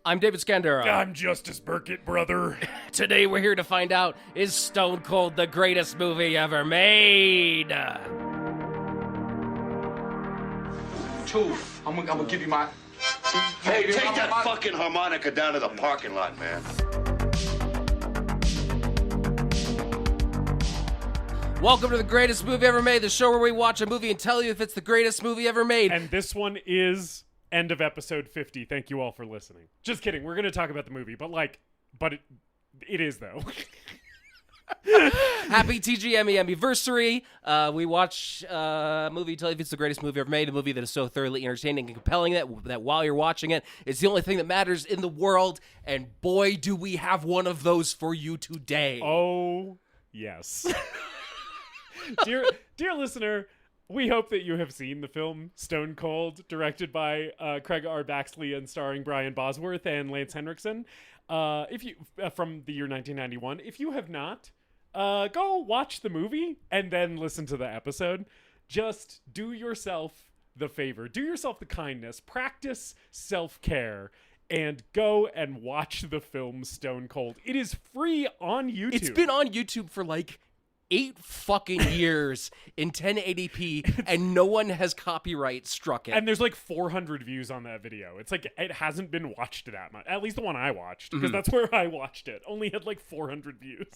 I'm David Scandera. I'm Justice Burkett, brother. Today we're here to find out, is Stone Cold the greatest movie ever made? Tooth, I'm gonna give you my... Hey, take that fucking harmonica down to the parking lot, man. Welcome to the greatest movie ever made, the show where we watch a movie and tell you if it's the greatest movie ever made. And this one is end of episode 50. Thank you all for listening. Just kidding. We're going to talk about the movie, but it is, though. Happy TGMEMiversary. We watch a movie, tell you if it's the greatest movie ever made, a movie that is so thoroughly entertaining and compelling that while you're watching it, it's the only thing that matters in the world. And boy, do we have one of those for you today. Oh, yes. Dear listener, we hope that you have seen the film Stone Cold, directed by Craig R. Baxley and starring Brian Bosworth and Lance Henriksen. If you from the year 1991. If you have not, go watch the movie and then listen to the episode. Just do yourself the favor. Do yourself the kindness. Practice self-care. And go and watch the film Stone Cold. It is free on YouTube. It's been on YouTube for like 8 fucking years in 1080p, and no one has copyright struck it. And there's like 400 views on that video. It's like it hasn't been watched that much. At least the one I watched, because that's where I watched it. Only had like 400 views.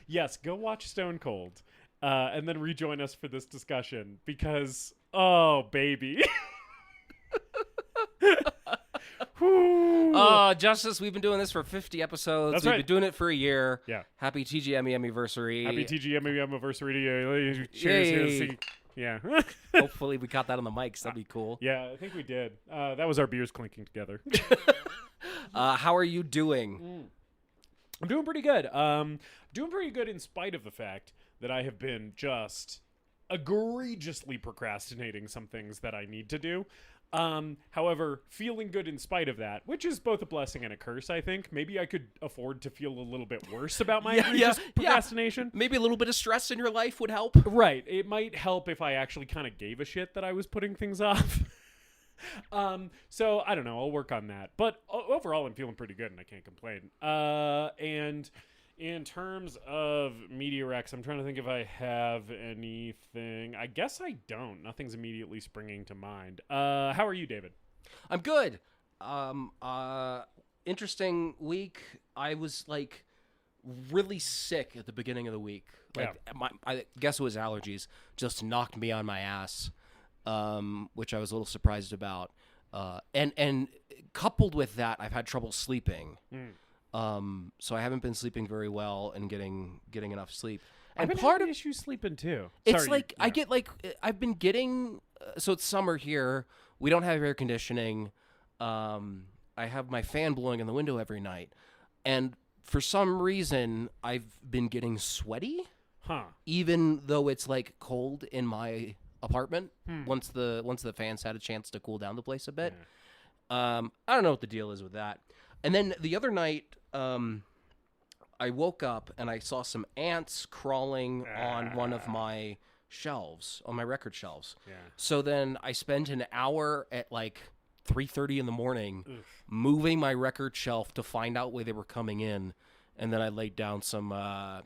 Yes, go watch Stone Cold, and then rejoin us for this discussion because, oh baby. Justice, we've been doing this for 50 episodes. That's We've right. been doing it for a year. Yeah. Happy TGMEMiversary. Happy TGMEMiversary to you. Yay. Cheers. Yeah. Hopefully we got that on the mics. That'd be cool. Yeah, I think we did. That was our beers clinking together. How are you doing? I'm doing pretty good. Doing pretty good in spite of the fact that I have been just egregiously procrastinating some things that I need to do. However, feeling good in spite of that, which is both a blessing and a curse, I think. Maybe I could afford to feel a little bit worse about my egregious procrastination. Maybe a little bit of stress in your life would help. Right. It might help if I actually kind of gave a shit that I was putting things off. So, I don't know. I'll work on that. But overall, I'm feeling pretty good and I can't complain. And in terms of Media Rex, I'm trying to think if I have anything. I guess I don't. Nothing's immediately springing to mind. How are you, David? I'm good. Interesting week. I was like really sick at the beginning of the week. Like I guess it was allergies. Just knocked me on my ass, which I was a little surprised about. And coupled with that, I've had trouble sleeping. So I haven't been sleeping very well and getting enough sleep. And part of issues sleeping too. It's Sorry, like I get like I've been getting. So it's summer here. We don't have air conditioning. I have my fan blowing in the window every night, and for some reason I've been getting sweaty. Even though it's like cold in my apartment. Once the fans had a chance to cool down the place a bit. I don't know what the deal is with that. And then the other night, I woke up and I saw some ants crawling on one of my shelves, on my record shelves. Yeah. So then I spent an hour at like 3:30 in the morning moving my record shelf to find out where they were coming in. And then I laid down some, I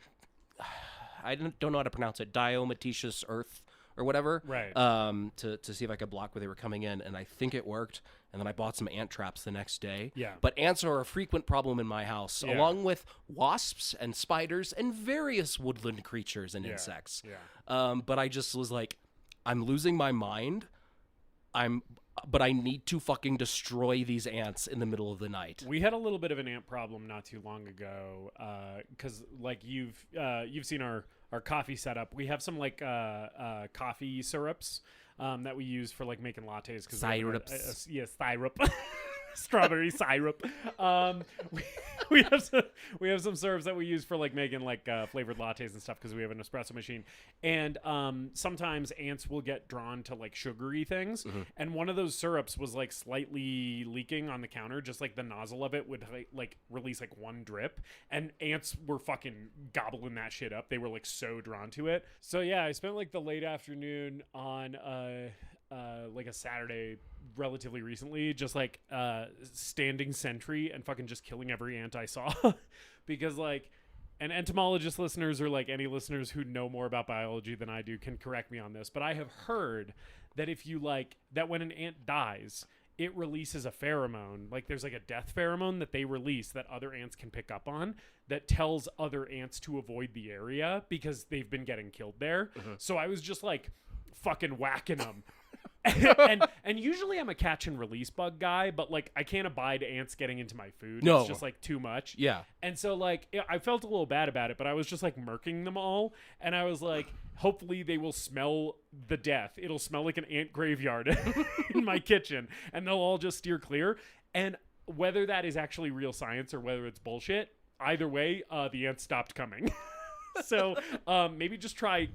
don't know how to pronounce it, diatomaceous earth or whatever. Right. To see if I could block where they were coming in. And I think it worked. And then I bought some ant traps the next day. Yeah. But ants are a frequent problem in my house, along with wasps and spiders and various woodland creatures and insects. Yeah. But I just was like, I'm losing my mind. But I need to fucking destroy these ants in the middle of the night. We had a little bit of an ant problem not too long ago, because like you've seen our coffee setup. We have some like coffee syrups that we use for like making lattes. Syrups. Syrup. Strawberry syrup. We have some syrups that we use for like making like flavored lattes and stuff because we have an espresso machine. And sometimes ants will get drawn to like sugary things. And one of those syrups was like slightly leaking on the counter, just like the nozzle of it would like release like one drip, and ants were fucking gobbling that shit up. They were like so drawn to it. So yeah, I spent like the late afternoon on like a Saturday relatively recently, just like standing sentry and fucking just killing every ant I saw. Because like, and entomologist listeners or like any listeners who know more about biology than I do can correct me on this, but I have heard that if you like, that when an ant dies, it releases a pheromone. Like there's like a death pheromone that they release that other ants can pick up on that tells other ants to avoid the area because they've been getting killed there. So I was just like fucking whacking them. and usually I'm a catch and release bug guy, but like I can't abide ants getting into my food. No. It's just like too much. Yeah. And so like I felt a little bad about it, but I was just like murking them all, and I was like, hopefully they will smell the death. It'll smell like an ant graveyard in my kitchen, and they'll all just steer clear. And whether that is actually real science or whether it's bullshit, either way, the ants stopped coming. So maybe just try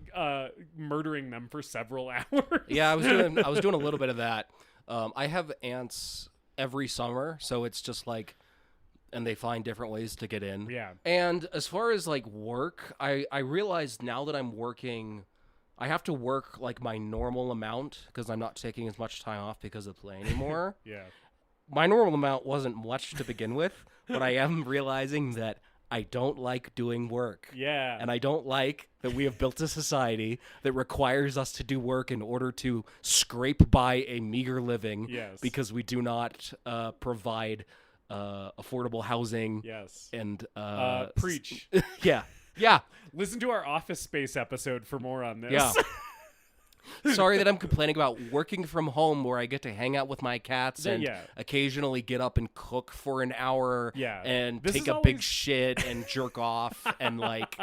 murdering them for several hours. Yeah, I was doing a little bit of that. I have ants every summer, so it's just like, and they find different ways to get in. Yeah. And as far as like work, I realized now that I'm working, I have to work like my normal amount because I'm not taking as much time off because of play anymore. Yeah. My normal amount wasn't much to begin with, but I am realizing that I don't like doing work. Yeah. And I don't like that we have built a society that requires us to do work in order to scrape by a meager living. Yes. Because we do not provide affordable housing. Yes. And preach. Yeah. Yeah. Listen to our Office Space episode for more on this. Yeah. Sorry that I'm complaining about working from home where I get to hang out with my cats and occasionally get up and cook for an hour and take a big shit and jerk off and like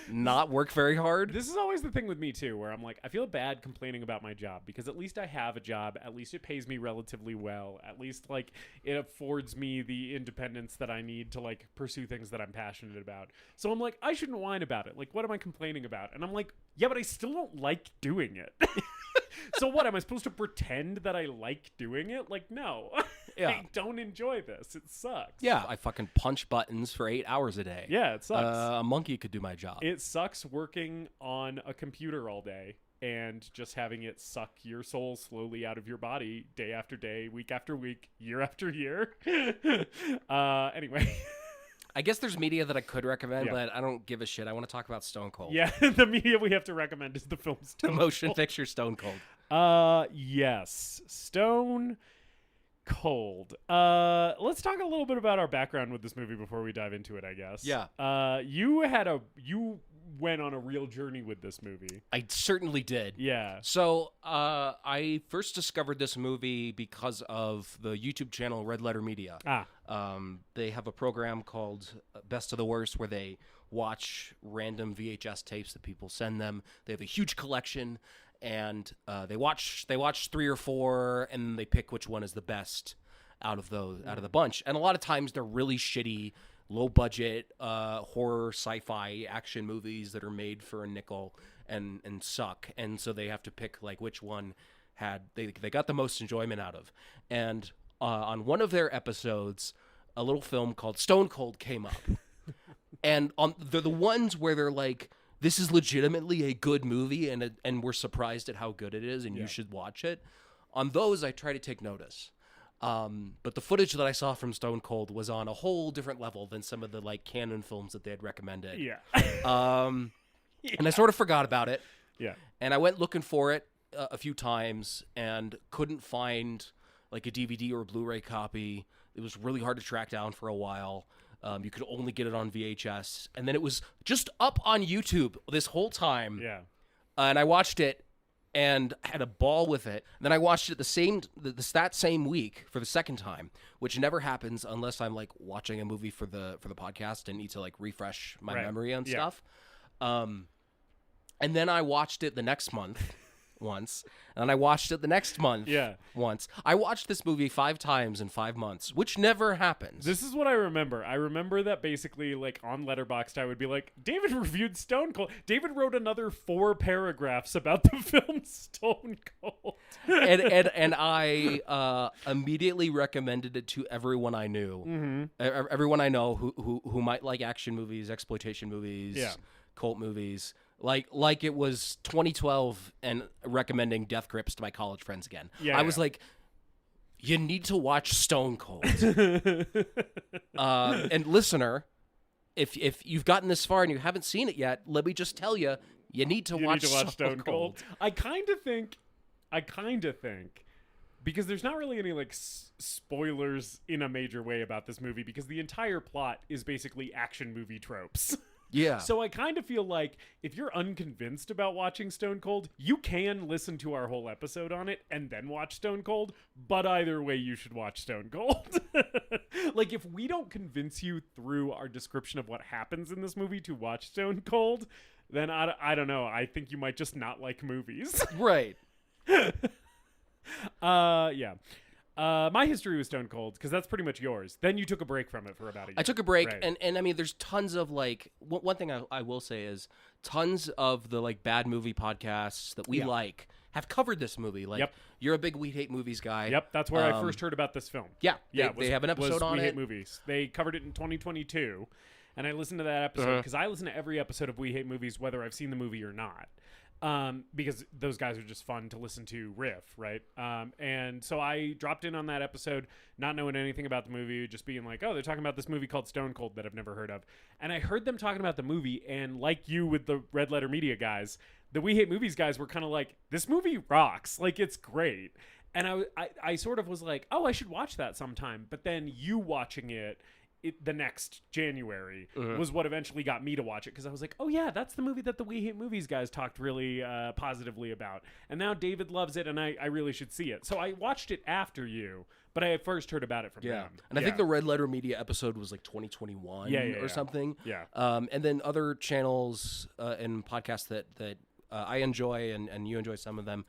not work very hard. This is always the thing with me too, where I'm like, I feel bad complaining about my job because at least I have a job. At least it pays me relatively well. At least like it affords me the independence that I need to like pursue things that I'm passionate about. So I'm like, I shouldn't whine about it. Like, what am I complaining about? And I'm like, yeah, but I still don't like doing it. So what, am I supposed to pretend that I like doing it? Like, no. Yeah. I don't enjoy this. It sucks. Yeah, I fucking punch buttons for 8 hours a day. Yeah, it sucks. A monkey could do my job. It sucks working on a computer all day and just having it suck your soul slowly out of your body day after day, week after week, year after year. Anyway. I guess there's media that I could recommend, but I don't give a shit. I want to talk about Stone Cold. Yeah, the media we have to recommend is the film Stone Cold. The motion picture Stone Cold. Yes. Stone Cold. Let's talk a little bit about our background with this movie before we dive into it, I guess. Yeah. You went on a real journey with this movie. I certainly did. Yeah. So I first discovered this movie because of the YouTube channel Red Letter Media. They have a program called Best of the Worst where they watch random VHS tapes that people send them. They have a huge collection, and they watch 3 or 4, and they pick which one is the best out of the bunch. And a lot of times they're really shitty, low budget horror, sci-fi action movies that are made for a nickel and suck. And so they have to pick like which one they got the most enjoyment out of. And on one of their episodes, a little film called Stone Cold came up. And they're the ones where they're like, this is legitimately a good movie, and we're surprised at how good it is, and you should watch it. On those, I try to take notice. But the footage that I saw from Stone Cold was on a whole different level than some of the like canon films that they had recommended. Yeah. And I sort of forgot about it. Yeah. And I went looking for it a few times and couldn't find like a DVD or a Blu-ray copy. It was really hard to track down for a while. You could only get it on VHS. And then it was just up on YouTube this whole time. Yeah. And I watched it and had a ball with it. And then I watched it that same week for the second time, which never happens unless I'm like watching a movie for the podcast and need to like refresh my memory and stuff. And then I watched it the next month once, and I watched it the next month once. I watched this movie 5 times in 5 months, which never happens. This is what I remember. I remember that basically, like, on Letterboxd, I would be like, David reviewed Stone Cold. David wrote another 4 paragraphs about the film Stone Cold. and I immediately recommended it to everyone I knew. Everyone I know who might like action movies, exploitation movies, cult movies. like it was 2012 and recommending Death Grips to my college friends again. I was like, you need to watch Stone Cold. And listener, if you've gotten this far and you haven't seen it yet, let me just tell you, you need to watch Stone Cold. I kind of think, because there's not really any like spoilers in a major way about this movie, because the entire plot is basically action movie tropes. Yeah. So I kind of feel like if you're unconvinced about watching Stone Cold, you can listen to our whole episode on it and then watch Stone Cold. But either way, you should watch Stone Cold. Like, if we don't convince you through our description of what happens in this movie to watch Stone Cold, then I don't know. I think you might just not like movies. Right. Yeah. My history was Stone Cold, because that's pretty much yours. Then you took a break from it for about a year. I took a break, right. and I mean, there's tons of, like, one thing I will say is tons of the, like, bad movie podcasts that we like have covered this movie. Like, you're a big We Hate Movies guy. Yep, that's where I first heard about this film. Yeah, they have an episode on We it. Hate Movies. They covered it in 2022, and I listened to that episode, because I listen to every episode of We Hate Movies, whether I've seen the movie or not. Because those guys are just fun to listen to riff, right? And so I dropped in on that episode, not knowing anything about the movie, just being like, oh, they're talking about this movie called Stone Cold that I've never heard of. And I heard them talking about the movie, and like you with the Red Letter Media guys, the We Hate Movies guys were kind of like, this movie rocks. Like, it's great. And I sort of was like, oh, I should watch that sometime. But then you watching it the next January was what eventually got me to watch it, because I was like, oh yeah, that's the movie that the We Hate Movies guys talked really positively about, and now David loves it, and I really should see it. So I watched it after you, but I had first heard about it from them. And I think the Red Letter Media episode was like 2021 or something. Yeah. And then other channels and podcasts that I enjoy, and you enjoy some of them.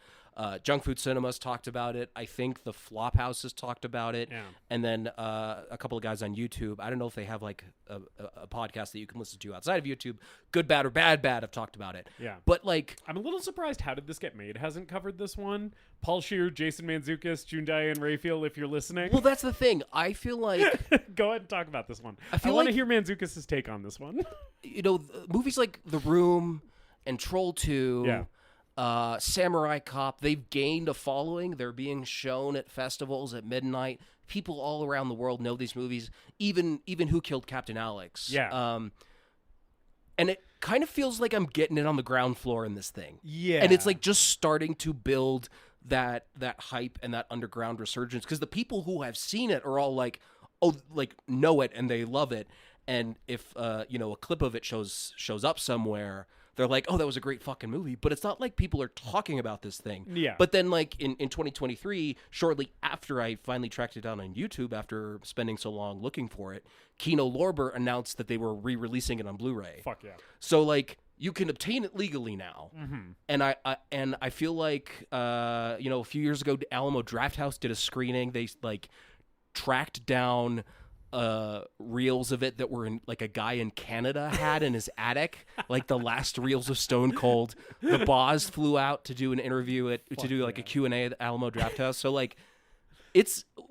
Junk Food Cinemas talked about it. I think the Flophouse has talked about it. Yeah. And then a couple of guys on YouTube. I don't know if they have like a podcast that you can listen to outside of YouTube. Good, Bad, or Bad have talked about it. Yeah. But like, I'm a little surprised How Did This Get Made hasn't covered this one. Paul Scheer, Jason Mantzoukas, June Diane Raphael, if you're listening. Well, that's the thing. I feel like go ahead and talk about this one. I feel want to like- hear Mantzoukas' take on this one. you know, movies like The Room and Troll 2. Yeah. Samurai Cop, they've gained a following. They're being shown at festivals at midnight. People all around the world know these movies, even Who Killed Captain Alex. Yeah. And it kind of feels like I'm getting it on the ground floor in this thing. Yeah. And it's like just starting to build that hype and that underground resurgence, because the people who have seen it are all like, oh, like know it and they love it. And if a clip of it shows up somewhere, they're like, oh, that was a great fucking movie. But it's not like people are talking about this thing. Yeah. But then, like, in 2023, shortly after I finally tracked it down on YouTube after spending so long looking for it, Kino Lorber announced that they were re-releasing it on Blu-ray. Fuck yeah. So, like, you can obtain it legally now. Mm-hmm. And I feel like, a few years ago, Alamo Drafthouse did a screening. They, like, tracked down reels of it that were in, like, a guy in Canada had in his attic, like the last reels of Stone Cold. The Boz flew out to do an interview a Q&A at Alamo Drafthouse. So, like,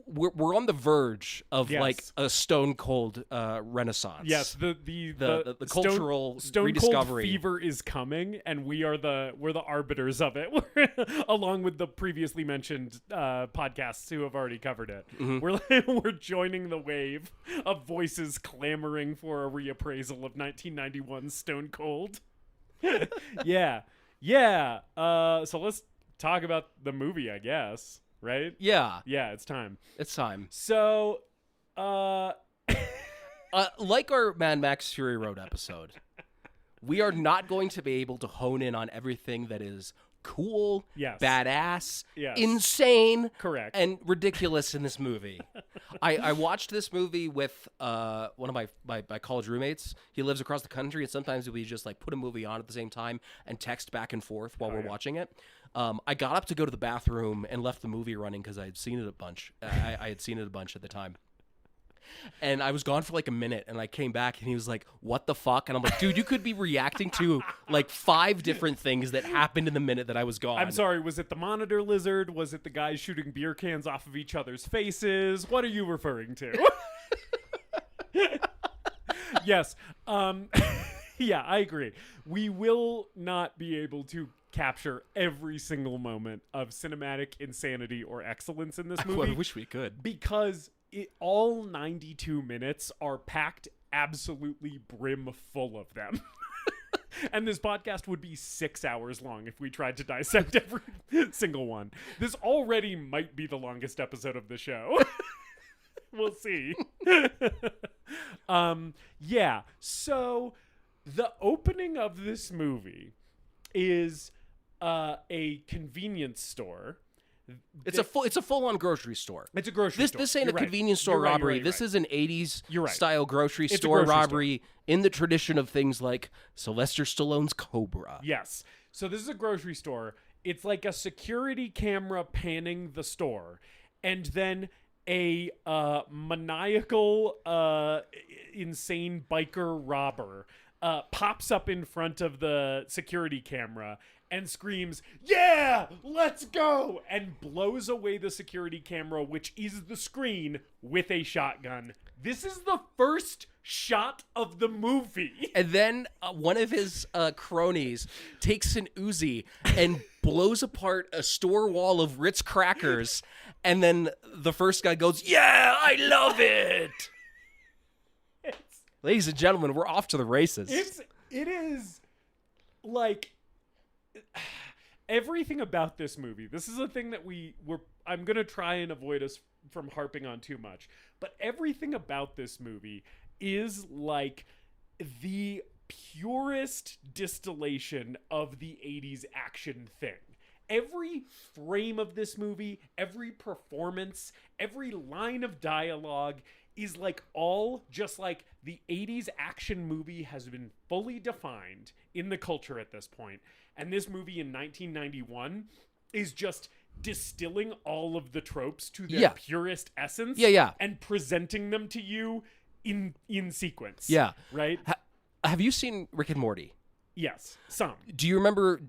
we're on the verge of like a Stone Cold renaissance. Yes, the cultural Stone rediscovery Cold fever is coming, and we're the arbiters of it. Along with the previously mentioned podcasts who have already covered it. Mm-hmm. We're joining the wave of voices clamoring for a reappraisal of 1991 Stone Cold. Yeah. So let's talk about the movie, I guess. Right? Yeah. Yeah, it's time. It's time. So, like our Mad Max Fury Road episode, we are not going to be able to hone in on everything that is cool, badass, insane, correct, and ridiculous in this movie. I watched this movie with one of my college roommates. He lives across the country, and sometimes we just like put a movie on at the same time and text back and forth while we're watching it. I got up to go to the bathroom and left the movie running because I had seen it a bunch. I had seen it a bunch at the time. And I was gone for like a minute, and I came back, and he was like, what the fuck? And I'm like, dude, you could be reacting to like 5 different things that happened in the minute that I was gone. I'm sorry, was it the monitor lizard? Was it the guys shooting beer cans off of each other's faces? What are you referring to? Yes. Yeah, I agree. We will not be able to capture every single moment of cinematic insanity or excellence in this movie. I wish we could. Because all 92 minutes are packed absolutely brim full of them. And this podcast would be 6 hours long if we tried to dissect every single one. This already might be the longest episode of the show. We'll see. Yeah, so the opening of this movie is a convenience store. It's a full-on grocery store. It's a grocery store. This ain't You're a right. convenience store You're right, robbery. you're right, This you're is an 80s You're right. style grocery It's a store grocery robbery in the tradition of things like Sylvester Stallone's Cobra. Yes. So this is a grocery store. It's like a security camera panning the store, and then a maniacal, insane biker robber pops up in front of the security camera and screams, "Yeah, let's go!" and blows away the security camera, which is the screen, with a shotgun. This is the first shot of the movie. And then one of his cronies takes an Uzi and blows apart a store wall of Ritz crackers. And then the first guy goes, "Yeah, I love it." Ladies and gentlemen, we're off to the races. It is like everything about this movie. This is a thing that I'm going to try and avoid us from harping on too much. But everything about this movie is like the purest distillation of the 80s action thing. Every frame of this movie, every performance, every line of dialogue is like all just like the 80s action movie has been fully defined in the culture at this point. And this movie in 1991 is just distilling all of the tropes to their purest essence and presenting them to you in sequence. Yeah. Right? Have you seen Rick and Morty? Yes, some. Do you remember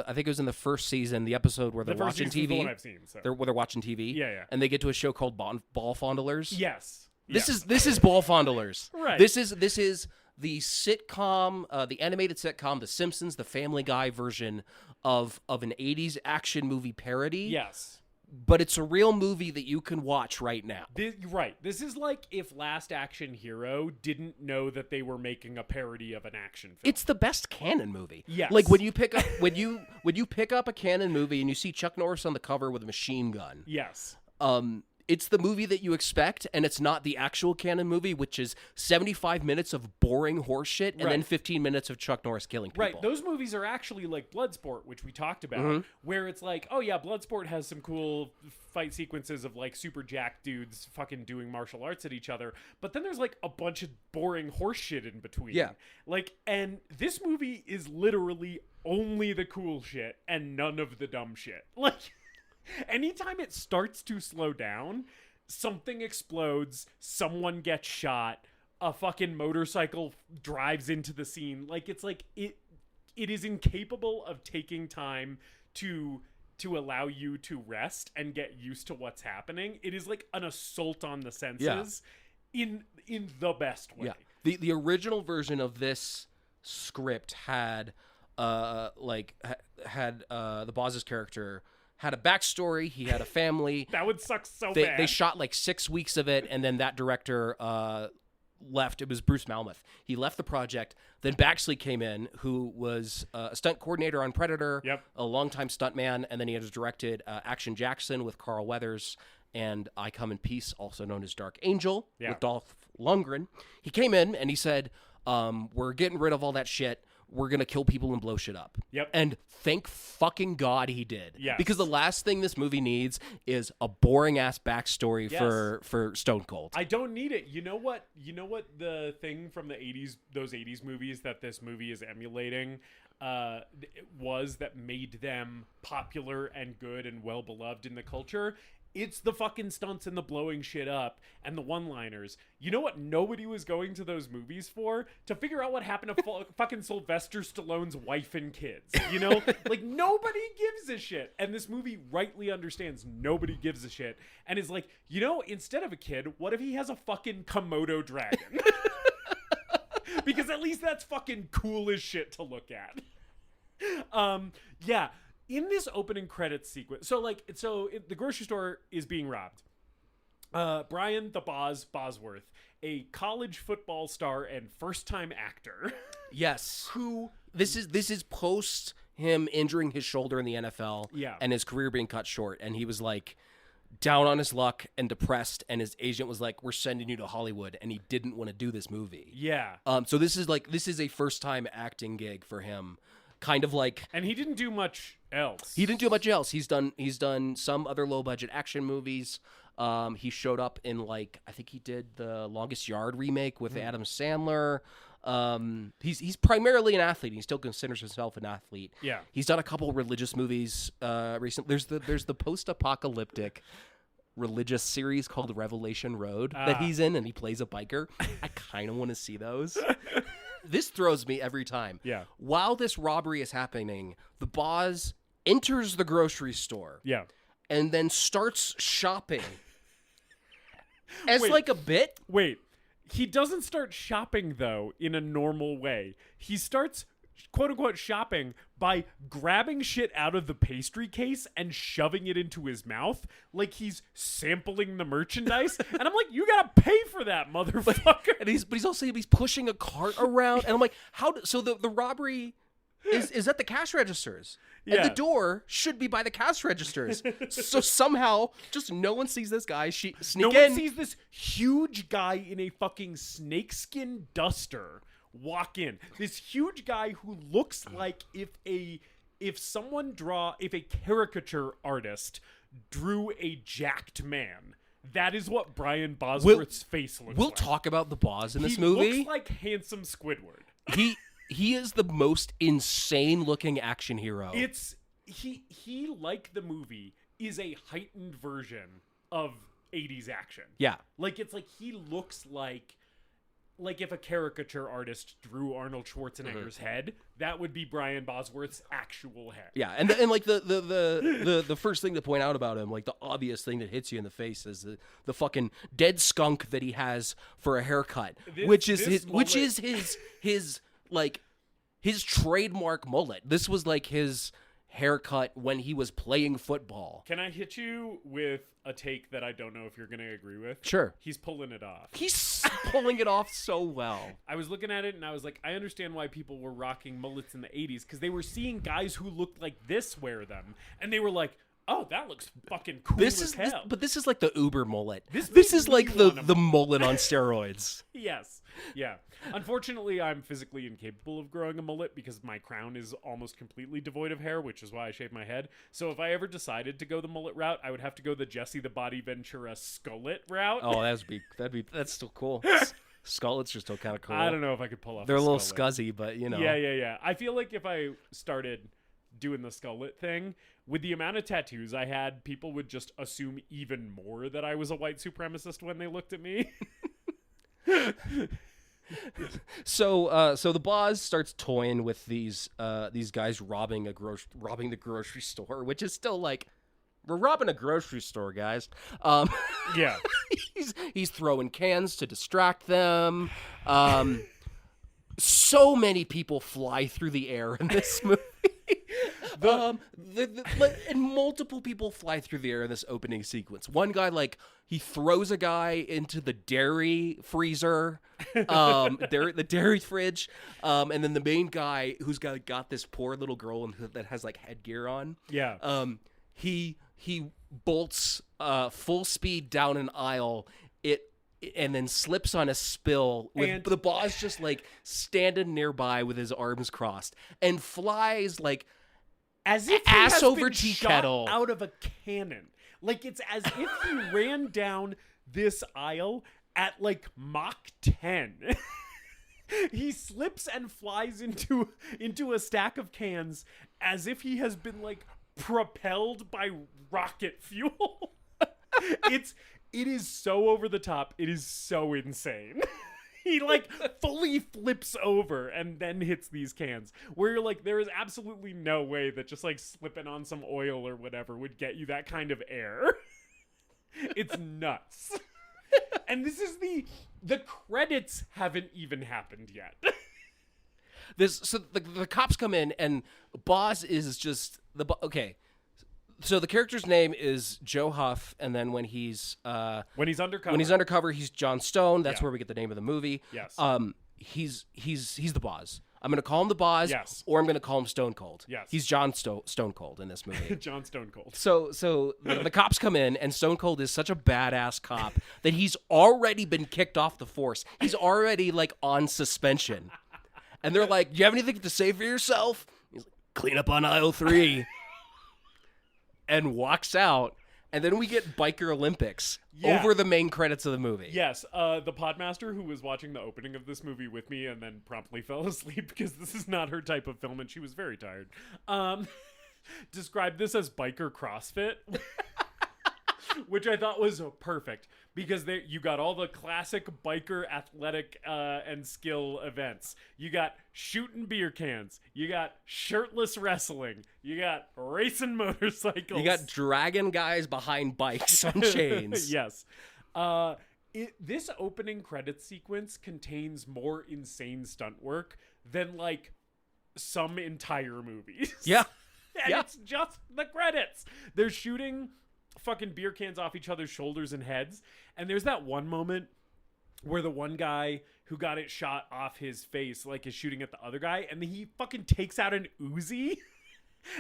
I think it was in the first season, the episode where they're watching TV? The one I've seen. So. Where they're watching TV. Yeah. And they get to a show called Ball Fondlers. Yes. This is Ball Fondlers. Right. This is the sitcom, the animated sitcom, The Simpsons, the Family Guy version of an 80s action movie parody. Yes. But it's a real movie that you can watch right now. This is like if Last Action Hero didn't know that they were making a parody of an action film. It's the best canon movie. Yes. Like when you pick up when you pick up a canon movie and you see Chuck Norris on the cover with a machine gun. Yes. It's the movie that you expect, and it's not the actual canon movie, which is 75 minutes of boring horseshit and then 15 minutes of Chuck Norris killing people. Right. Those movies are actually like Bloodsport, which we talked about, where it's like, oh yeah, Bloodsport has some cool fight sequences of like super jacked dudes fucking doing martial arts at each other, but then there's like a bunch of boring horseshit in between. Yeah. Like, and this movie is literally only the cool shit and none of the dumb shit. Like, anytime it starts to slow down, something explodes, someone gets shot, a fucking motorcycle drives into the scene. Like, it's like it is incapable of taking time to allow you to rest and get used to what's happening. It is like an assault on the senses in the best way. Yeah. The original version of this script had the boss's character had a backstory. He had a family. That would suck so bad. They shot like 6 weeks of it, and then that director left. It was Bruce Malmuth. He left the project. Then Baxley came in, who was a stunt coordinator on Predator, a longtime stuntman, and then he has directed Action Jackson with Carl Weathers and I Come in Peace, also known as Dark Angel, with Dolph Lundgren. He came in and he said, we're getting rid of all that shit. We're going to kill people and blow shit up. Yep. And thank fucking God he did. Yes. Because the last thing this movie needs is a boring-ass backstory for Stone Cold. I don't need it. You know what the thing from the 80s, those 80s movies that this movie is emulating was that made them popular and good and well-beloved in the culture? It's the fucking stunts and the blowing shit up and the one-liners. You know what nobody was going to those movies for? To figure out what happened to fucking Sylvester Stallone's wife and kids. You know? Like, nobody gives a shit. And this movie rightly understands nobody gives a shit. And is like, you know, instead of a kid, what if he has a fucking Komodo dragon? because at least that's fucking cool as shit to look at. Yeah, in this opening credits sequence, the grocery store is being robbed. Brian the Bosworth, a college football star and first-time actor. Yes. Who this is post him injuring his shoulder in the NFL and his career being cut short, and he was like down on his luck and depressed, and his agent was like, we're sending you to Hollywood, and he didn't want to do this movie. Yeah. So this is a first-time acting gig for him. Kind of like, and he didn't do much else. He's done some other low-budget action movies. He showed up in I think he did the Longest Yard remake with Adam Sandler. He's primarily an athlete. He still considers himself an athlete. Yeah. He's done a couple religious movies recently. There's the post-apocalyptic religious series called Revelation Road that he's in, and he plays a biker. I kind of want to see those. This throws me every time. Yeah. While this robbery is happening, the boss enters the grocery store. Yeah. And then starts shopping. As a bit. Wait. He doesn't start shopping, though, in a normal way. He starts, quote-unquote, shopping by grabbing shit out of the pastry case and shoving it into his mouth like he's sampling the merchandise. And I'm like, you gotta pay for that, motherfucker. But he's also pushing a cart around. And I'm like, so the robbery is at the cash registers. Yeah. And the door should be by the cash registers. So somehow, just no one sees this guy sneak in. No one sees this huge guy in a fucking snakeskin duster walk in. This huge guy who looks like if a caricature artist drew a jacked man. That is what Brian Bosworth's face looks like. We'll talk about the boss in this he movie. He looks like handsome Squidward. He is the most insane looking action hero. He like the movie is a heightened version of 80s action. Yeah. He looks like if a caricature artist drew Arnold Schwarzenegger's head, that would be Brian Bosworth's actual head. Yeah, and the first thing to point out about him, the obvious thing that hits you in the face is the fucking dead skunk that he has for a haircut, which is his trademark mullet. This was his haircut when he was playing football. Can I hit you with a take that I don't know if you're going to agree with? Sure. He's pulling it off. He's pulling it off so well. I was looking at it and I was like, I understand why people were rocking mullets in the 80s, because they were seeing guys who looked like this wear them, and they were like, oh, that looks fucking cool as hell. But this is the Uber mullet. This is the mullet on steroids. Yes. Yeah. Unfortunately, I'm physically incapable of growing a mullet because my crown is almost completely devoid of hair, which is why I shave my head. So if I ever decided to go the mullet route, I would have to go the Jesse the Body Ventura skullet route. Oh, that's still cool. Skullets are still kind of cool. I don't know if I could pull off. They're a little skullet. scuzzy, but you know. Yeah. I feel like if I started doing the skullet thing, with the amount of tattoos I had, people would just assume even more that I was a white supremacist when they looked at me. So the boss starts toying with these guys robbing the grocery store, which is still we're robbing a grocery store, guys. Yeah. He's throwing cans to distract them. So many people fly through the air in this movie. And multiple people fly through the air in this opening sequence. One guy, he throws a guy into the dairy freezer, the dairy fridge, and then the main guy who's got this poor little girl that has headgear on. Yeah. He bolts full speed down an aisle. And then slips on a spill with the boss just standing nearby with his arms crossed and flies as if ass he has over been tea shot kettle out of a cannon. It's as if he ran down this aisle at Mach 10. He slips and flies into a stack of cans as if he has been propelled by rocket fuel. It is so over the top. It is so insane. He fully flips over and then hits these cans where you're there is absolutely no way that just slipping on some oil or whatever would get you that kind of air. It's nuts. And this is the credits haven't even happened yet. So the cops come in, and Boz is just okay. So the character's name is Joe Huff, and then when he's undercover, he's John Stone. That's where we get the name of the movie. Yes. He's the Boz. I'm going to call him the Boz, or I'm going to call him Stone Cold. Yes. He's John Stone Cold in this movie. John Stone Cold. So the cops come in, and Stone Cold is such a badass cop that he's already been kicked off the force. He's already, like, on suspension. And they're like, do you have anything to say for yourself? He's like, clean up on aisle 3. And walks out. And then we get Biker Olympics over the main credits of the movie. Yes, the podmaster who was watching the opening of this movie with me and then promptly fell asleep because this is not her type of film and she was very tired, described this as biker CrossFit, which I thought was perfect because you got all the classic biker athletic and skill events. You got shooting beer cans. You got shirtless wrestling. You got racing motorcycles. You got dragging guys behind bikes on chains. Yes. This opening credits sequence contains more insane stunt work than, like, some entire movies. Yeah. And it's just the credits. They're shooting fucking beer cans off each other's shoulders and heads. And there's that one moment where the one guy who got it shot off his face, like, is shooting at the other guy, and then he fucking takes out an Uzi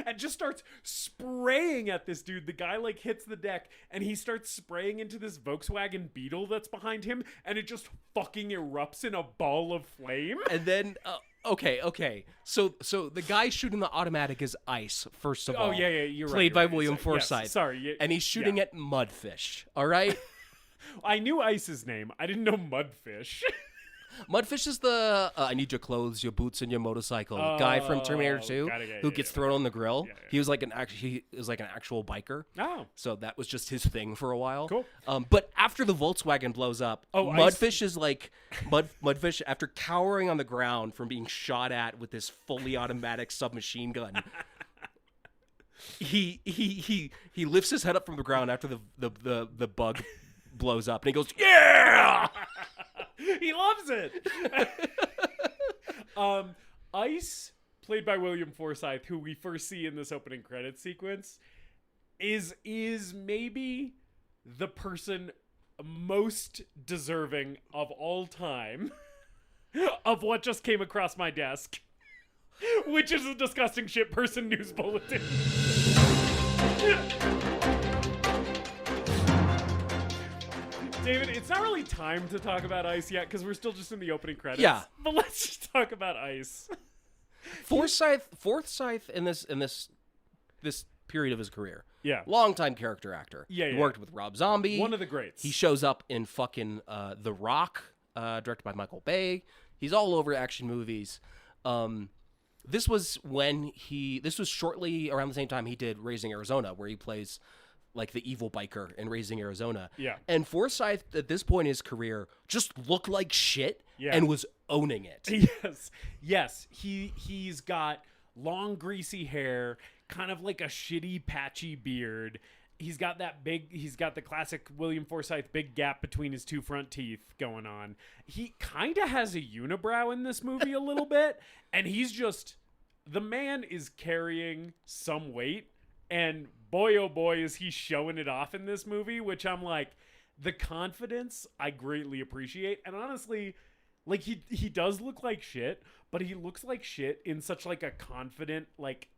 and just starts spraying at this dude. The guy, like, hits the deck, and he starts spraying into this Volkswagen Beetle that's behind him, and it just fucking erupts in a ball of flame. And then, okay. So the guy shooting the automatic is Ice, first of all. Oh, yeah, you're right. Played by right. William Yes, Forsythe. sorry. And he's shooting at Mudfish, all right? I knew Ice's name. I didn't know Mudfish. Mudfish is the I need your clothes, your boots, and your motorcycle guy from Terminator 2 who gets thrown on the grill. Yeah. He was like an actual biker. Oh. So that was just his thing for a while. Cool. But after the Volkswagen blows up, Mudfish is like Mudfish, after cowering on the ground from being shot at with this fully automatic submachine gun. He lifts his head up from the ground after the bug blows up, and he goes, "Yeah!" He loves it. Ice, played by William Forsythe, who we first see in this opening credits sequence, is maybe the person most deserving of all time of what just came across my desk, which is a disgusting shit person news bulletin. David, it's not really time to talk about Ice yet because we're still just in the opening credits. Yeah. But let's just talk about Ice. Forsythe in this period of his career. Yeah. Longtime character actor. Yeah. He worked with Rob Zombie. One of the greats. He shows up in fucking The Rock, directed by Michael Bay. He's all over action movies. This was shortly around the same time he did Raising Arizona, where he plays like the evil biker in Raising Arizona. Yeah. And Forsythe, at this point in his career, just looked like shit and was owning it. Yes. He's got long, greasy hair, kind of like a shitty, patchy beard. He's got the classic William Forsythe big gap between his two front teeth going on. He kind of has a unibrow in this movie a little bit, and the man is carrying some weight, and boy, oh boy, is he showing it off in this movie, which I'm like, the confidence I greatly appreciate. And honestly, like, he does look like shit, but he looks like shit in such like a confident, like,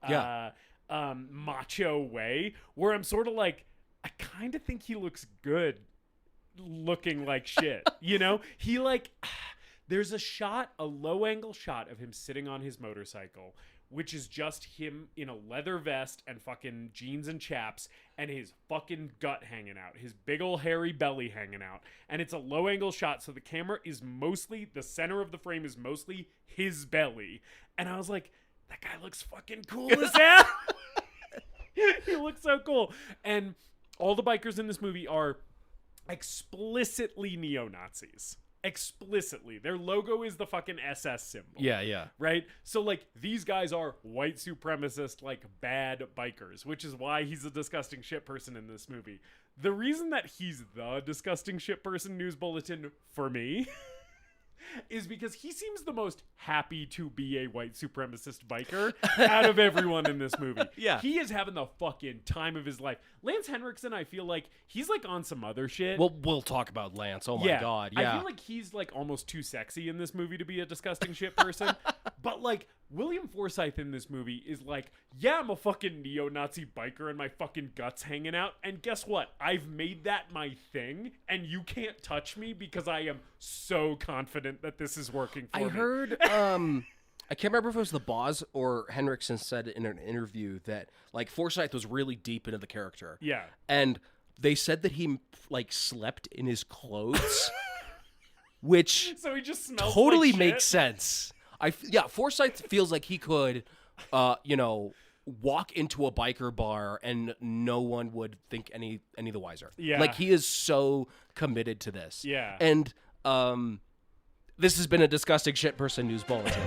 macho way where I'm sort of like, I kind of think he looks good looking like shit. You know, he like, there's a low angle shot of him sitting on his motorcycle, which is just him in a leather vest and fucking jeans and chaps and his fucking gut hanging out, his big ol' hairy belly hanging out. And it's a low angle shot, so the camera is mostly, the center of the frame is mostly his belly. And I was like, that guy looks fucking cool as hell. He looks so cool. And all the bikers in this movie are explicitly neo-Nazis. Explicitly. Their logo is the fucking SS symbol. Yeah. Right? So, like, these guys are white supremacist, like, bad bikers, which is why he's a disgusting shit person in this movie. The reason that he's the disgusting shit person news bulletin for me is because he seems the most happy to be a white supremacist biker out of everyone in this movie. Yeah. He is having the fucking time of his life. Lance Henriksen, I feel like he's like on some other shit. Well, we'll talk about Lance. Oh my God. Yeah. I feel like he's like almost too sexy in this movie to be a disgusting shit person. But like William Forsythe in this movie is like, yeah, I'm a fucking neo-Nazi biker and my fucking guts hanging out. And guess what? I've made that my thing and you can't touch me because I am so confident that this is working for me. I heard, I can't remember if it was the Boz or Henriksen said in an interview that like Forsythe was really deep into the character. Yeah. And they said that he like slept in his clothes, which So he just smells totally like makes shit. sense. Forsythe feels like he could, walk into a biker bar and no one would think any the wiser. Yeah. Like he is so committed to this. Yeah. And this has been a Disgusting Shit Person News Bulletin.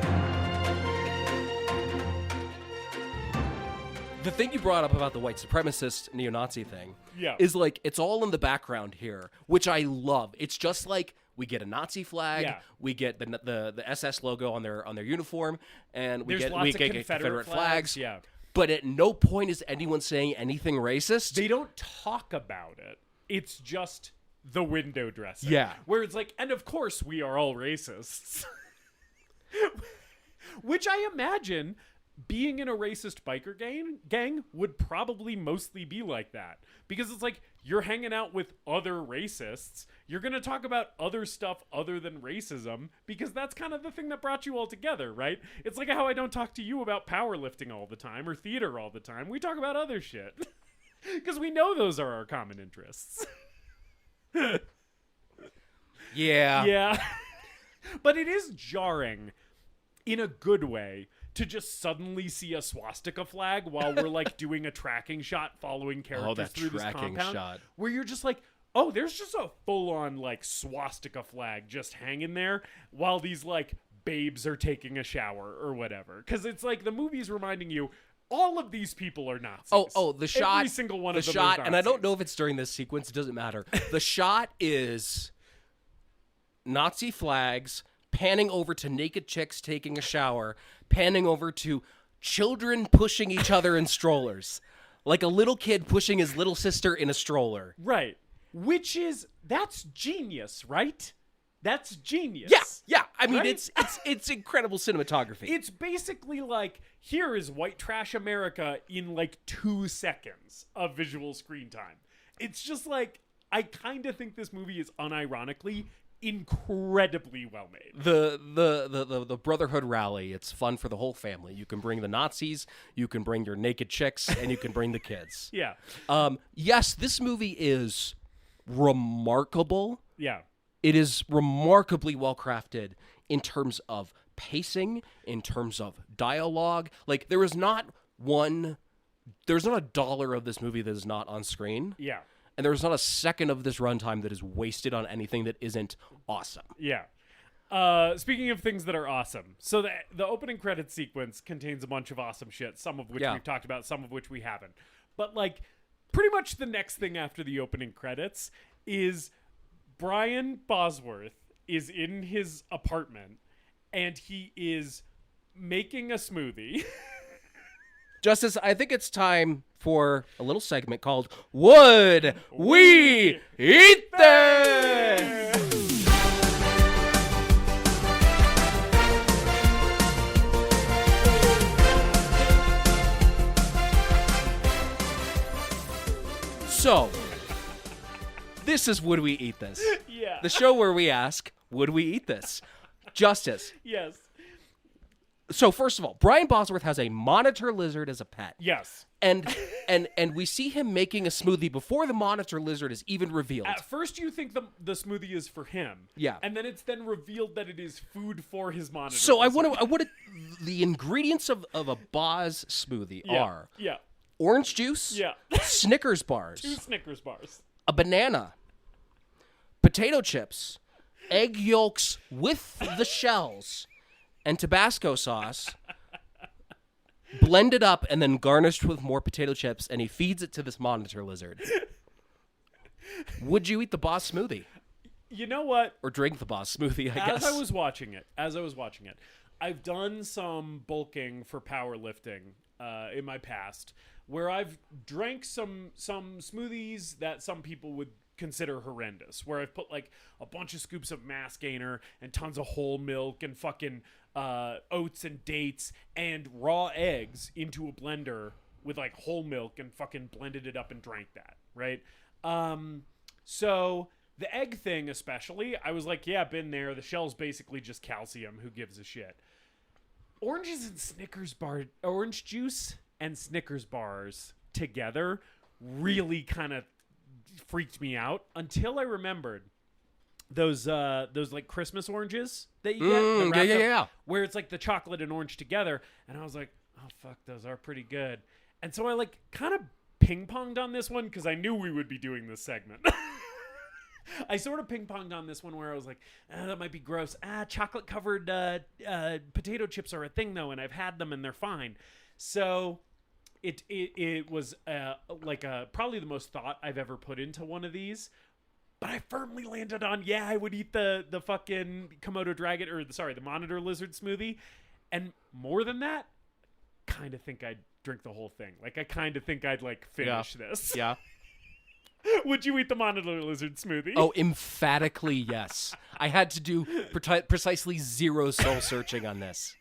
The thing you brought up about the white supremacist neo-Nazi thing is like it's all in the background here, which I love. It's just like we get a Nazi flag, we get the SS logo on their uniform, and we get Confederate flags. Yeah. But at no point is anyone saying anything racist. They don't talk about it. It's just the window dressing. Yeah. Where it's like, and of course we are all racists. Which I imagine being in a racist biker gang would probably mostly be like that. Because it's like, you're hanging out with other racists. You're going to talk about other stuff other than racism because that's kind of the thing that brought you all together, right? It's like how I don't talk to you about powerlifting all the time or theater all the time. We talk about other shit. Because we know those are our common interests. Yeah. Yeah. But it is jarring in a good way to just suddenly see a swastika flag while we're like doing a tracking shot following characters through this compound. Shot. Where you're just like, oh, there's just a full-on like swastika flag just hanging there while these like babes are taking a shower or whatever. Because it's like the movie's reminding you all of these people are Nazis. Oh, the shot. Every single one of them shot, is Nazis. and I don't know if it's during this sequence. It doesn't matter. The shot is Nazi flags panning over to naked chicks taking a shower, panning over to children pushing each other in strollers, like a little kid pushing his little sister in a stroller. Right. That's genius, right? That's genius. Yeah. I mean, right? it's incredible cinematography. It's basically like, here is white trash America in like 2 seconds of visual screen time. It's just like, I kind of think this movie is unironically incredibly well made. The Brotherhood rally, it's fun for the whole family. You can bring the Nazis, you can bring your naked chicks, and you can bring the kids. Yeah. Yes, this movie is remarkable. Yeah. It is remarkably well crafted in terms of pacing, in terms of dialogue. Like there's not a dollar of this movie that is not on screen. Yeah. And there's not a second of this runtime that is wasted on anything that isn't awesome. Yeah. Speaking of things that are awesome, so the opening credits sequence contains a bunch of awesome shit, some of which we've talked about, some of which we haven't. But like, pretty much the next thing after the opening credits is Brian Bosworth is in his apartment and he is making a smoothie. Justice, I think it's time for a little segment called Would We Eat This? So, this is Would We Eat This? Yeah. The show where we ask, would we eat this? Justice. Yes. So first of all, Brian Bosworth has a monitor lizard as a pet. Yes. And we see him making a smoothie before the monitor lizard is even revealed. At first you think the smoothie is for him. Yeah. And then it's then revealed that it is food for his monitor. So lizard. I want to the ingredients of a Boz smoothie are Yeah. orange juice, Yeah. Snickers bars, 2 Snickers bars. a banana, potato chips, egg yolks with the shells, and Tabasco sauce, blended up and then garnished with more potato chips, and he feeds it to this monitor lizard. Would you eat the Boz smoothie? You know what? Or drink the boss smoothie, I guess. As I was watching it, I've done some bulking for powerlifting in my past, where I've drank some smoothies that some people would consider horrendous, where I've put like a bunch of scoops of mass gainer and tons of whole milk and fucking oats and dates and raw eggs into a blender with like whole milk and fucking blended it up and drank that, right? So the egg thing especially, I was like, yeah, been there. The shell's basically just calcium. Who gives a shit? Orange juice and Snickers bars together really kind of freaked me out until I remembered those like Christmas oranges that you get. Yeah. Where it's like the chocolate and orange together. And I was like, oh, fuck, those are pretty good. And so I like kind of ping-ponged on this one because I knew we would be doing this segment. I sort of ping-ponged on this one where I was like, that might be gross. Chocolate-covered potato chips are a thing, though, and I've had them, and they're fine. So it was probably the most thought I've ever put into one of these. But I firmly landed on, I would eat the fucking Komodo dragon, the monitor lizard smoothie. And more than that, kind of think I'd drink the whole thing. Like, I kind of think I'd, like, finish this. Yeah. Would you eat the monitor lizard smoothie? Oh, emphatically yes. I had to do precisely zero soul searching on this.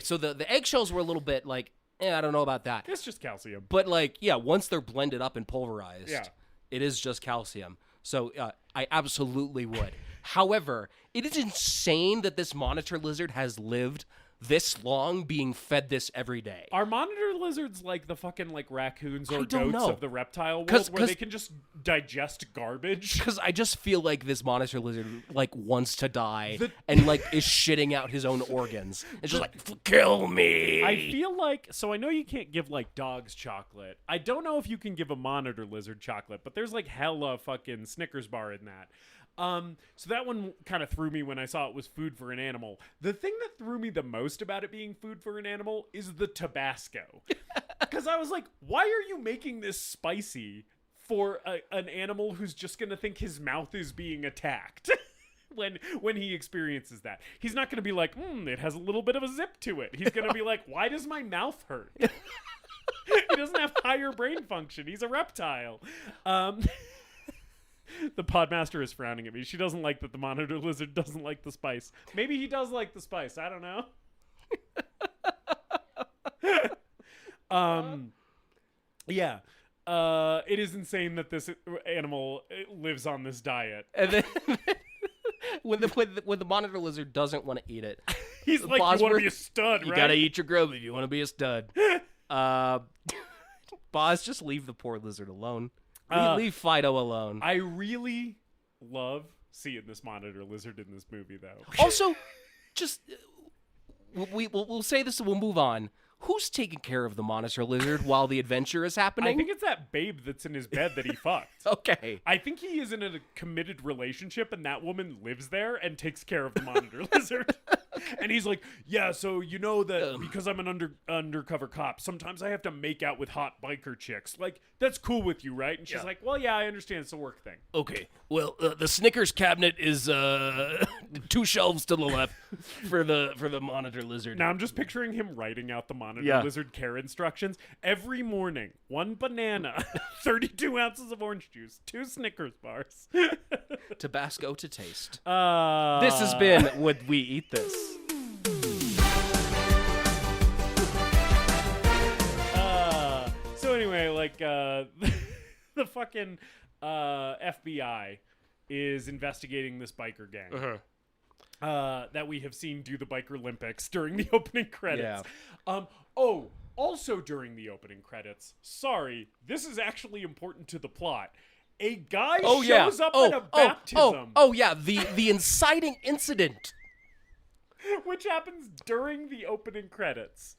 So the eggshells were a little bit like, I don't know about that. It's just calcium. But like, once they're blended up and pulverized, it is just calcium. So I absolutely would. However, it is insane that this monitor lizard has lived this long being fed this every day. Are monitor lizards like the fucking like raccoons or goats know. of the reptile world where they can just digest garbage? Because I just feel like this monitor lizard like wants to die and like is shitting out his own organs. It's just like, kill me. I feel like, so I know you can't give like dogs chocolate. I don't know if you can give a monitor lizard chocolate, but there's like hella fucking Snickers bar in that. So that one kind of threw me when I saw it was food for an animal. The thing that threw me the most about it being food for an animal is the Tabasco. Because I was like, why are you making this spicy for an animal who's just going to think his mouth is being attacked? When he experiences that. He's not going to be like, it has a little bit of a zip to it. He's going to be like, why does my mouth hurt? He doesn't have higher brain function. He's a reptile. The podmaster is frowning at me. She doesn't like that the monitor lizard doesn't like the spice. Maybe he does like the spice. I don't know. It is insane that this animal lives on this diet. And then when the monitor lizard doesn't want to eat it, he's like, Bosworth, you want to be a stud, right? You gotta eat your grub if you want to be a stud. Boz, just leave the poor lizard alone. Leave Fido alone. I really love seeing this monitor lizard in this movie, though. Also, just we'll say this and we'll move on. Who's taking care of the monitor lizard while the adventure is happening? I think it's that babe that's in his bed that he fucked. Okay. I think he is in a committed relationship, and that woman lives there and takes care of the monitor lizard. And he's like, yeah, so you know that because I'm an undercover cop, sometimes I have to make out with hot biker chicks. Like, that's cool with you, right? And she's like, well, yeah, I understand. It's a work thing. Okay. Well, the Snickers cabinet is 2 shelves to the left for the monitor lizard. Now I'm just picturing him writing out the monitor lizard care instructions. Every morning, 1 banana, 32 ounces of orange juice, 2 Snickers bars. Tabasco to taste. This has been Would We Eat This? So anyway, like the fucking FBI is investigating this biker gang that we have seen do the Biker Olympics during the opening credits. Yeah. Also during the opening credits. Sorry, this is actually important to the plot. A guy shows up at a baptism. The inciting incident. Which happens during the opening credits.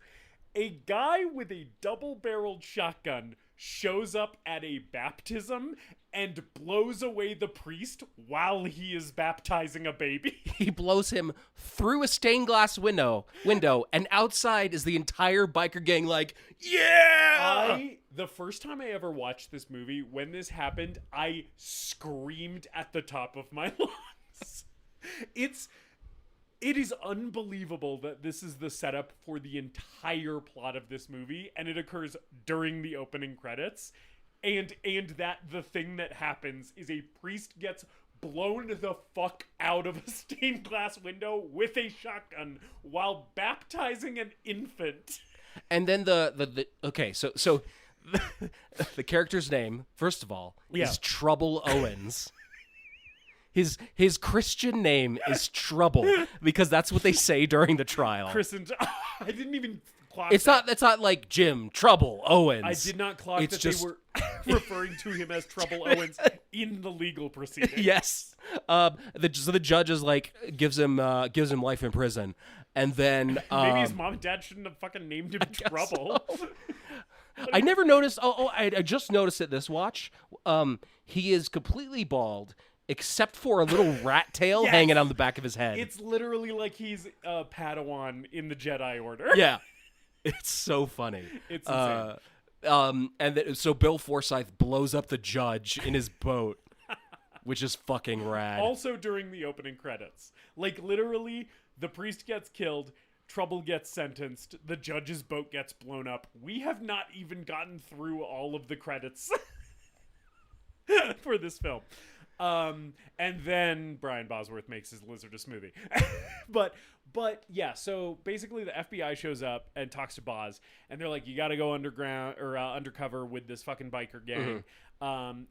A guy with a double-barreled shotgun shows up at a baptism and blows away the priest while he is baptizing a baby. He blows him through a stained glass window, and outside is the entire biker gang like, yeah! The first time I ever watched this movie, when this happened, I screamed at the top of my lungs. It is unbelievable that this is the setup for the entire plot of this movie, and it occurs during the opening credits. And that the thing that happens is a priest gets blown the fuck out of a stained glass window with a shotgun while baptizing an infant. And then the character's name, first of all, is Trouble Owens. His Christian name is Trouble because that's what they say during the trial. Christened. I didn't even clock It's not like Jim Trouble Owens. I did not clock that they were referring to him as Trouble Owens in the legal proceeding. Yes. So the judge is like gives him life in prison, and then maybe his mom and dad shouldn't have fucking named him Trouble. So. I never noticed. I just noticed it this watch. He is completely bald, except for a little rat tail hanging on the back of his head. It's literally like he's a Padawan in the Jedi Order. Yeah, it's so funny. It's insane. So Bill Forsythe blows up the judge in his boat, which is fucking rad. Also during the opening credits, like literally, the priest gets killed. Trouble gets sentenced. The judge's boat gets blown up. We have not even gotten through all of the credits for this film. And then Brian Bosworth makes his lizard a smoothie. but yeah, so basically the FBI shows up and talks to Boz, and they're like, you got to go underground or undercover with this fucking biker gang.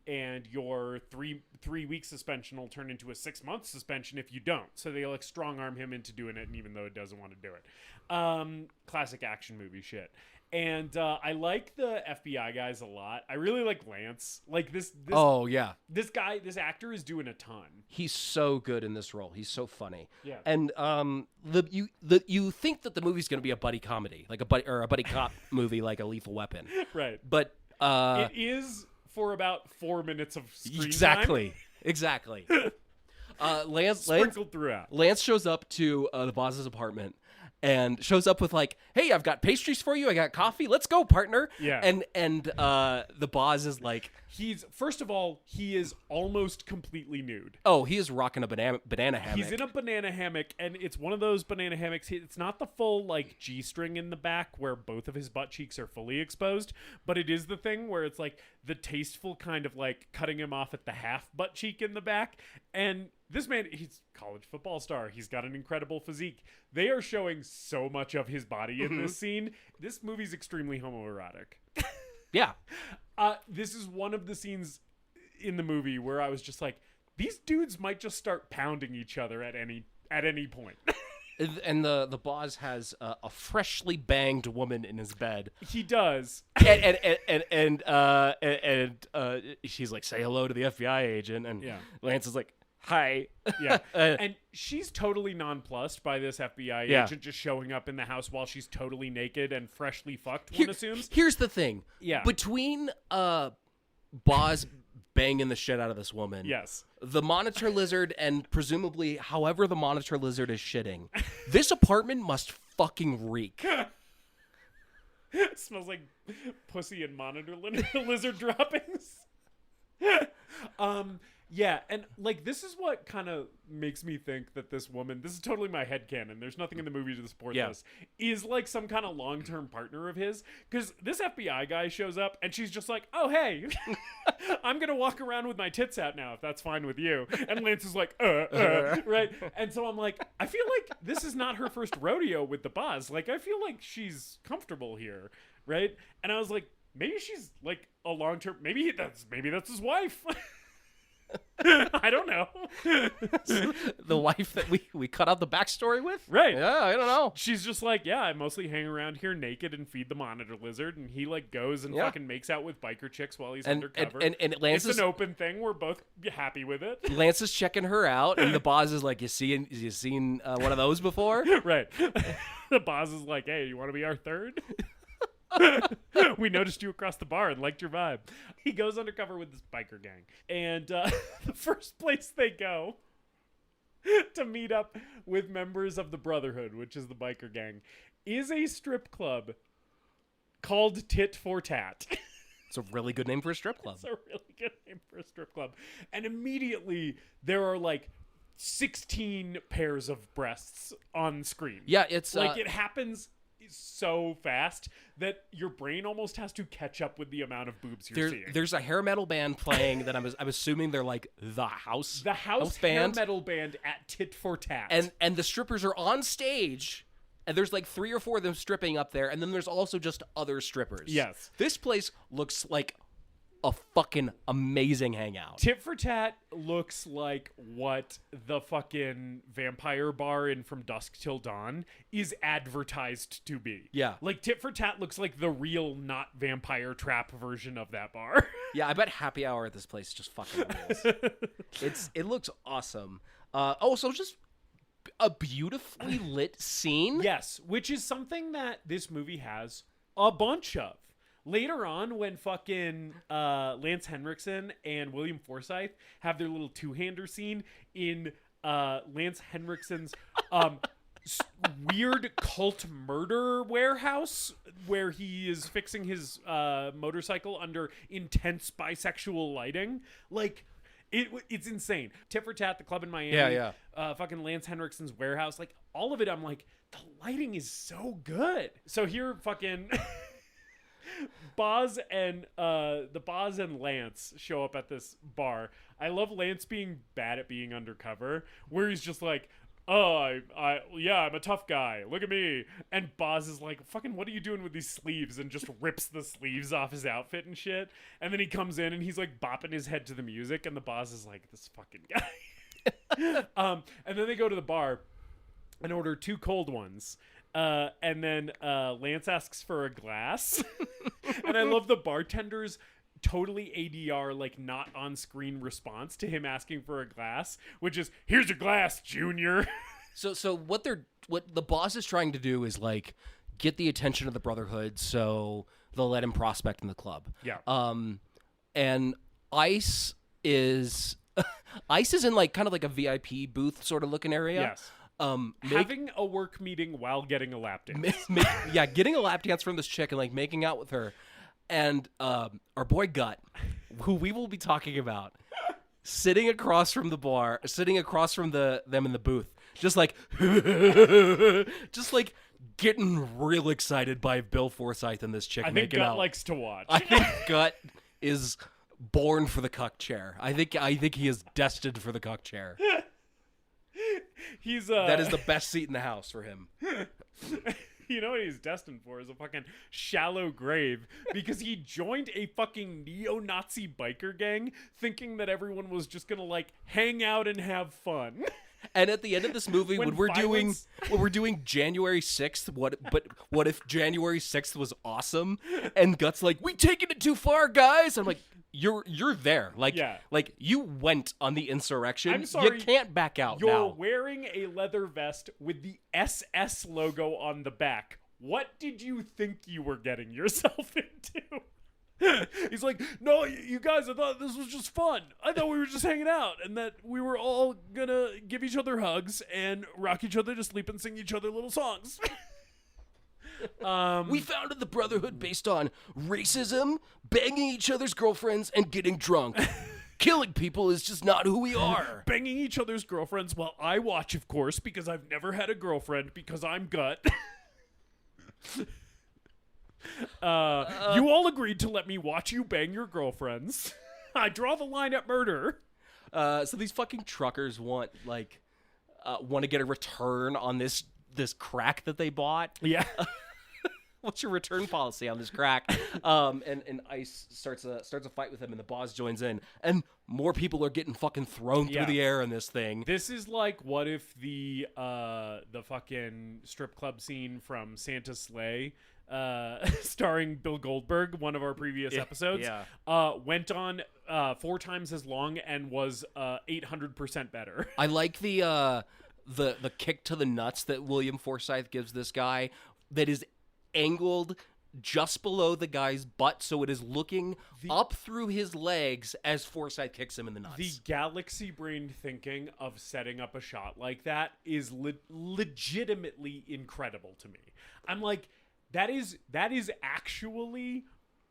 And your three week suspension will turn into a 6-month suspension if you don't. So they like strong arm him into doing it, and even though he doesn't want to do it. Classic action movie shit. And I like the FBI guys a lot. I really like Lance. Like this. Oh yeah. This actor is doing a ton. He's so good in this role. He's so funny. Yeah. And you think that the movie's going to be a buddy comedy, like a buddy cop movie, like a Lethal Weapon. Right. But it is for about 4 minutes of screen exactly. time. Exactly. Lance sprinkled throughout. Lance shows up to the boss's apartment. And shows up with like, hey, I've got pastries for you. I got coffee. Let's go, partner. Yeah. And the boss is like, first of all, he is almost completely nude. oh, he is rocking a banana hammock. He's in a banana hammock, and it's one of those banana hammocks. It's not the full like G-string in the back where both of his butt cheeks are fully exposed, but it is the thing where it's like the tasteful kind of like cutting him off at the half butt cheek in the back. And this man, he's a college football star. He's got an incredible physique. They are showing so much of his body in this scene. This movie's extremely homoerotic. Yeah. This is one of the scenes in the movie where I was just like, these dudes might just start pounding each other at any point. And the boss has a freshly banged woman in his bed. He does. And she's like, say hello to the FBI agent. And Lance is like, hi. Yeah. And she's totally nonplussed by this FBI agent just showing up in the house while she's totally naked and freshly fucked, one assumes. Here's the thing. Yeah. Between Boz banging the shit out of this woman. Yes. The monitor lizard and presumably however the monitor lizard is shitting. This apartment must fucking reek. It smells like pussy and monitor lizard droppings. Yeah, and like this is what kind of makes me think that this woman, this is totally my headcanon, there's nothing in the movie to support this, is like some kind of long-term partner of his. Because this FBI guy shows up and she's just like, oh, hey, I'm going to walk around with my tits out now if that's fine with you. And Lance is like, right? And so I'm like, I feel like this is not her first rodeo with the boss. Like, I feel like she's comfortable here, right? And I was like, maybe she's like a long-term, maybe that's his wife. I don't know. The wife that we cut out the backstory with? Right. Yeah, I don't know. She's just like, yeah, I mostly hang around here naked and feed the monitor lizard, and he like goes and fucking makes out with biker chicks while he's undercover. And Lance it's an open thing. We're both happy with it. Lance is checking her out, and the boss is like, you seen one of those before? Right. The boss is like, hey, you want to be our third? We noticed you across the bar and liked your vibe. He goes undercover with this biker gang, and the first place they go to meet up with members of the Brotherhood, which is the biker gang, is a strip club called Tit for Tat. It's a really good name for a strip club. It's a really good name for a strip club. And immediately there are like 16 pairs of breasts on screen. Yeah, it's like it happens so fast that your brain almost has to catch up with the amount of boobs you're seeing. There's a hair metal band playing that I'm assuming they're like the house hair metal band at Tit for Tat. And the strippers are on stage. And there's like 3 or 4 of them stripping up there, and then there's also just other strippers. Yes. This place looks like a fucking amazing hangout. Tit for Tat looks like what the fucking vampire bar in From Dusk Till Dawn is advertised to be. Yeah. Like, Tit for Tat looks like the real, not vampire trap version of that bar. Yeah, I bet happy hour at this place just fucking rules. It looks awesome. So just a beautifully lit scene. Yes, which is something that this movie has a bunch of. Later on, when fucking Lance Henriksen and William Forsythe have their little two-hander scene in Lance Henriksen's weird cult murder warehouse, where he is fixing his motorcycle under intense bisexual lighting, like... It's insane. Tit for Tat, the club in Miami. Yeah. Fucking Lance Henriksen's warehouse. Like, all of it, I'm like, the lighting is so good. So here, fucking Boz and Lance show up at this bar. I love Lance being bad at being undercover, where he's just like, oh, I'm a tough guy. Look at me. And Boz is like, fucking, what are you doing with these sleeves? And just rips the sleeves off his outfit and shit. And then he comes in and he's like bopping his head to the music. And the Boz is like, this fucking guy. And then they go to the bar and order 2 cold ones. And then Lance asks for a glass. And I love the bartender's totally ADR, like, not on screen response to him asking for a glass, which is, here's your glass, Junior. So what the boss is trying to do is like get the attention of the Brotherhood, so they'll let him prospect in the club. Yeah. And Ice is in like kind of like a VIP booth sort of looking area. Yes. Having a work meeting while getting a lap dance. Getting a lap dance from this chick and like making out with her. And our boy Gut, who we will be talking about, sitting across from the bar, sitting across from them in the booth, just like getting real excited by Bill Forsythe and this chick making out. I think Gut likes to watch. I think Gut is born for the cuck chair. I think he is destined for the cuck chair. That is the best seat in the house for him. You know what he's destined for is a fucking shallow grave, because he joined a fucking neo-Nazi biker gang thinking that everyone was just gonna like hang out and have fun. And at the end of this movie, when we're doing January 6th, what if January 6th was awesome? And Gut's like, we taking it too far, guys. I'm like, you're there. Like, yeah. Like you went on the insurrection. I'm sorry, you can't back out you're now. wearing a leather vest with the SS logo on the back. What did you think you were getting yourself into? He's like, no, you guys, I thought this was just fun. I thought we were just hanging out and that we were all gonna give each other hugs and rock each other to sleep and sing each other little songs. We founded the Brotherhood based on racism, banging each other's girlfriends, and getting drunk. Killing people is just not who we are. Banging each other's girlfriends while I watch, of course, because I've never had a girlfriend because I'm Gut. You all agreed to let me watch you bang your girlfriends. I draw the line at murder. So these fucking truckers want to get a return on this crack that they bought. Yeah. What's your return policy on this crack? And Ice starts a fight with him, and the boss joins in, and more people are getting fucking thrown through the air in this thing. This is like, what if the fucking strip club scene from Santa's Sleigh, starring Bill Goldberg, one of our previous episodes, went on 4 times as long and was 800% better. I like the kick to the nuts that William Forsythe gives this guy, that is angled just below the guy's butt, so it is looking up through his legs as Forsythe kicks him in the nuts. The galaxy brain thinking of setting up a shot like that is legitimately incredible to me. I'm like, that is actually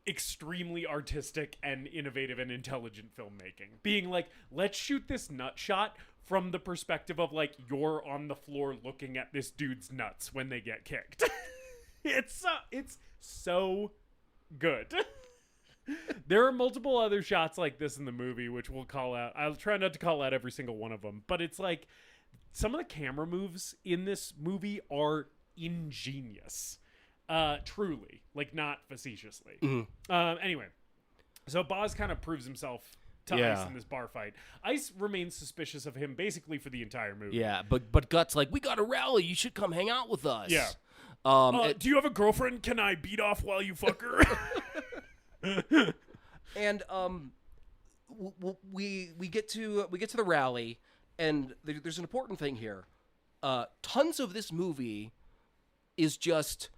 extremely artistic and innovative and intelligent filmmaking. Being like, let's shoot this nut shot from the perspective of like you're on the floor looking at this dude's nuts when they get kicked. It's so good. There are multiple other shots like this in the movie, which we'll call out. I'll try not to call out every single one of them, but it's like some of the camera moves in this movie are ingenious. Truly, like not facetiously. Anyway, so Boz kind of proves himself to Ice in this bar fight. Ice remains suspicious of him basically for the entire movie. Yeah, but Gut's like, we got a rally. You should come hang out with us. Yeah. Do you have a girlfriend? Can I beat off while you fuck her? And we get to the rally, and there's an important thing here. Tons of this movie is just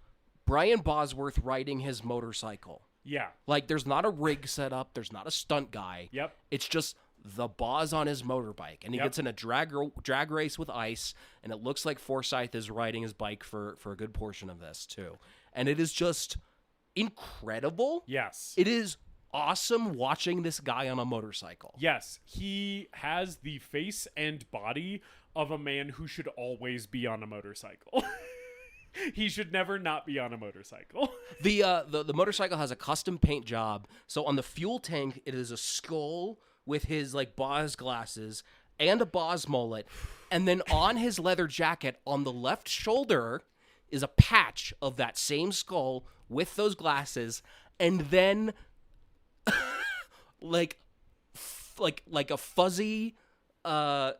Brian Bosworth riding his motorcycle. Yeah. Like, there's not a rig set up. There's not a stunt guy. Yep. It's just the Boz on his motorbike. And he gets in a drag race with Ice, and it looks like Forsythe is riding his bike for a good portion of this, too. And it is just incredible. Yes. It is awesome watching this guy on a motorcycle. Yes. He has the face and body of a man who should always be on a motorcycle. He should never not be on a motorcycle. The motorcycle has a custom paint job. So on the fuel tank, it is a skull with his like Boz glasses and a Boz mullet. And then on his leather jacket on the left shoulder is a patch of that same skull with those glasses. And then like a fuzzy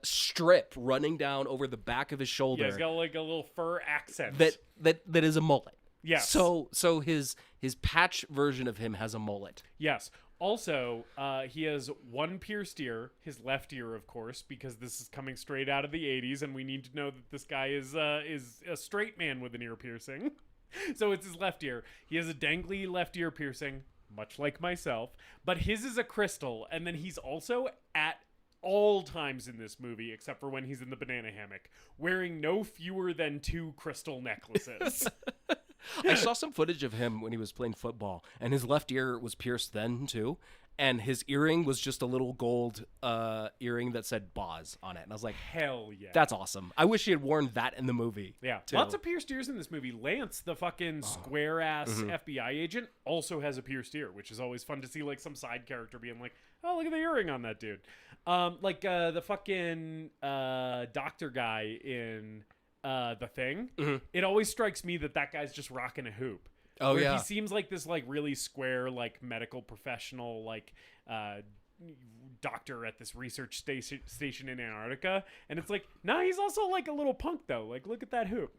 strip running down over the back of his shoulder. Yeah, he's got like a little fur accent. That is a mullet. Yes. So his patch version of him has a mullet. Yes. Also, he has one pierced ear, his left ear, of course, because this is coming straight out of the 80s, and we need to know that this guy is a straight man with an ear piercing. So it's his left ear. He has a dangly left ear piercing, much like myself, but his is a crystal, and then he's also at all times in this movie, except for when he's in the banana hammock, wearing no fewer than 2 crystal necklaces. I saw some footage of him when he was playing football, and his left ear was pierced then, too. And his earring was just a little gold earring that said Boz on it. And I was like, hell yeah. That's awesome. I wish he had worn that in the movie. Yeah. too. Lots of pierced ears in this movie. Lance, the fucking square-ass FBI agent, also has a pierced ear, which is always fun to see, like, some side character being like, oh, look at the earring on that dude. The fucking doctor guy in The Thing. It always strikes me that guy's just rocking a hoop. Oh, where yeah. He seems like this, like, really square, like, medical professional, like, doctor at this research station in Antarctica. And it's like, nah, he's also, like, a little punk, though. Like, look at that hoop.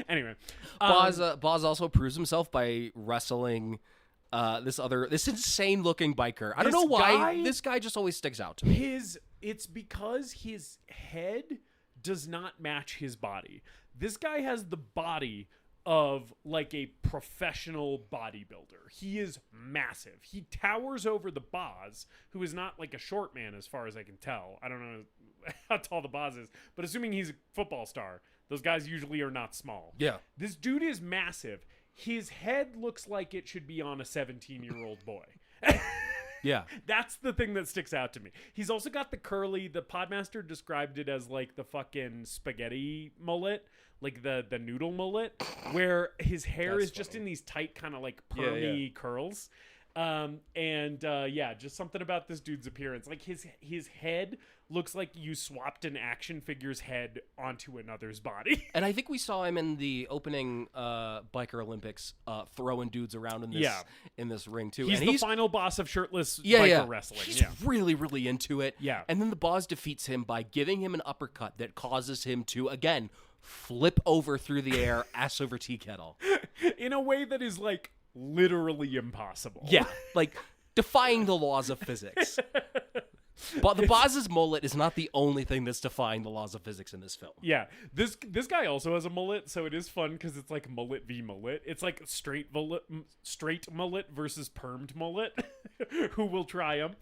Anyway. Boz also proves himself by wrestling this insane-looking biker. I don't know why this guy just always sticks out to me. It's because his head does not match his body. This guy has the body of like a professional bodybuilder. He is massive. He towers over the Boz, who is not like a short man as far as I can tell. I don't know how tall the Boz is, but assuming he's a football star, those guys usually are not small. Yeah. This dude is massive. His head looks like it should be on a 17-year-old boy. Yeah. That's the thing that sticks out to me. He's also got the Podmaster described it as like the fucking spaghetti mullet, like the noodle mullet, where his hair is just in these tight kind of like permy curls. Just something about this dude's appearance. Like his head looks like you swapped an action figure's head onto another's body. And I think we saw him in the opening Biker Olympics throwing dudes around in this ring too. He's and the final boss of shirtless biker wrestling. He's really, really into it. Yeah. And then the Boz defeats him by giving him an uppercut that causes him to, again, flip over through the air, ass over tea kettle. In a way that is like literally impossible. Yeah, like defying the laws of physics. But the Boz's mullet is not the only thing that's defying the laws of physics in this film. Yeah, this guy also has a mullet, so it is fun because it's like mullet v mullet. It's like straight mullet versus permed mullet. who will triumph.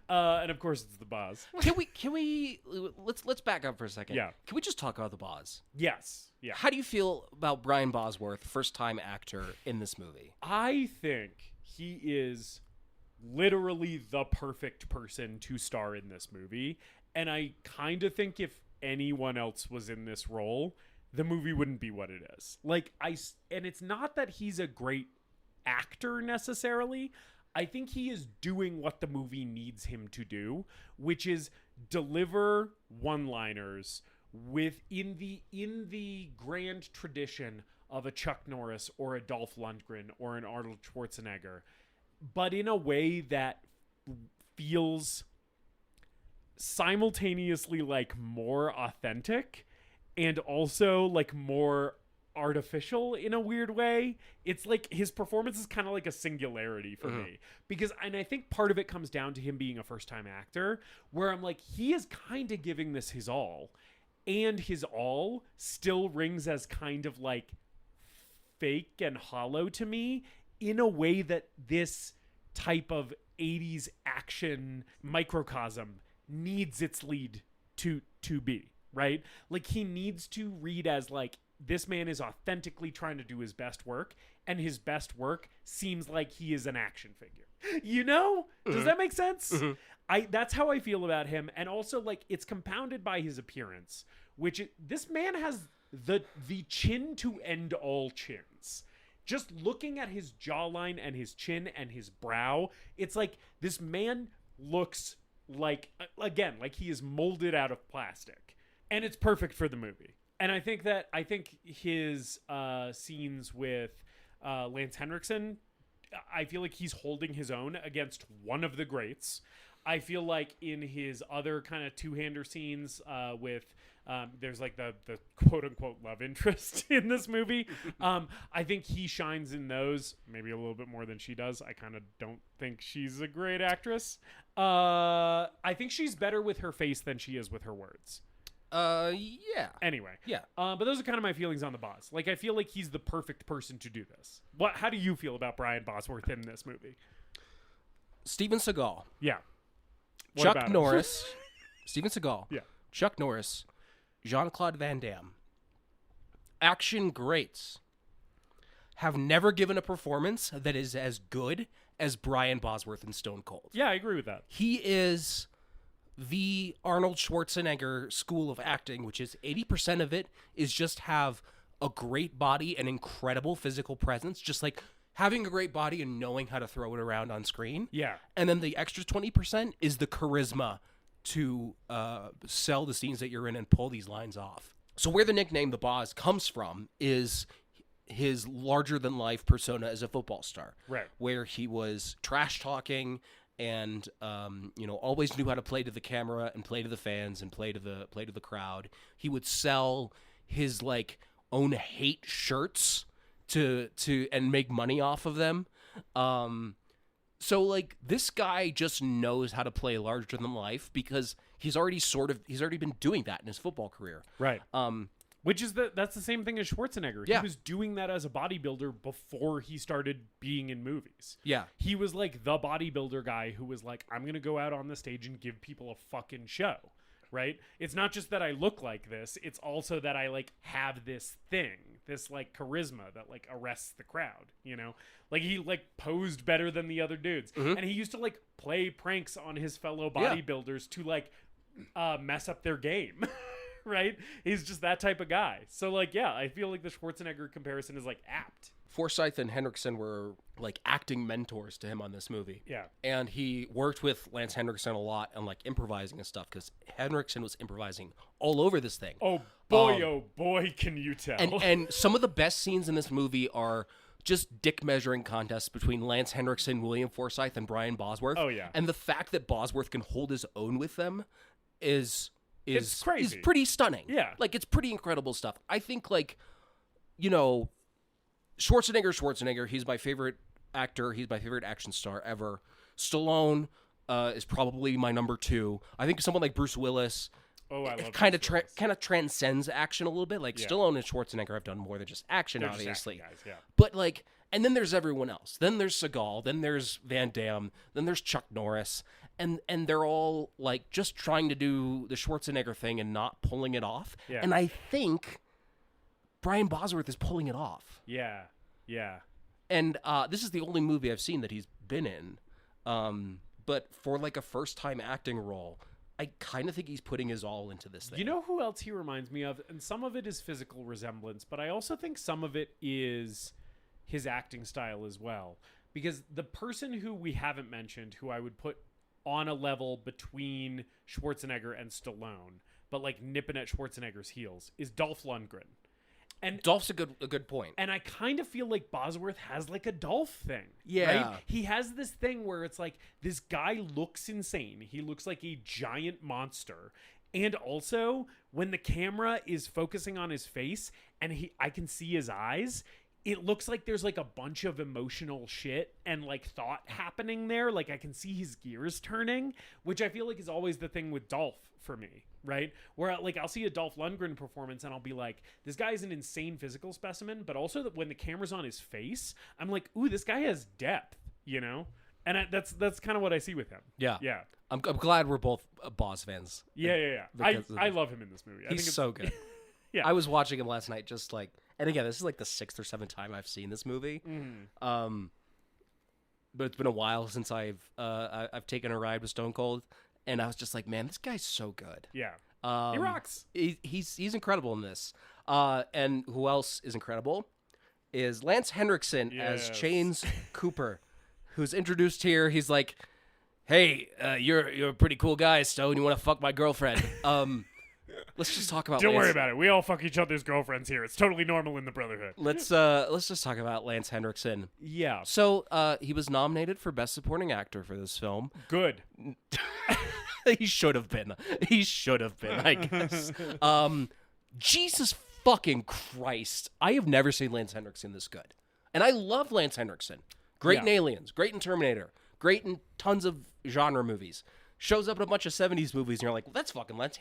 And of course, it's the Boz. Can we let's back up for a second. Yeah. Can we just talk about the Boz? Yes. Yeah. How do you feel about Brian Bosworth, first-time actor in this movie? I think he is literally the perfect person to star in this movie. And I kind of think if anyone else was in this role, the movie wouldn't be what it is. And it's not that he's a great actor necessarily. I think he is doing what the movie needs him to do, which is deliver one-liners in the grand tradition of a Chuck Norris or a Dolph Lundgren or an Arnold Schwarzenegger, but in a way that feels simultaneously like more authentic and also like more artificial in a weird way. It's like his performance is kind of like a singularity for me, and I think part of it comes down to him being a first-time actor, where I'm like, he is kind of giving this his all, and his all still rings as kind of like fake and hollow to me in a way that this type of 80s action microcosm needs its lead to be, right? Like, he needs to read as like, this man is authentically trying to do his best work, and his best work seems like he is an action figure. You know? Does that make sense? That's how I feel about him. And also, like, it's compounded by his appearance, this man has the chin to end all chins. Just looking at his jawline and his chin and his brow, it's like this man looks like, again, like he is molded out of plastic. And it's perfect for the movie. And I think his scenes with Lance Henriksen, I feel like he's holding his own against one of the greats. I feel like in his other kind of two-hander scenes with there's like the quote-unquote love interest in this movie. I think he shines in those maybe a little bit more than she does. I kind of don't think she's a great actress. I think she's better with her face than she is with her words. Yeah. Anyway. Yeah. But those are kind of my feelings on the Boz. Like, I feel like he's the perfect person to do this. How do you feel about Brian Bosworth in this movie? Steven Seagal. Yeah. Chuck Norris. Steven Seagal. Yeah. Chuck Norris. Jean-Claude Van Damme. Action greats have never given a performance that is as good as Brian Bosworth in Stone Cold. Yeah, I agree with that. He is the Arnold Schwarzenegger school of acting, which is 80% of it is just have a great body and incredible physical presence, just like having a great body and knowing how to throw it around on screen. Yeah. And then the extra 20% is the charisma to sell the scenes that you're in and pull these lines off. So where the nickname The Boz comes from is his larger-than-life persona as a football star. Right. Where he was trash-talking and always knew how to play to the camera and play to the fans and play to the crowd. He would sell his like own hate shirts to and make money off of them. So like this guy just knows how to play larger than life because he's already been doing that in his football career. Right. Which is that's the same thing as Schwarzenegger. Yeah. He was doing that as a bodybuilder before he started being in movies. Yeah. He was like the bodybuilder guy who was like, I'm going to go out on the stage and give people a fucking show. Right? It's not just that I look like this. It's also that I like have this thing, this like charisma that like arrests the crowd, you know? Like he like posed better than the other dudes. Mm-hmm. And he used to like play pranks on his fellow bodybuilders to like mess up their game. Right? He's just that type of guy. So like, yeah, I feel like the Schwarzenegger comparison is like apt. Forsythe and Henriksen were like acting mentors to him on this movie. Yeah. And he worked with Lance Henriksen a lot on like improvising and stuff because Henriksen was improvising all over this thing. Oh boy, can you tell. And some of the best scenes in this movie are just dick measuring contests between Lance Henriksen, William Forsythe, and Brian Bosworth. Oh, yeah. And the fact that Bosworth can hold his own with them is crazy. Is pretty stunning. Yeah. Like it's pretty incredible stuff. I think like, Schwarzenegger, he's my favorite actor. He's my favorite action star ever. Stallone is probably my number 2. I think someone like Bruce Willis Oh, I love it kind of those films. kind of transcends action a little bit. Like Yeah. Stallone and Schwarzenegger have done more than just action, They're just obviously. action guys, yeah. But like, and then there's everyone else. Then there's Seagal. Then there's Van Damme. Then there's Chuck Norris. And they're all like just trying to do the Schwarzenegger thing and not pulling it off. Yeah. And I think Brian Bosworth is pulling it off. Yeah. Yeah. And this is the only movie I've seen that he's been in. But for like a first-time acting role, I kind of think he's putting his all into this thing. You know who else he reminds me of? And some of it is physical resemblance, but I also think some of it is his acting style as well. Because the person who we haven't mentioned, who I would put on a level between Schwarzenegger and Stallone, but like nipping at Schwarzenegger's heels, is Dolph Lundgren. And Dolph's a good point. And I kind of feel like Bosworth has like a Dolph thing. Yeah. Right? He has this thing where it's like, this guy looks insane. He looks like a giant monster. And also, when the camera is focusing on his face and I can see his eyes, it looks like there's like a bunch of emotional shit and like thought happening there. Like I can see his gears turning, which I feel like is always the thing with Dolph for me, right? Where like I'll see a Dolph Lundgren performance and I'll be like, this guy is an insane physical specimen, but also that when the camera's on his face, I'm like, ooh, this guy has depth, you know? And that's kind of what I see with him. Yeah. Yeah. I'm glad we're both Boss fans. Yeah. Because I love him in this movie. I think He's it's so good. Yeah. I was watching him last night just like, and again, this is like the 6th or 7th time I've seen this movie. But it's been a while since I've taken a ride with Stone Cold, and I was just like, man, this guy's so good. Yeah. He rocks. He's incredible in this. And who else is incredible is Lance Henriksen as Chains Cooper, who's introduced here. He's like, hey, you're a pretty cool guy, Stone. You want to fuck my girlfriend? Let's just talk about. Don't worry about it. We all fuck each other's girlfriends here. It's totally normal in the Brotherhood. Let's just talk about Lance Henriksen. Yeah. So he was nominated for Best Supporting Actor for this film. Good. He should have been. I guess. Jesus fucking Christ! I have never seen Lance Henriksen this good, and I love Lance Henriksen. Great in Aliens, great in Terminator, great in tons of genre movies. Shows up in a bunch of 70s movies, and you're like, well, that's fucking Lance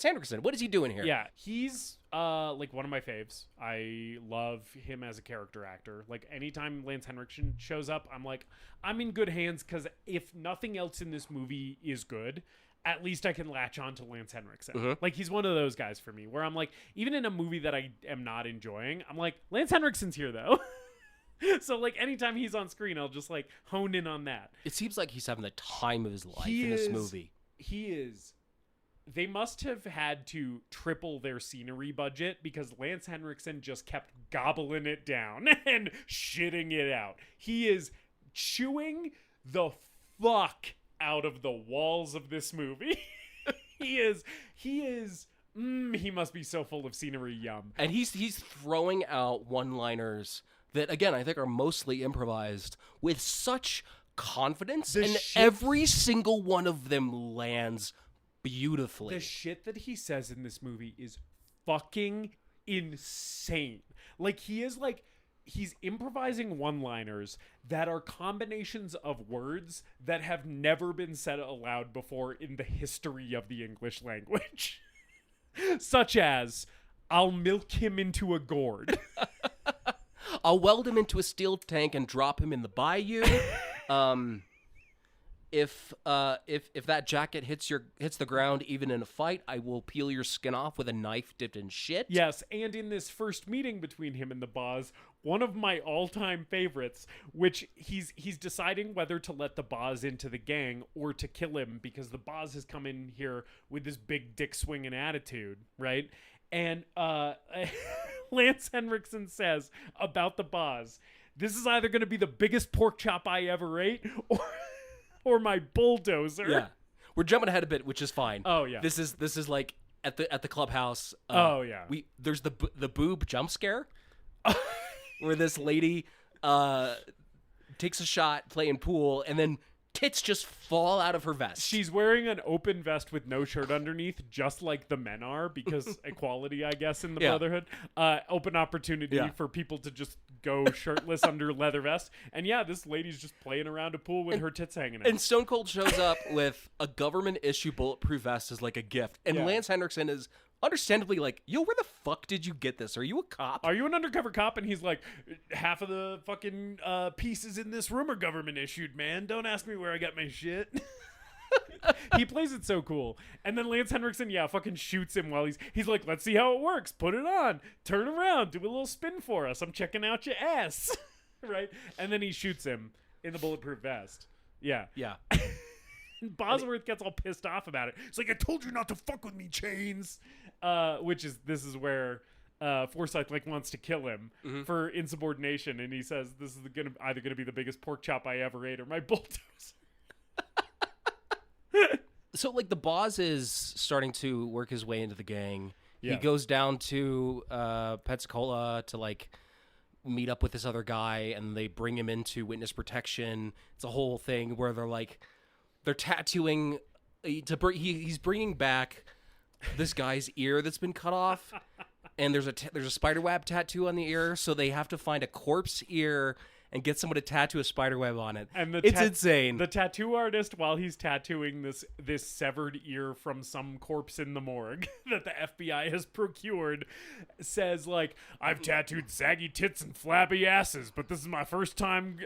Henriksen. What is he doing here? Yeah, he's like one of my faves. I love him as a character actor. Like anytime Lance Henriksen shows up, I'm like, I'm in good hands, because if nothing else in this movie is good, at least I can latch on to Lance Henriksen. Mm-hmm. Like he's one of those guys for me, where I'm like, even in a movie that I am not enjoying, I'm like, Lance Henriksen's here though. So like anytime he's on screen, I'll just like hone in on that. It seems like he's having the time of his life in this movie. He is. They must have had to triple their scenery budget, because Lance Henriksen just kept gobbling it down and shitting it out. He is chewing the fuck out of the walls of this movie. He must be so full of scenery yum. And he's throwing out one-liners that, again, I think are mostly improvised with such confidence, and every single one of them lands beautifully. The shit that he says in this movie is fucking insane. Like, he's improvising one-liners that are combinations of words that have never been said aloud before in the history of the English language. Such as, I'll milk him into a gourd. I'll weld him into a steel tank and drop him in the bayou. If that jacket hits the ground even in a fight, I will peel your skin off with a knife dipped in shit. Yes, and in this first meeting between him and the Boz, one of my all-time favorites, which he's deciding whether to let the Boz into the gang or to kill him, because the Boz has come in here with this big dick swinging attitude, right? And Lance Henriksen says about the Boz, this is either going to be the biggest pork chop I ever ate, or my bulldozer. Yeah, we're jumping ahead a bit, which is fine. Oh yeah, this is like at the clubhouse. Oh yeah, there's the boob jump scare, where this lady takes a shot playing pool, and then tits just fall out of her vest. She's wearing an open vest with no shirt underneath, just like the men are, because equality, I guess, in the Brotherhood. Open opportunity for people to just go shirtless under leather vest. And yeah, this lady's just playing around a pool with her tits hanging out. And Stone Cold shows up with a government issue bulletproof vest as like a gift. And Lance Henriksen is understandably like, yo, where the fuck did you get this? Are you a cop? Are you an undercover cop? And he's like, half of the fucking pieces in this room are government issued, man. Don't ask me where I got my shit. He plays it so cool. And then Lance Henriksen, fucking shoots him while he's like, let's see how it works. Put it on. Turn around. Do a little spin for us. I'm checking out your ass. Right? And then he shoots him in the bulletproof vest. Yeah. Yeah. Bosworth gets all pissed off about it. It's like, I told you not to fuck with me, Chains. This is where Forsythe wants to kill him for insubordination. And he says, this is either going to be the biggest pork chop I ever ate or my bulldozer. So, like, the boss is starting to work his way into the gang. Yeah. He goes down to Pensacola to, like, meet up with this other guy, and they bring him into witness protection. It's a whole thing where they're tattooing. He's bringing back this guy's ear that's been cut off, and there's a spiderweb tattoo on the ear, so they have to find a corpse ear and get someone to tattoo a spiderweb on it. And it's insane. The tattoo artist, while he's tattooing this severed ear from some corpse in the morgue that the FBI has procured, says, like, I've tattooed saggy tits and flabby asses, but this is my first time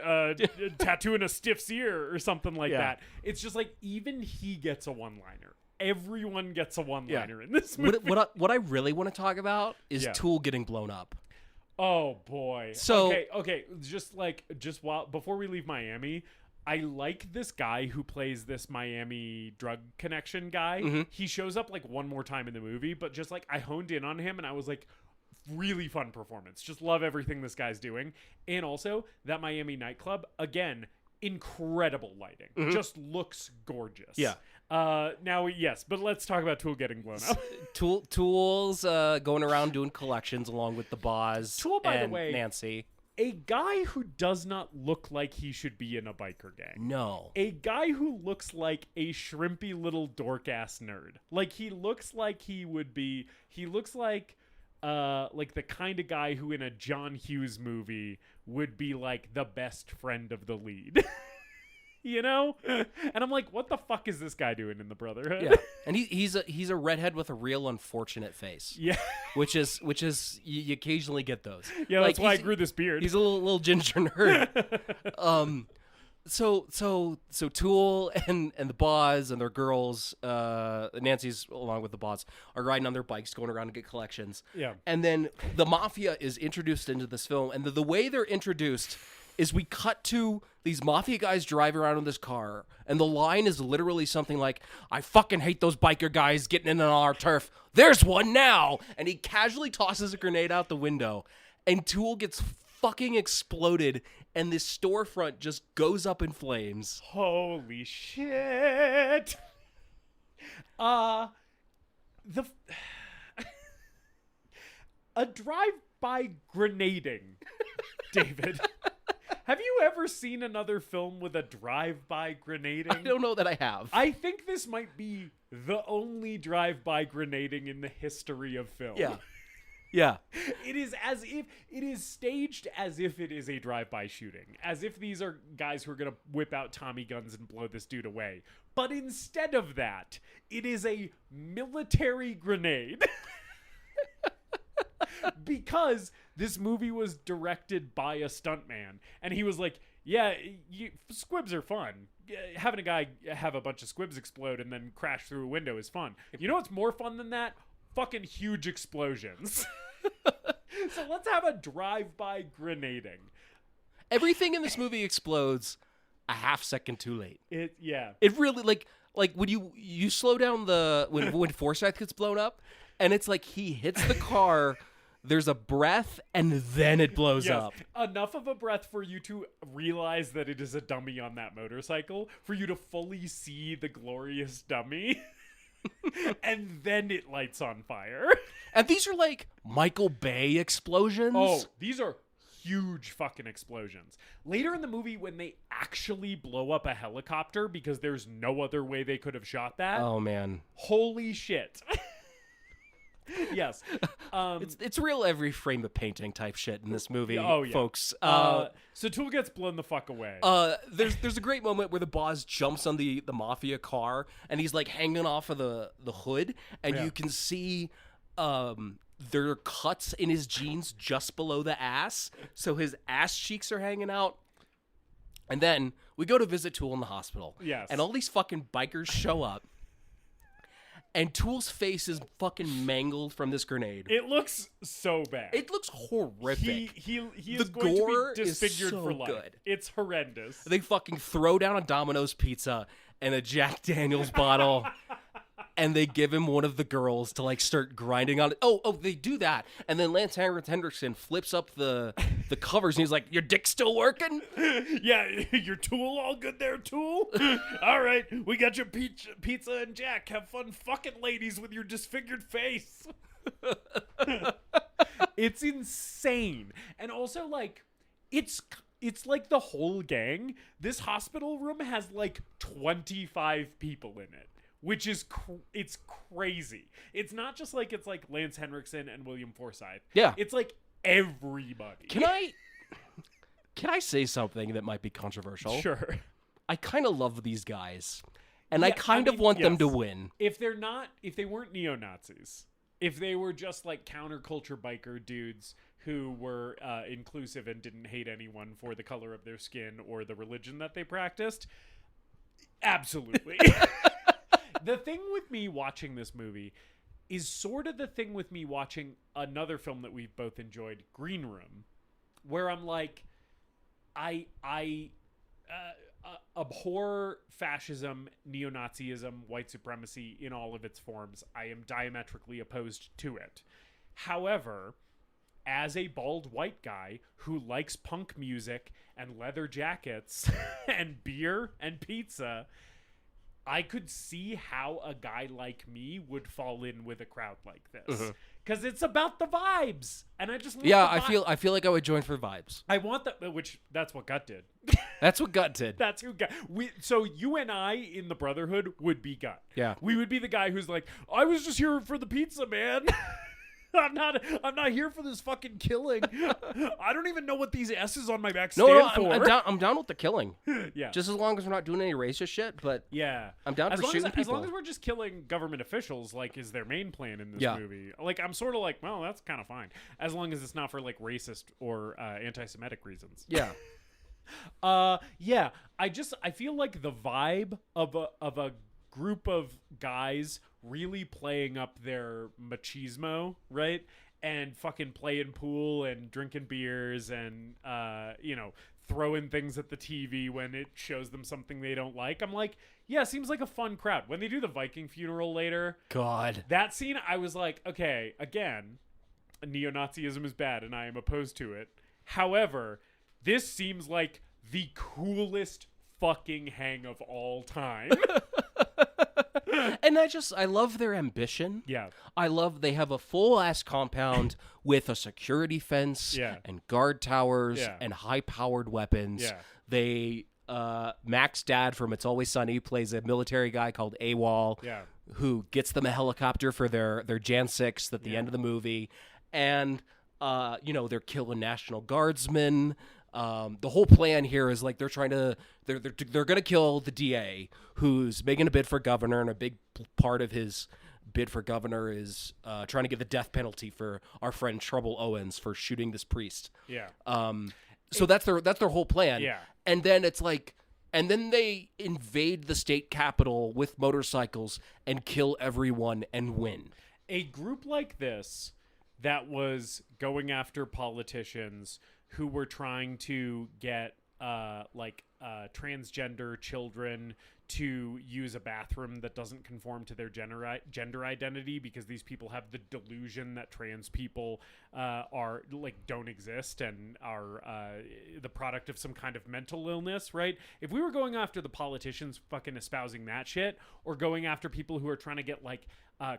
tattooing a stiff's ear or something like that. It's just like, even he gets a one-liner. Everyone gets a one-liner in this movie. What I really want to talk about is Tool getting blown up. Oh boy. So okay. Before we leave Miami, I like this guy who plays this Miami drug connection guy. Mm-hmm. He shows up like one more time in the movie, but just like I honed in on him and I was like, really fun performance. Just love everything this guy's doing. And also that Miami nightclub, again, incredible lighting. Mm-hmm. Just looks gorgeous. Yeah. But let's talk about Tool getting blown up. Tool's going around doing collections along with the boss. Tool, by the way, Nancy. A guy who does not look like he should be in a biker gang. No. A guy who looks like a shrimpy little dork-ass nerd. Like, he looks like he looks like the kind of guy who in a John Hughes movie would be, like, the best friend of the lead. You know? And I'm like, what the fuck is this guy doing in the Brotherhood? Yeah. And he's a redhead with a real unfortunate face. Yeah. Which is you occasionally get those. Yeah, like, that's why I grew this beard. He's a little ginger nerd. So Tool and the boss and their girls, Nancy's along with the boss, are riding on their bikes going around to get collections. Yeah. And then the mafia is introduced into this film, and the way they're introduced is we cut to these mafia guys driving around in this car, and the line is literally something like, I fucking hate those biker guys getting in on our turf. There's one now! And he casually tosses a grenade out the window, and Tool gets fucking exploded, and this storefront just goes up in flames. Holy shit! A drive-by grenading, David. Have you ever seen another film with a drive-by grenading? I don't know that I have. I think this might be the only drive-by grenading in the history of film. Yeah. Yeah. It is staged as if it is a drive-by shooting. As if these are guys who are going to whip out Tommy guns and blow this dude away. But instead of that, it is a military grenade. Because this movie was directed by a stuntman, and he was like, yeah, squibs are fun. Having a guy have a bunch of squibs explode and then crash through a window is fun. You know what's more fun than that? Fucking huge explosions. So let's have a drive-by grenading. Everything in this movie explodes a half second too late. It really, like when you slow down when Forsythe gets blown up, and it's like he hits the car, there's a breath, and then it blows up. Enough of a breath for you to realize that it is a dummy on that motorcycle, for you to fully see the glorious dummy, and then it lights on fire. And these are like Michael Bay explosions. Oh, these are huge fucking explosions. Later in the movie, when they actually blow up a helicopter, because there's no other way they could have shot that. Oh, man. Holy shit. Yes. It's real every frame of painting type shit in this movie, folks. So Tool gets blown the fuck away. There's a great moment where the boss jumps on the mafia car and he's like hanging off of the hood, and you can see there are cuts in his jeans just below the ass, so his ass cheeks are hanging out. And then we go to visit Tool in the hospital. Yes. And all these fucking bikers show up. And Tool's face is fucking mangled from this grenade. It looks so bad. It looks horrific. He is going to be disfigured so for life. good. It's horrendous. They fucking throw down a Domino's pizza and a Jack Daniels bottle. And they give him one of the girls to like start grinding on it. Oh, they do that. And then Lance Henriksen flips up the covers and he's like, "Your dick's still working?" Yeah, your Tool all good there, Tool? All right, we got your pizza and Jack. Have fun fucking ladies with your disfigured face. It's insane. And also, like, it's like the whole gang. This hospital room has like 25 people in it. Which is it's crazy. It's not just like it's like Lance Henriksen and William Forsythe. Yeah, it's like everybody. Can I say something that might be controversial? Sure. I kind of love these guys, and I kind of want them to win. If they weren't neo-Nazis, if they were just like counterculture biker dudes who were inclusive and didn't hate anyone for the color of their skin or the religion that they practiced, absolutely. The thing with me watching this movie is sort of the thing with me watching another film that we've both enjoyed, Green Room, where I'm like, I abhor fascism, neo-Nazism, white supremacy in all of its forms. I am diametrically opposed to it. However, as a bald white guy who likes punk music and leather jackets and beer and pizza, I could see how a guy like me would fall in with a crowd like this, because it's about the vibes, and I just want I feel like I would join for vibes. I want that, that's what Gut did. That's what Gut did. That's who Gut. So you and I in the Brotherhood would be Gut. Yeah, we would be the guy who's like, I was just here for the pizza, man. I'm not here for this fucking killing. I don't even know what these S's on my back stand for. I'm down with the killing. Yeah. Just as long as we're not doing any racist shit, but yeah. I'm down for shooting people. As long as we're just killing government officials, like, is their main plan in this movie. Like, I'm sort of like, well, that's kind of fine. As long as it's not for, like, racist or anti-Semitic reasons. Yeah. Yeah. I feel like the vibe of a group of guys really playing up their machismo, right? And fucking playing pool and drinking beers and, throwing things at the TV when it shows them something they don't like. I'm like, yeah, seems like a fun crowd. When they do the Viking funeral later, God, that scene, I was like, okay, again, neo-Nazism is bad and I am opposed to it. However, this seems like the coolest fucking hang of all time. And I love their ambition. Yeah. I love they have a full-ass compound with a security fence and guard towers and high-powered weapons. Yeah. They, Mac's dad from It's Always Sunny plays a military guy called AWOL who gets them a helicopter for their Jan 6th at the end of the movie. And, they're killing National Guardsmen. The whole plan here is like they're going to kill the DA who's making a bid for governor, and a big part of his bid for governor is trying to get the death penalty for our friend Trouble Owens for shooting this priest. Yeah. So that's their whole plan. Yeah. And then it's like, and then they invade the state capitol with motorcycles and kill everyone and win. A group like this that was going after politicians who were trying to get transgender children to use a bathroom that doesn't conform to their gender identity, because these people have the delusion that trans people don't exist and are the product of some kind of mental illness, right? If we were going after the politicians fucking espousing that shit, or going after people who are trying to get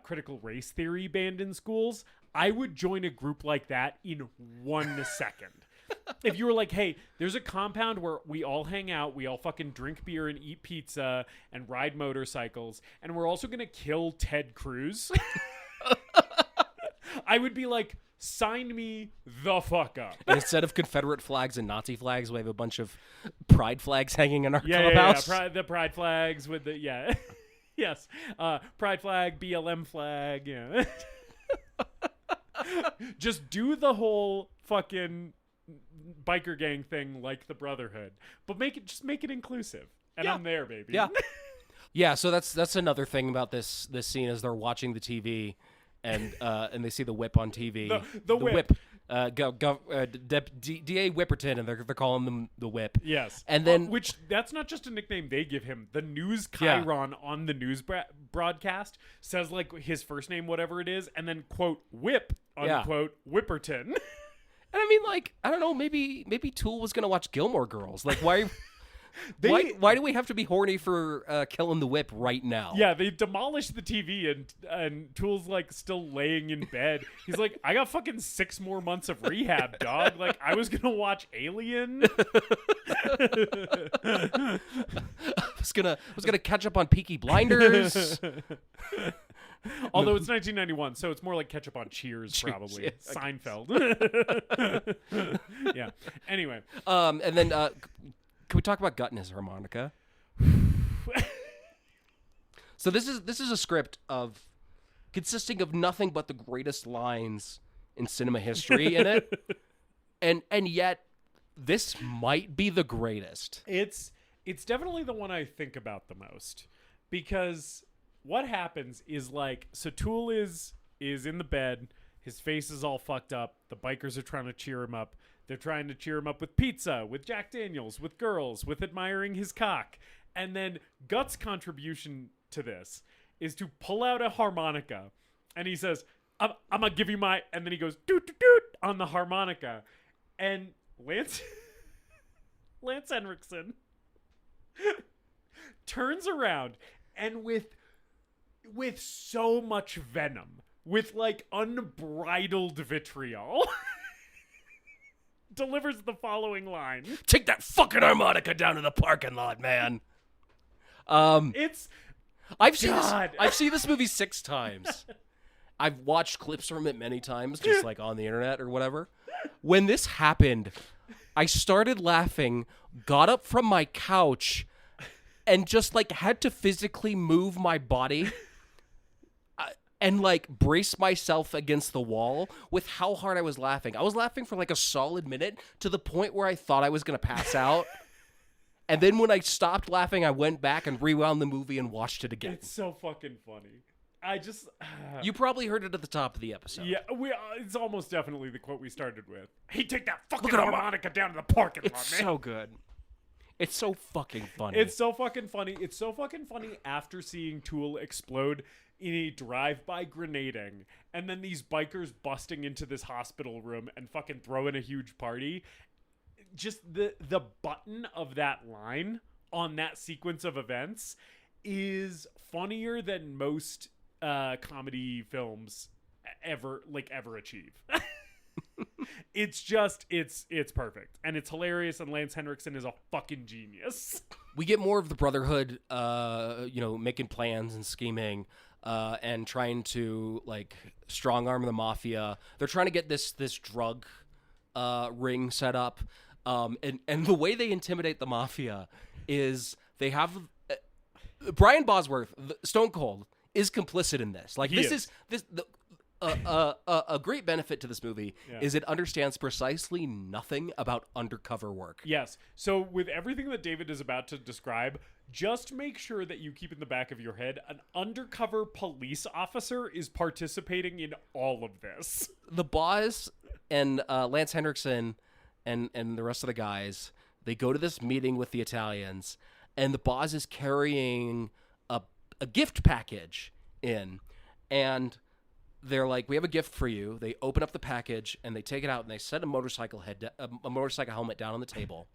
critical race theory banned in schools, I would join a group like that in 1 second. If you were like, hey, there's a compound where we all hang out, we all fucking drink beer and eat pizza and ride motorcycles, and we're also going to kill Ted Cruz. I would be like, sign me the fuck up. And instead of Confederate flags and Nazi flags, we have a bunch of pride flags hanging in our clubhouse. Yeah. The pride flags with the yes, pride flag, BLM flag. Yeah. Just do the whole fucking biker gang thing like the Brotherhood, but make it inclusive. And I'm there, baby. Yeah. Yeah, so that's another thing about this scene is they're watching the TV and they see the whip on TV. The whip. DA Whipperton, and they're calling them the whip. Yes. And then which that's not just a nickname they give him. The news chyron on the news broadcast says like his first name, whatever it is, and then quote whip unquote Whipperton. And I mean, like, I don't know, maybe Tool was gonna watch Gilmore Girls. Like, why do we have to be horny for killing the whip right now? Yeah, they demolished the TV and Tool's like still laying in bed. He's like, I got fucking 6 more months of rehab, dog. Like, I was gonna watch Alien. I was gonna catch up on Peaky Blinders. Although it's 1991, so it's more like catch up on Cheers, probably. Yeah, Seinfeld. Yeah. Anyway. And then can we talk about Gut and his harmonica? So this is a script consisting of nothing but the greatest lines in cinema history in it, and yet this might be the greatest. It's definitely the one I think about the most, because what happens is like, so Tool is in the bed, his face is all fucked up, the bikers are trying to cheer him up. They're trying to cheer him up with pizza, with Jack Daniels, with girls, with admiring his cock. And then Gut's contribution to this is to pull out a harmonica. And he says, I'm going to give you my... And then he goes, doot, doot, doot, on the harmonica. And Lance Henriksen turns around and with so much venom, with like unbridled vitriol... delivers the following line. Take that fucking harmonica down to the parking lot, man. I've seen this movie 6 times. I've watched clips from it many times, just like on the internet or whatever. When this happened, I started laughing, got up from my couch, and just like had to physically move my body and like brace myself against the wall with how hard I was laughing. I was laughing for like a solid minute to the point where I thought I was going to pass out. And then when I stopped laughing, I went back and rewound the movie and watched it again. It's so fucking funny. You probably heard it at the top of the episode. Yeah, it's almost definitely the quote we started with. Hey, take that fucking harmonica down to the parking lot, man. It's so good. It's so fucking funny. It's so fucking funny. It's so fucking funny after seeing Tool explode in a drive-by grenading, and then these bikers busting into this hospital room and fucking throwing a huge party. Just the button of that line on that sequence of events is funnier than most comedy films ever achieve. It's perfect, and it's hilarious, and Lance Henriksen is a fucking genius. We get more of the Brotherhood, making plans and scheming, and trying to like strong arm the mafia. They're trying to get this drug ring set up, and the way they intimidate the mafia is they have Brian Bosworth, Stone Cold, is complicit in this. Like a great benefit to this movie is it understands precisely nothing about undercover work. Yes. So with everything that David is about to describe, just make sure that you keep in the back of your head an undercover police officer is participating in all of this. The boss and Lance Henriksen and the rest of the guys, they go to this meeting with the Italians, and the boss is carrying a gift package in, and they're like, we have a gift for you. They open up the package and they take it out and they set a motorcycle helmet down on the table.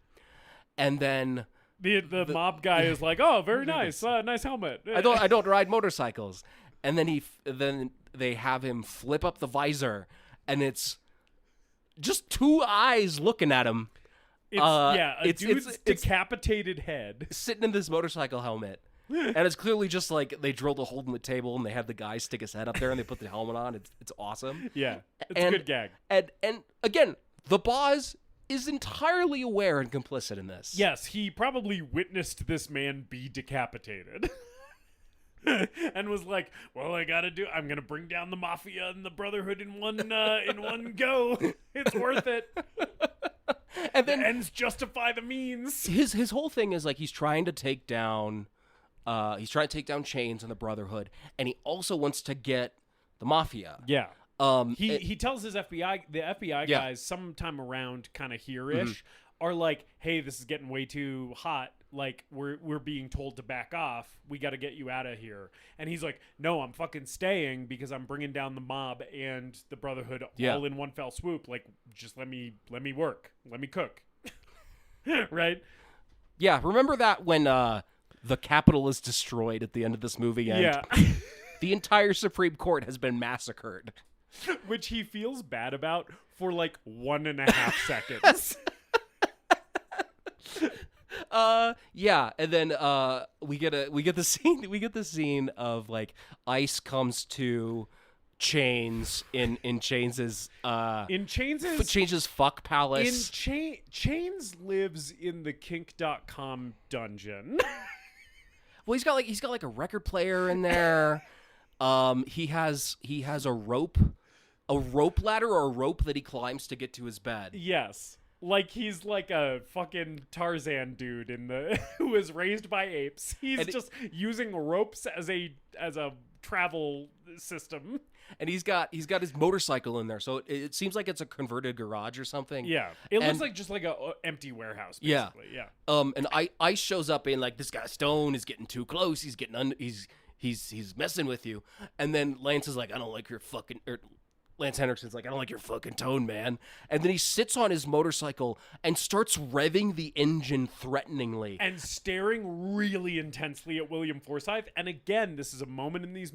And then the mob guy is like, oh, very nice. Nice helmet. I don't ride motorcycles. And then they have him flip up the visor, and it's just 2 eyes looking at him. It's a dude's decapitated head sitting in this motorcycle helmet. And it's clearly just like they drilled a hole in the table and they had the guy stick his head up there and they put the helmet on. It's awesome. Yeah, it's a good gag. And again, the boss is entirely aware and complicit in this. Yes, he probably witnessed this man be decapitated. And was like, well, I'm going to bring down the Mafia and the Brotherhood in one go. It's worth it. And then the ends justify the means. His whole thing is like he's trying to take down Chains and the Brotherhood, and he also wants to get the Mafia. Yeah. He tells the FBI guys sometime around kind of here-ish are like, hey, this is getting way too hot. Like, we're being told to back off. We got to get you out of here. And he's like, no, I'm fucking staying because I'm bringing down the mob and the Brotherhood all in one fell swoop. Like, just let me work. Let me cook. Right? Yeah, remember that when the Capitol is destroyed at the end of this movie and the entire Supreme Court has been massacred. Which he feels bad about for like 1.5 seconds. And then we get the scene of like Ice comes to Chains in Chains's fuck palace. Chains lives in the kink.com dungeon. Well, he's got like a record player in there. He has a rope ladder or a rope that he climbs to get to his bed. Yes. Like he's like a fucking Tarzan dude who was raised by apes. He's just using ropes as a travel system. And he's got his motorcycle in there, so it seems like it's a converted garage or something. Yeah, it looks like just like a empty warehouse. Basically. Yeah. And Ice shows up and like, this guy Stone is getting too close. He's getting he's messing with you. And then Lance is like, I don't like your fucking. Lance Henriksen's like, I don't like your fucking tone, man. And then he sits on his motorcycle and starts revving the engine threateningly. And staring really intensely at William Forsythe. And again, this is a moment in this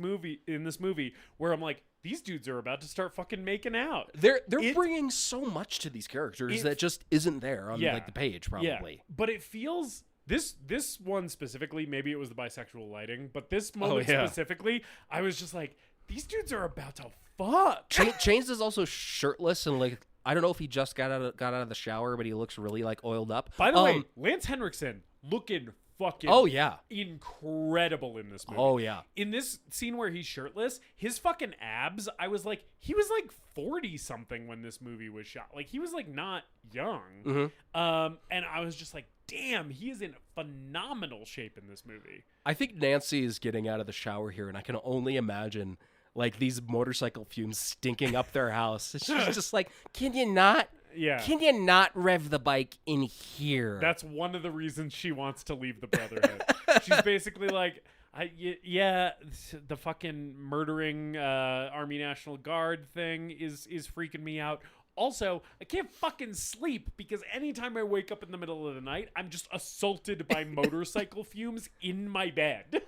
movie where I'm like, these dudes are about to start fucking making out. They're bringing so much to these characters that just isn't there on like the page, probably. Yeah. But it feels... This one specifically, maybe it was the bisexual lighting, but this moment specifically, I was just like, these dudes are about to fuck. Chains is also shirtless and like, I don't know if he just got out of the shower, but he looks really like oiled up. By the way, Lance Henriksen looking fucking incredible in this movie. Oh yeah. In this scene where he's shirtless, his fucking abs, I was like, he was like 40 something when this movie was shot. Like he was like not young. Mm-hmm. And I was just like, damn, he is in phenomenal shape in this movie. I think Nancy is getting out of the shower here, and I can only imagine like these motorcycle fumes stinking up their house. She's just like, can you not rev the bike in here? That's one of the reasons she wants to leave the Brotherhood. She's basically like, the fucking murdering Army National Guard thing is freaking me out. Also, I can't fucking sleep because anytime I wake up in the middle of the night, I'm just assaulted by motorcycle fumes in my bed.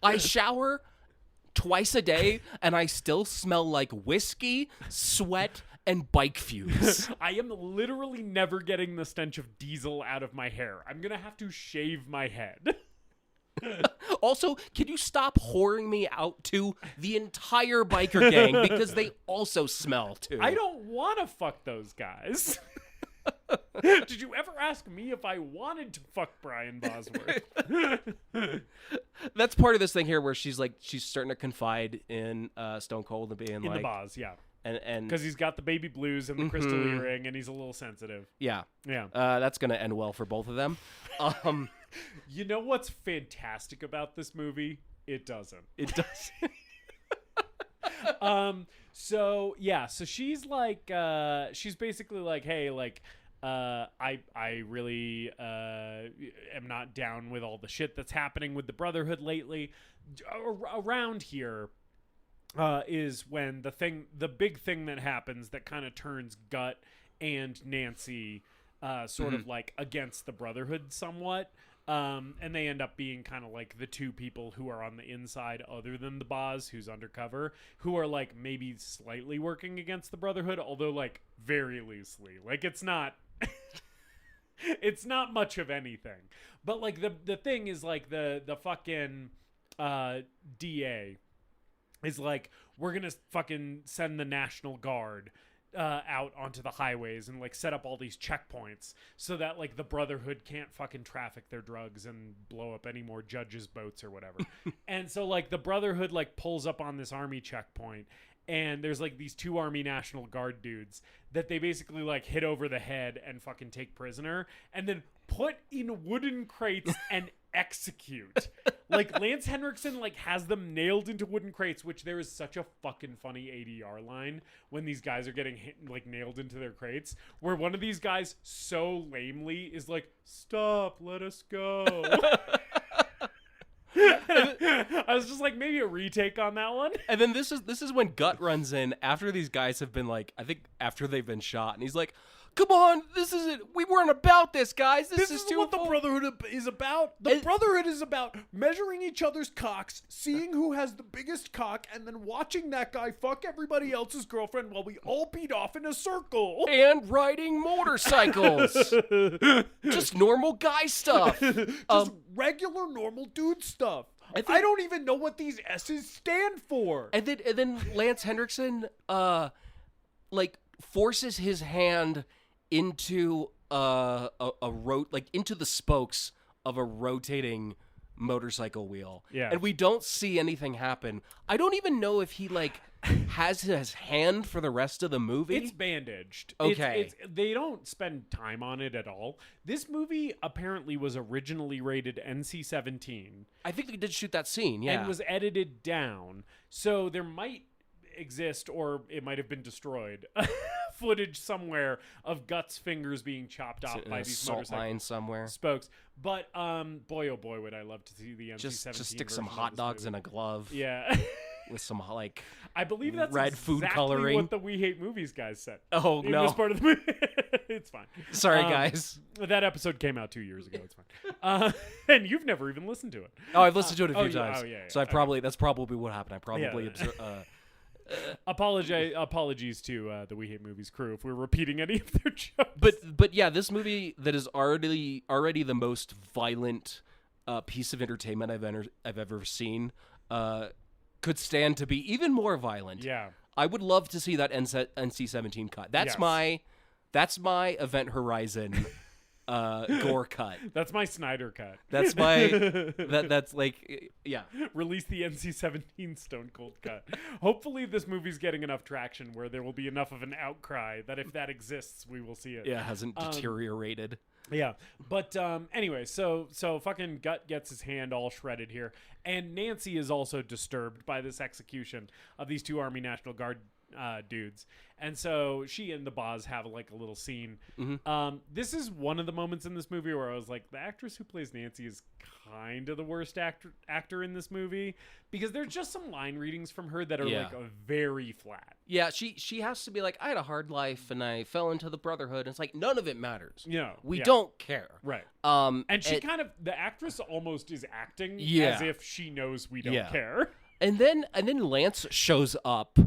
I shower twice a day, and I still smell like whiskey, sweat, and bike fumes. I am literally never getting the stench of diesel out of my hair. I'm going to have to shave my head. Also, can you stop whoring me out to the entire biker gang because they also smell too? I don't want to fuck those guys. Did you ever ask me if I wanted to fuck Brian Bosworth? That's part of this thing here where she's starting to confide in Stone Cold and being in like... the Boz, yeah. And because he's got the baby blues and the crystal earring and he's a little sensitive. Yeah. Yeah. That's going to end well for both of them. You know what's fantastic about this movie? It doesn't. It doesn't. So she's like, she's basically like, hey, like, I really am not down with all the shit that's happening with the Brotherhood lately. Around here is when the big thing that happens that kind of turns Gut and Nancy sort of like against the Brotherhood somewhat. And they end up being kind of like the two people who are on the inside other than the Boz, who's undercover, who are like maybe slightly working against the Brotherhood, although like very loosely. Like it's not It's not much of anything. But like the thing is like the fucking DA is like, we're gonna fucking send the National Guard out onto the highways and like set up all these checkpoints so that like the Brotherhood can't fucking traffic their drugs and blow up any more judges' boats or whatever. And so like the Brotherhood like pulls up on this army checkpoint, and there's like these 2 Army National Guard dudes that they basically like hit over the head and fucking take prisoner and then put in wooden crates and execute. Like Lance Henriksen like has them nailed into wooden crates, which there is such a fucking funny ADR line when these guys are getting hit, like nailed into their crates, where one of these guys so lamely is like, "Stop, let us go." I was just like, maybe a retake on that one. And then this is when Gut runs in after these guys have been like, I think after they've been shot, and he's like, "Come on, this isn't. We weren't about this, guys. This is too what the Brotherhood is about. The Brotherhood is about measuring each other's cocks, seeing who has the biggest cock, and then watching that guy fuck everybody else's girlfriend while we all beat off in a circle. And riding motorcycles. Just normal guy stuff. Just regular normal dude stuff. I don't even know what these S's stand for." And then Lance Henriksen like forces his hand into into the spokes of a rotating motorcycle wheel. Yeah. And we don't see anything happen. I don't even know if he like has his hand for the rest of the movie. It's bandaged. Okay. They don't spend time on it at all. This movie apparently was originally rated NC-17. I think they did shoot that scene, yeah. And was edited down. So there might exist, or it might have been destroyed, footage somewhere of Gut's fingers being chopped off by these salt motorcycle mine somewhere. spokes. But boy, oh boy, would I love to see the NC-17 Just stick some version of hot this dogs movie. in a glove. Yeah. With some like I believe that's red exactly food coloring. what the We Hate Movies guys said. Oh, in no. this part of the movie. It's fine. Sorry, guys. That episode came out 2 years ago. It's fine. And you've never even listened to it. Oh, I've listened to it a few times. Oh, yeah. So that's probably what happened. I probably Apologies to the We Hate Movies crew if we're repeating any of their jokes. But yeah, this movie that is already the most violent piece of entertainment I've ever seen could stand to be even more violent. Yeah. I would love to see that NC-17 cut. That's my Event Horizon gore cut. That's my Snyder cut. That's my that's like, yeah. Release the NC-17 Stone Cold cut. Hopefully this movie's getting enough traction where there will be enough of an outcry that if that exists, we will see it. Yeah, it hasn't deteriorated. Yeah, but anyway, so fucking Gut gets his hand all shredded here, and Nancy is also disturbed by this execution of these 2 Army National Guard dudes, and so she and the Boz have like a little scene. Mm-hmm. This is one of the moments in this movie where I was like, the actress who plays Nancy is kind of the worst actor in this movie, because there's just some line readings from her that are like very flat. Yeah, she has to be like, I had a hard life and I fell into the Brotherhood. And it's like, none of it matters. We don't care. Right. And she the actress almost is acting as if she knows we don't care. And then Lance shows up,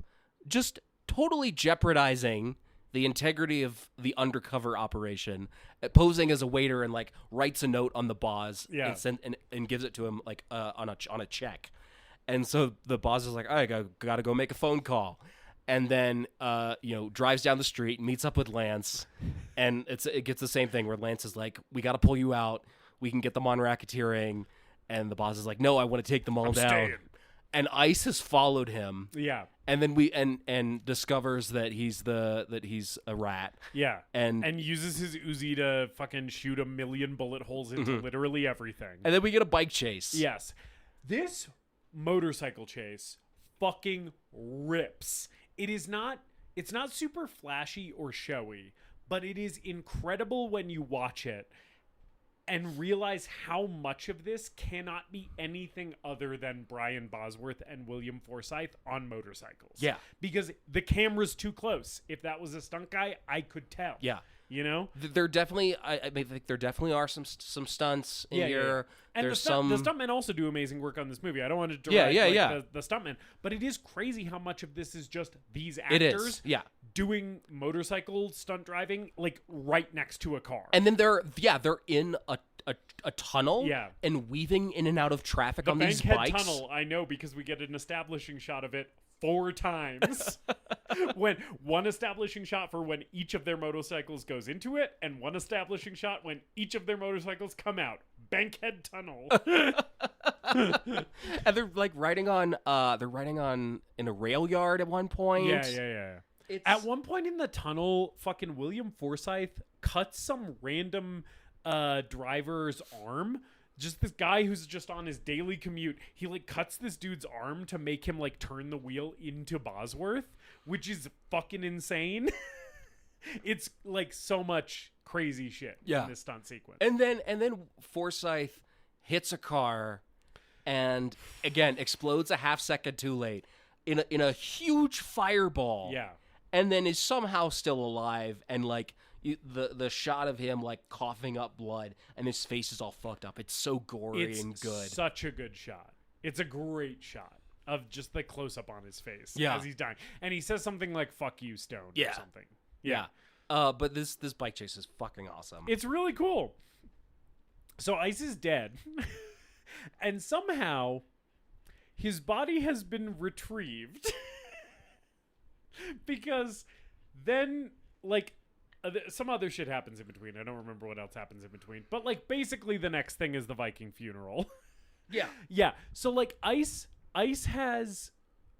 just totally jeopardizing the integrity of the undercover operation, posing as a waiter, and like writes a note on the Boz and gives it to him like on a check. And so the Boz is like, I gotta go make a phone call. And then, drives down the street, meets up with Lance, and it gets the same thing where Lance is like, we got to pull you out. We can get them on racketeering. And the Boz is like, no, I want to take them all down. Staying. And ICE has followed him. Yeah. And then and discovers that he's a rat. Yeah. And uses his Uzi to fucking shoot 1 million bullet holes into literally everything. And then we get a bike chase. Yes. This motorcycle chase fucking rips. It's not super flashy or showy, but it is incredible when you watch it and realize how much of this cannot be anything other than Brian Bosworth and William Forsythe on motorcycles. Yeah. Because the camera's too close. If that was a stunt guy, I could tell. Yeah. You know, There definitely, I think there definitely are some stunts in here. And There's the stuntmen also do amazing work on this movie. I don't want to direct the stuntmen, but it is crazy how much of this is just these actors doing motorcycle stunt driving like right next to a car. And then they're in a tunnel Yeah. and weaving in and out of traffic on these Bankhead bikes. Tunnel, I know because we get an establishing shot of it 4 times. When one establishing shot for when each of their motorcycles goes into it, and one establishing shot when each of their motorcycles come out. Bankhead Tunnel. And they're like riding on in a rail yard at one point. Yeah. At one point in the tunnel, fucking William Forsythe cuts some random driver's arm. Just this guy who's just on his daily commute. He like cuts this dude's arm to make him like turn the wheel into Bosworth, which is fucking insane. It's like so much crazy shit in this stunt sequence. And then Forsythe hits a car and again explodes a half second too late in a huge fireball. Yeah. And then is somehow still alive, and like the shot of him like coughing up blood and his face is all fucked up. It's so gory and good. It's such a good shot. It's a great shot of just the close up on his face as he's dying. And he says something like "fuck you, Stone" or something. Yeah. But this bike chase is fucking awesome. It's really cool. So Ice is dead. And somehow his body has been retrieved. Because then, like, some other shit happens in between. I don't remember what else happens in between. But, like, basically the next thing is the Viking funeral. Yeah. Yeah. So, like, Ice has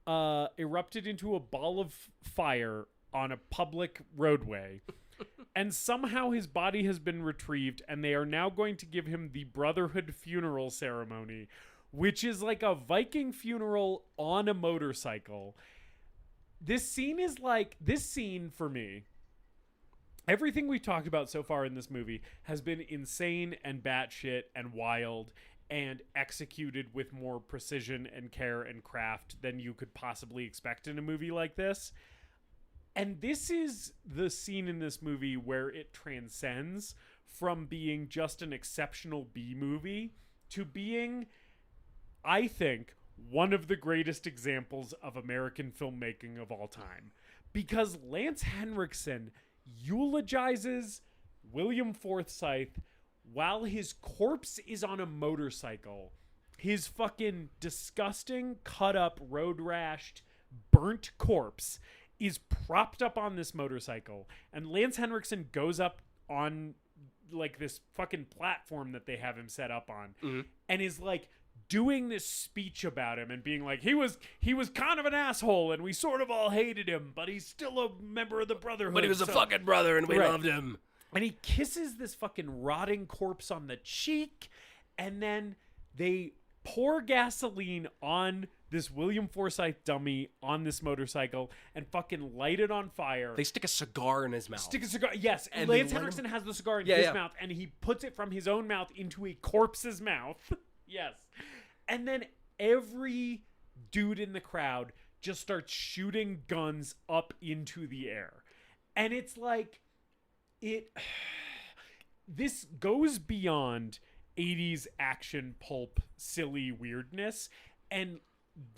erupted into a ball of fire on a public roadway. And somehow his body has been retrieved, and they are now going to give him the Brotherhood funeral ceremony, which is like a Viking funeral on a motorcycle. This scene for me, everything we've talked about so far in this movie has been insane and batshit and wild and executed with more precision and care and craft than you could possibly expect in a movie like this. And this is the scene in this movie where it transcends from being just an exceptional B movie to being, I think, one of the greatest examples of American filmmaking of all time. Because Lance Henriksen eulogizes William Forsythe while his corpse is on a motorcycle. His fucking disgusting, cut up, road rashed, burnt corpse is propped up on this motorcycle. And Lance Henriksen goes up on like this fucking platform that they have him set up on and is like doing this speech about him and being like, he was kind of an asshole and we sort of all hated him, but he's still a member of the Brotherhood. But he was a fucking brother and we loved him. And he kisses this fucking rotting corpse on the cheek, and then they pour gasoline on this William Forsythe dummy on this motorcycle and fucking light it on fire. They stick a cigar in his mouth. Yes. And Lance Henriksen has the cigar in his mouth, and he puts it from his own mouth into a corpse's mouth. Yes. And then every dude in the crowd just starts shooting guns up into the air. And it's like, this goes beyond 80s action pulp silly weirdness and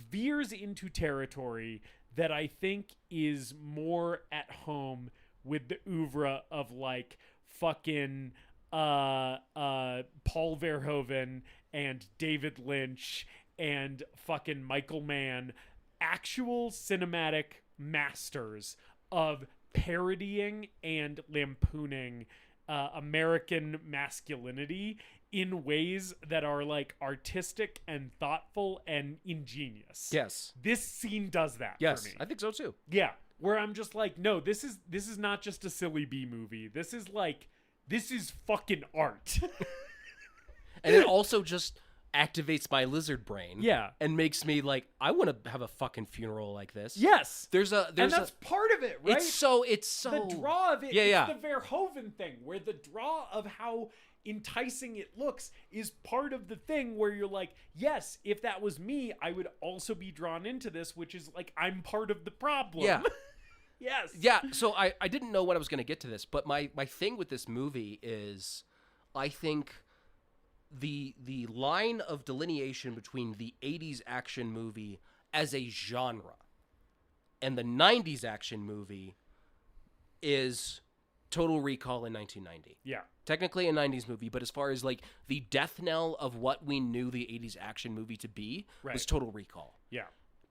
veers into territory that I think is more at home with the oeuvre of like fucking Paul Verhoeven and David Lynch and fucking Michael Mann, actual cinematic masters of parodying and lampooning American masculinity in ways that are like artistic and thoughtful and ingenious. Yes. This scene does that for me. I think so too. Yeah. Where I'm just like, no, this is not just a silly B movie. This is fucking art. And it also just activates my lizard brain. Yeah. And makes me like, I want to have a fucking funeral like this. Yes. And that's part of it, right? It's so the draw of it. It's the Verhoeven thing, where the draw of how enticing it looks is part of the thing where you're like, yes, if that was me, I would also be drawn into this, which is like, I'm part of the problem. Yeah. Yes. Yeah, so I didn't know when I was going to get to this, but my thing with this movie is I think the line of delineation between the 80s action movie as a genre and the 90s action movie is Total Recall in 1990. Yeah. Technically a 90s movie, but as far as like the death knell of what we knew the 80s action movie to be was Total Recall. Yeah.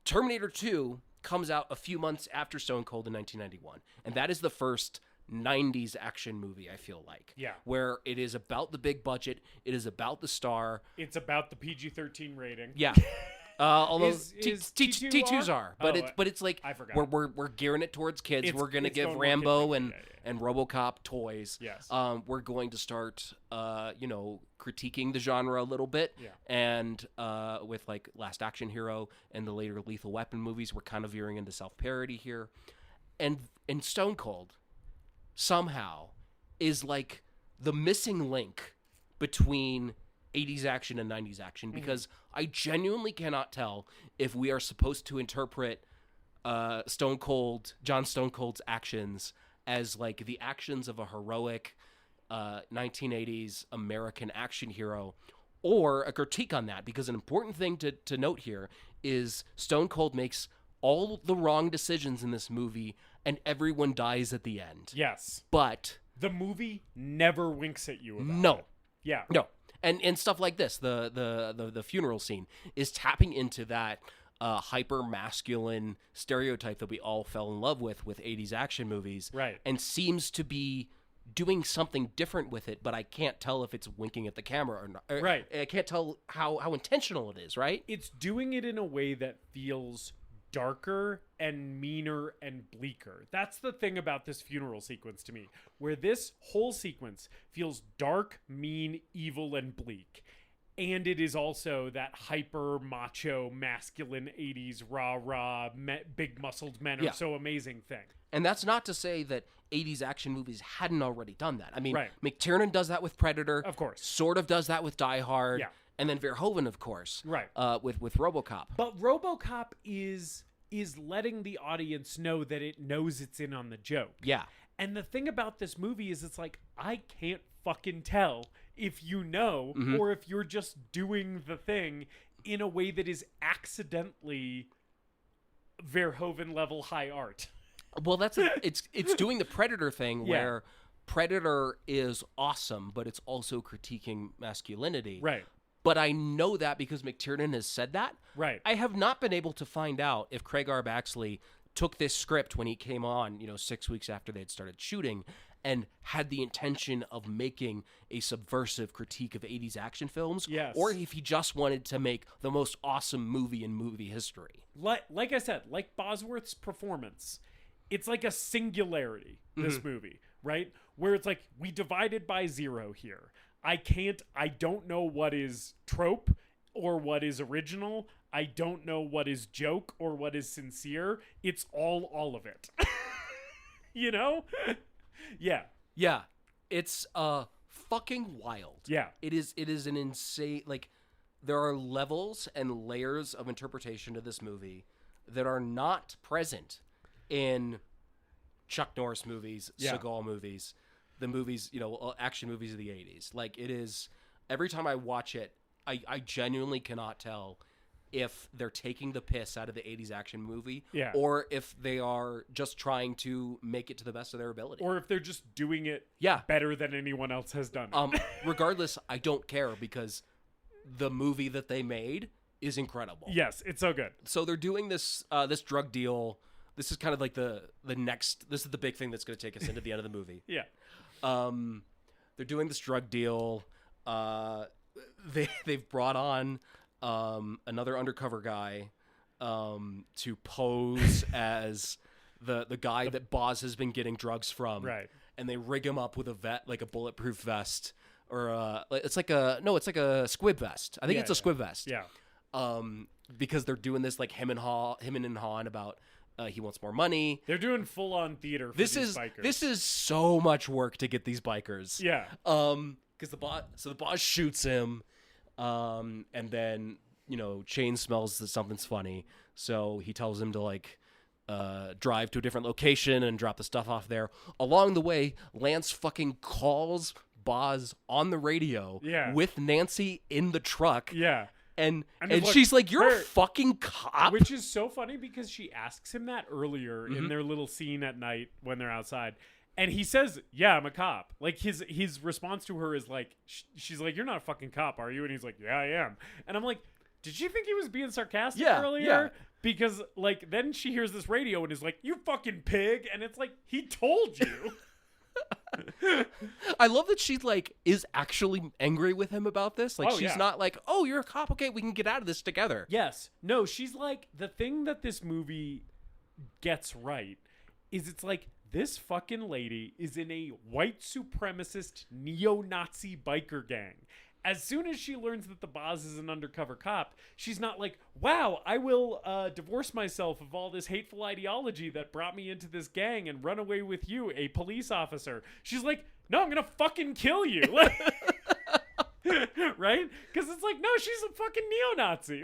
Terminator 2 comes out a few months after Stone Cold in 1991, and that is the first 90s action movie, I feel like. Yeah. Where it is about the big budget, it is about the star. It's about the PG-13 rating. Yeah. Although Is T2s are, but it's like I forgot. we're gearing it towards kids. We're gonna it's give going more Rambo kid-friendly. and RoboCop toys. Yes. We're going to start critiquing the genre a little bit. Yeah. And with like Last Action Hero and the later Lethal Weapon movies, we're kind of veering into self-parody here. And Stone Cold somehow is like the missing link between 80s action and 90s action, because I genuinely cannot tell if we are supposed to interpret John Stone Cold's actions as like the actions of a heroic 1980s American action hero, or a critique on that, because an important thing to note here is Stone Cold makes all the wrong decisions in this movie and everyone dies at the end. Yes. But the movie never winks at you about no. it. Yeah. No. And stuff like this, the funeral scene is tapping into that hyper masculine stereotype that we all fell in love with 80s action movies, Right. And seems to be doing something different with it, but I can't tell if it's winking at the camera or not. Right. I can't tell how intentional it is, right? It's doing it in a way that feels darker and meaner and bleaker. That's the thing about this funeral sequence to me, where this whole sequence feels dark, mean, evil, and bleak. And it is also that hyper macho, masculine 80s rah-rah, big muscled men are so amazing thing. And that's not to say that 80s action movies hadn't already done that. I mean, Right. McTiernan does that with Predator. Of course. Sort of does that with Die Hard. Yeah. And then Verhoeven, of course. Right. With RoboCop. But RoboCop is letting the audience know that it knows it's in on the joke. Yeah. And the thing about this movie is it's like, I can't fucking tell if you know or if you're just doing the thing in a way that is accidentally Verhoeven level high art. Well, it's doing the Predator thing where Predator is awesome, but it's also critiquing masculinity. Right. But I know that because McTiernan has said that. Right. I have not been able to find out if Craig R. Baxley took this script when he came on, 6 weeks after they had started shooting, and had the intention of making a subversive critique of 80s action films. Yes. Or if he just wanted to make the most awesome movie in movie history. Like I said, like Bosworth's performance, it's like a singularity, this movie, right? Where it's like, we divided by zero here. I don't know what is trope or what is original. I don't know what is joke or what is sincere. It's all of it. Yeah. Yeah. It's fucking wild. Yeah. It is an insane, like, there are levels and layers of interpretation to this movie that are not present in Chuck Norris movies, Seagal movies, the movies, action movies of the 80s. Like, it is, every time I watch it, I genuinely cannot tell if they're taking the piss out of the 80s action movie, or if they are just trying to make it to the best of their ability. Or if they're just doing it better than anyone else has done it. Regardless, I don't care, because the movie that they made is incredible. Yes, it's so good. So they're doing this this drug deal. This is kind of like the next, this is the big thing that's going to take us into the end of the movie. Yeah. They're doing this drug deal. They've brought on another undercover guy to pose as the guy that Boz has been getting drugs from. Right. And they rig him up with a bulletproof vest, or it's like a squib vest. I think it's a squib vest. Yeah. Because they're doing this like him and Han about he wants more money. They're doing full on theater for these bikers. This is so much work to get these bikers. Yeah. Because the boss shoots him, and then Chain smells that something's funny, so he tells him to like drive to a different location and drop the stuff off there. Along the way, Lance fucking calls Boz on the radio with Nancy in the truck. Yeah. And she's like, you're a fucking cop? Which is so funny because she asks him that earlier in their little scene at night when they're outside. And he says, yeah, I'm a cop. Like, his response to her is like, she's like, you're not a fucking cop, are you? And he's like, yeah, I am. And I'm like, did she think he was being sarcastic earlier? Yeah. Because, like, then she hears this radio and is like, you fucking pig. And it's like, he told you. I love that she, like, is actually angry with him about this. Like, she's not like, oh, you're a cop. Okay, we can get out of this together. Yes. No, she's like, the thing that this movie gets right is it's like, this fucking lady is in a white supremacist neo-Nazi biker gang. As soon as she learns that the boss is an undercover cop, she's not like, wow, I will divorce myself of all this hateful ideology that brought me into this gang and run away with you, a police officer. She's like, no, I'm going to fucking kill you. Right? Because it's like, no, she's a fucking neo-Nazi.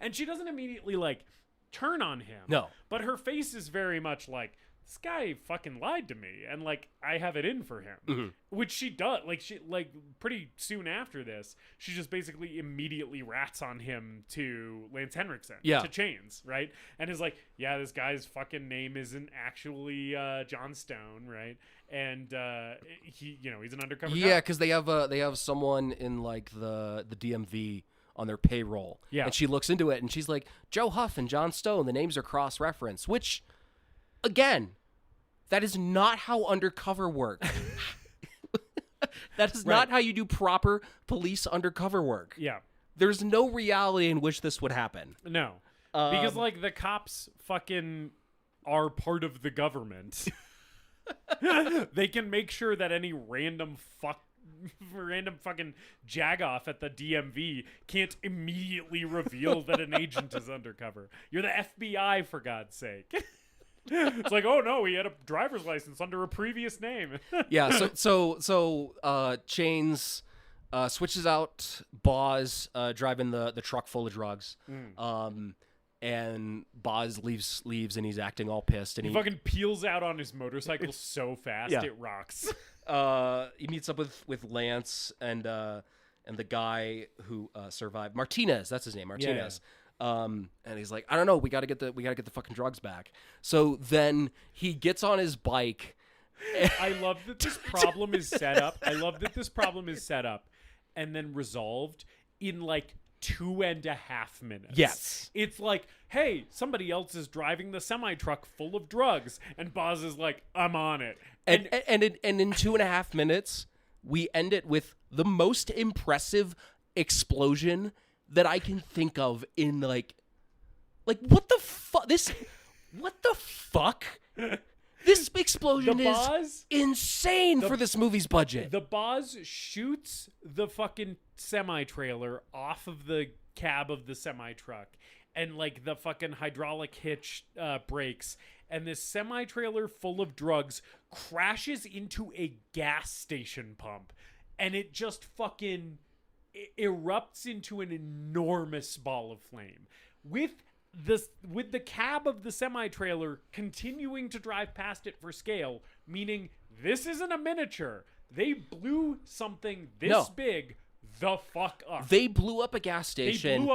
And she doesn't immediately, like, turn on him. No. But her face is very much like, this guy fucking lied to me, and like I have it in for him, which she does. Like she pretty soon after this, she just basically immediately rats on him to Lance Henriksen, to Chains, right? And is like, yeah, this guy's fucking name isn't actually John Stone, right? And he, he's an undercover. Yeah, because they have someone in like the DMV on their payroll, and she looks into it and she's like, Joe Huff and John Stone, the names are cross-referenced, which, again, that is not how undercover work. That is not how you do proper police undercover work. Yeah. There's no reality in which this would happen. No. Because, like, the cops fucking are part of the government. They can make sure that any random fucking jagoff at the DMV can't immediately reveal that an agent is undercover. You're the FBI, for God's sake. It's like, oh no, he had a driver's license under a previous name. Yeah, so Chains switches out Boz driving the truck full of drugs. And Boz leaves and he's acting all pissed, and he fucking peels out on his motorcycle so fast it rocks. He meets up with Lance and the guy who survived, Martinez. That's his name, Martinez. Yeah. And he's like, I don't know, we gotta get the fucking drugs back. So then he gets on his bike. I love that this problem is set up. And then resolved in like 2.5 minutes. Yes. It's like, hey, somebody else is driving the semi-truck full of drugs, and Boz is like, I'm on it. And in 2.5 minutes, we end it with the most impressive explosion that I can think of in like what the fuck? What the fuck? This explosion is insane for this movie's budget. The Boz shoots the fucking semi-trailer off of the cab of the semi-truck, and like the fucking hydraulic hitch breaks, and this semi-trailer full of drugs crashes into a gas station pump, and it just fucking erupts into an enormous ball of flame with the cab of the semi-trailer continuing to drive past it for scale, meaning this isn't a miniature. They blew something this big the fuck up. They blew up a gas station.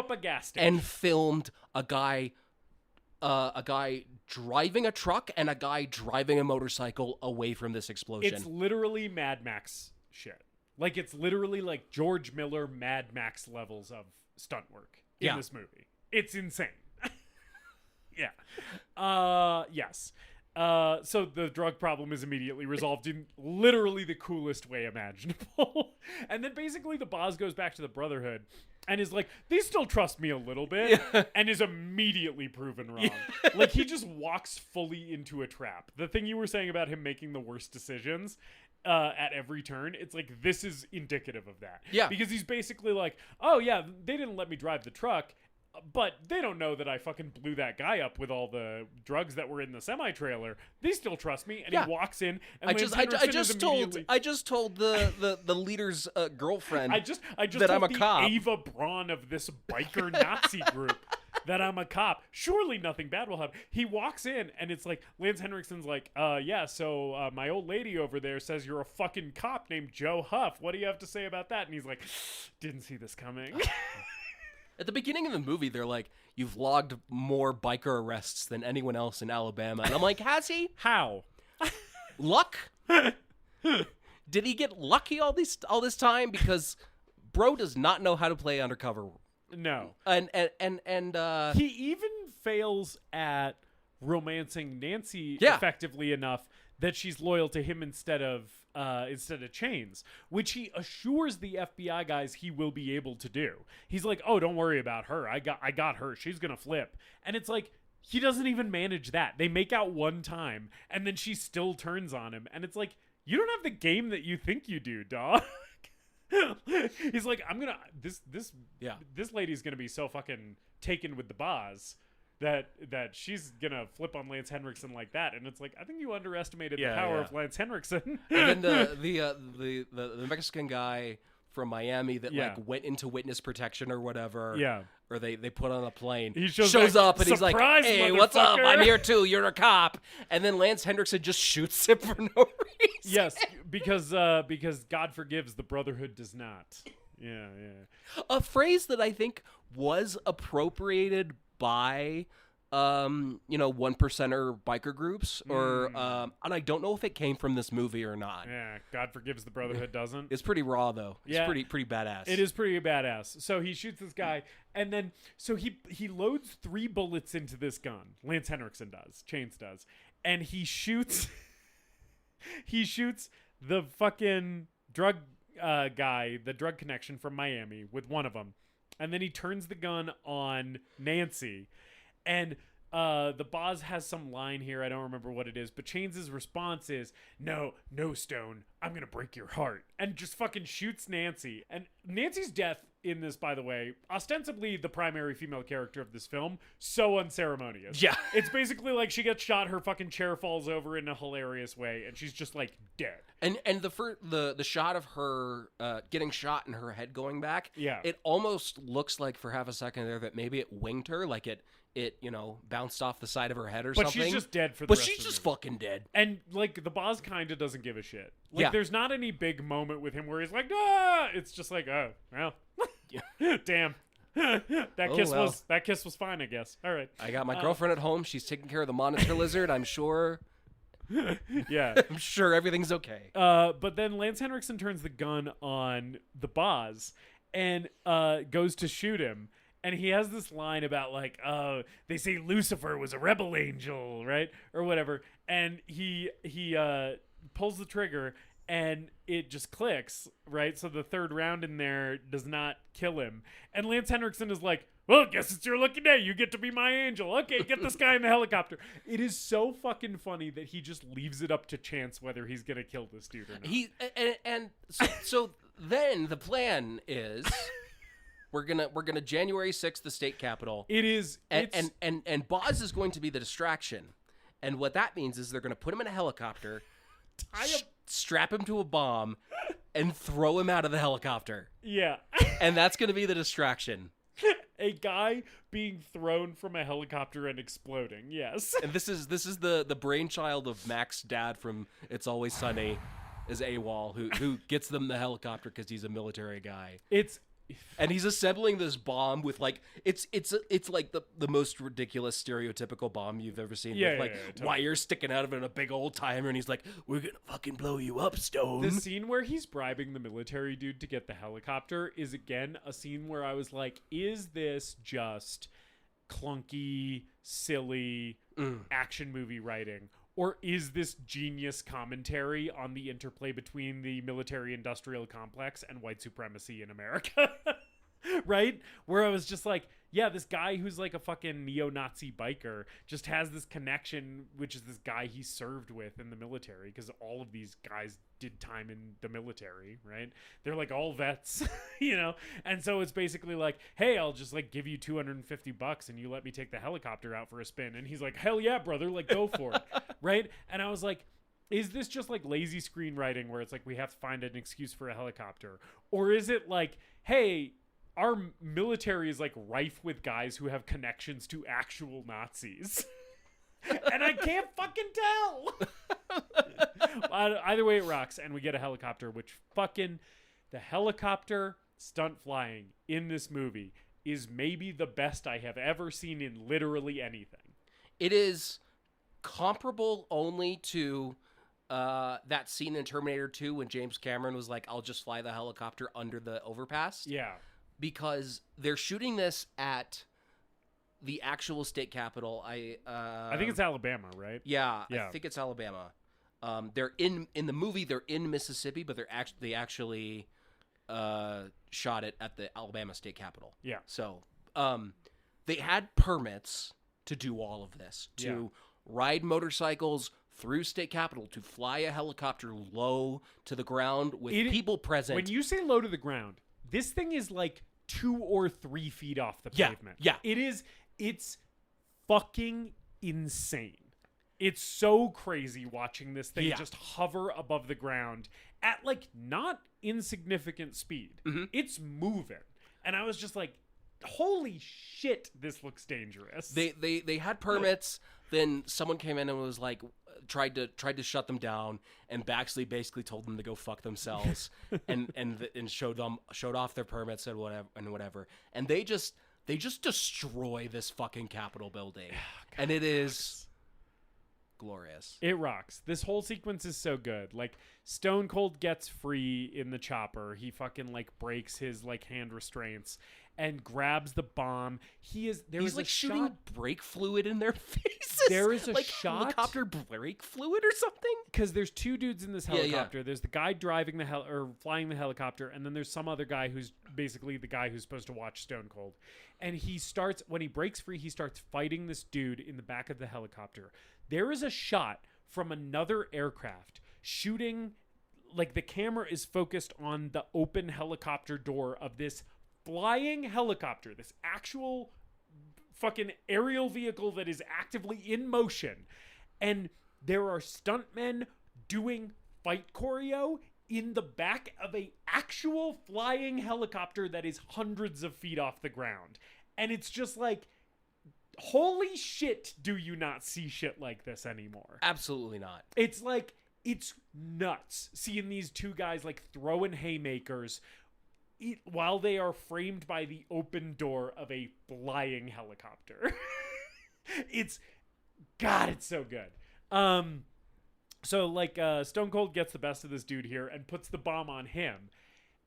And filmed a guy driving a truck and a guy driving a motorcycle away from this explosion. It's literally Mad Max shit. Like, it's literally like George Miller Mad Max levels of stunt work in this movie. It's insane. Yes. So the drug problem is immediately resolved in literally the coolest way imaginable. And then basically the boss goes back to the Brotherhood and is like, they still trust me a little bit, and is immediately proven wrong. Like, he just walks fully into a trap. The thing you were saying about him making the worst decisions at every turn, it's like, this is indicative of that. Yeah. Because he's basically like, oh yeah, they didn't let me drive the truck, but they don't know that I fucking blew that guy up with all the drugs that were in the semi-trailer. They still trust me. And he walks in, and I just told the leader's girlfriend I just that told I'm a the cop. Ava Braun of this biker Nazi group that I'm a cop. Surely nothing bad will happen. He walks in and it's like Lance Henriksen's like, so my old lady over there says you're a fucking cop named Joe Huff. What do you have to say about that? And he's like, didn't see this coming. At the beginning of the movie, they're like, you've logged more biker arrests than anyone else in Alabama. And I'm like, has he? How? Luck? Did he get lucky all this time? Because bro does not know how to play undercover. No. And he even fails at romancing Nancy effectively enough that she's loyal to him instead of Chains, which he assures the FBI guys he will be able to do. He's like, "Oh, don't worry about her. I got her. She's gonna flip." And it's like he doesn't even manage that. They make out one time, and then she still turns on him, and it's like you don't have the game that you think you do, dog. He's like, "I'm gonna this lady's gonna be so fucking taken with the boss." That she's gonna flip on Lance Henriksen like that, and it's like I think you underestimated the power of Lance Henriksen. And then the Mexican guy from Miami that like went into witness protection or whatever, or they put on a plane. He shows up and he's like, "Hey, what's up? I'm here too. You're a cop." And then Lance Henriksen just shoots him for no reason. Yes, because God forgives, the Brotherhood does not. Yeah. A phrase that I think was appropriated by 1%er biker groups or and I don't know if it came from this movie or not. Yeah, God forgives, the Brotherhood doesn't. It's pretty raw though. It's pretty badass. It is pretty badass. So he shoots this guy and then so he loads 3 bullets into this gun. Lance Henriksen does. Chains does. And he shoots the fucking drug guy, the drug connection from Miami with one of them. And then he turns the gun on Nancy. And the boss has some line here. I don't remember what it is. But Chains' response is, no, Stone. I'm going to break your heart. And just fucking shoots Nancy. And Nancy's death in this, by the way, ostensibly the primary female character of this film, so unceremonious. Yeah. It's basically like she gets shot, her fucking chair falls over in a hilarious way, and she's just like dead. And the shot of her getting shot and her head going back, it almost looks like for half a second there that maybe it winged her, like it bounced off the side of her head or something. But she's just dead for the rest rest of the movie. But she's just fucking dead. And like the boss kind of doesn't give a shit. Like there's not any big moment with him where he's like, ah! It's just like, oh, well, damn. That kiss was fine, I guess. All right. I got my girlfriend at home. She's taking care of the monitor lizard. I'm sure. Yeah. I'm sure everything's okay. But then Lance Henriksen turns the gun on the boss and goes to shoot him. And he has this line about like, they say Lucifer was a rebel angel, right? Or whatever. And he pulls the trigger and it just clicks, right? So the third round in there does not kill him. And Lance Henriksen is like, well, guess it's your lucky day. You get to be my angel. Okay, get this guy in the helicopter. It is so fucking funny that he just leaves it up to chance whether he's going to kill this dude or not. So then the plan is we're gonna January 6th, the state capitol. It is. And Boz is going to be the distraction. And what that means is they're going to put him in a helicopter, strap him to a bomb, and throw him out of the helicopter. Yeah. And that's going to be the distraction. A guy being thrown from a helicopter and exploding. Yes. And this is the brainchild of Mac's dad from It's Always Sunny, is AWOL, who gets them the helicopter because he's a military guy. And he's assembling this bomb with like it's like the most ridiculous stereotypical bomb you've ever seen. With totally. Wires sticking out of it and a big old timer, and he's like, "We're gonna fucking blow you up, Stone." The scene where he's bribing the military dude to get the helicopter is again a scene where I was like, "Is this just clunky, silly action movie writing?" Or is this genius commentary on the interplay between the military-industrial complex and white supremacy in America? Right? Where I was just like, yeah, this guy who's like a fucking neo-Nazi biker just has this connection, which is this guy he served with in the military, because all of these guys did time in the military, right? They're like all vets, you know? And so it's basically like, hey, I'll just like give you $250 and you let me take the helicopter out for a spin. And he's like, hell yeah, brother, like go for it, right? And I was like, is this just like lazy screenwriting where it's like we have to find an excuse for a helicopter? Or is it like, hey, our military is like rife with guys who have connections to actual Nazis. And I can't fucking tell. Either way, it rocks. And we get a helicopter, which fucking... The helicopter stunt flying in this movie is maybe the best I have ever seen in literally anything. It is comparable only to that scene in Terminator 2 when James Cameron was like, I'll just fly the helicopter under the overpass. Yeah. Because they're shooting this at the actual state capitol. I think it's Alabama, right? Yeah, I think it's Alabama. They're in the movie. They're in Mississippi, but they actually shot it at the Alabama state capitol. Yeah. So they had permits to do all of this, to ride motorcycles through state capitol, to fly a helicopter low to the ground with people present. When you say low to the ground, this thing is like 2 or 3 feet off the pavement. Yeah. It's fucking insane. It's so crazy watching this thing just hover above the ground at like not insignificant speed. Mm-hmm. It's moving. And I was just like, holy shit, this looks dangerous. They had permits, then someone came in and was like, tried to shut them down, and Baxley basically told them to go fuck themselves and showed off their permits and whatever. And they just destroy this fucking Capitol building. And it is glorious. It rocks. This whole sequence is so good. Like, Stone Cold gets free in the chopper. He fucking like breaks his like hand restraints and grabs the bomb. He's like shooting brake fluid in their faces. There is a like shot, helicopter brake fluid or something. Because there's 2 dudes in this helicopter. Yeah. There's the guy driving or flying the helicopter, and then there's some other guy who's basically the guy who's supposed to watch Stone Cold. And when he breaks free, he starts fighting this dude in the back of the helicopter. There is a shot from another aircraft shooting, like the camera is focused on the open helicopter door of this flying helicopter, this actual fucking aerial vehicle that is actively in motion. And there are stuntmen doing fight choreo in the back of a actual flying helicopter that is hundreds of feet off the ground. And it's just like, holy shit, do you not see shit like this anymore? Absolutely not. It's like, it's nuts seeing these 2 guys like throwing haymakers while they are framed by the open door of a flying helicopter. It's so good. So like Stone Cold gets the best of this dude here and puts the bomb on him.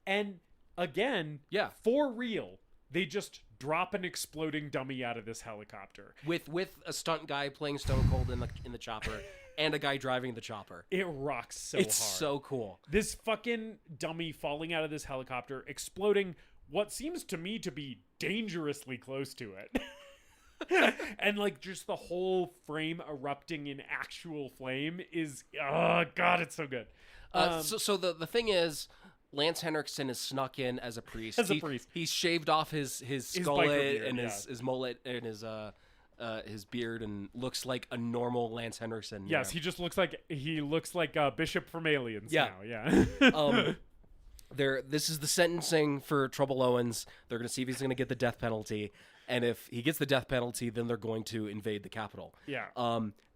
And again, for real, they just drop an exploding dummy out of this helicopter with a stunt guy playing Stone Cold in the chopper and a guy driving the chopper. It rocks so it's hard. So cool. This fucking dummy falling out of this helicopter, exploding what seems to me to be dangerously close to it. And like just the whole frame erupting in actual flame is, oh god, it's so good. So the thing is, Lance Henriksen is snuck in as a priest. He's shaved off his skull and his mullet and his beard and looks like a normal Lance Henriksen. Yes, he just looks like Bishop from Aliens now. Yeah. This is the sentencing for Trouble Owens. They're going to see if he's going to get the death penalty, and if he gets the death penalty, then they're going to invade the Capitol. Yeah.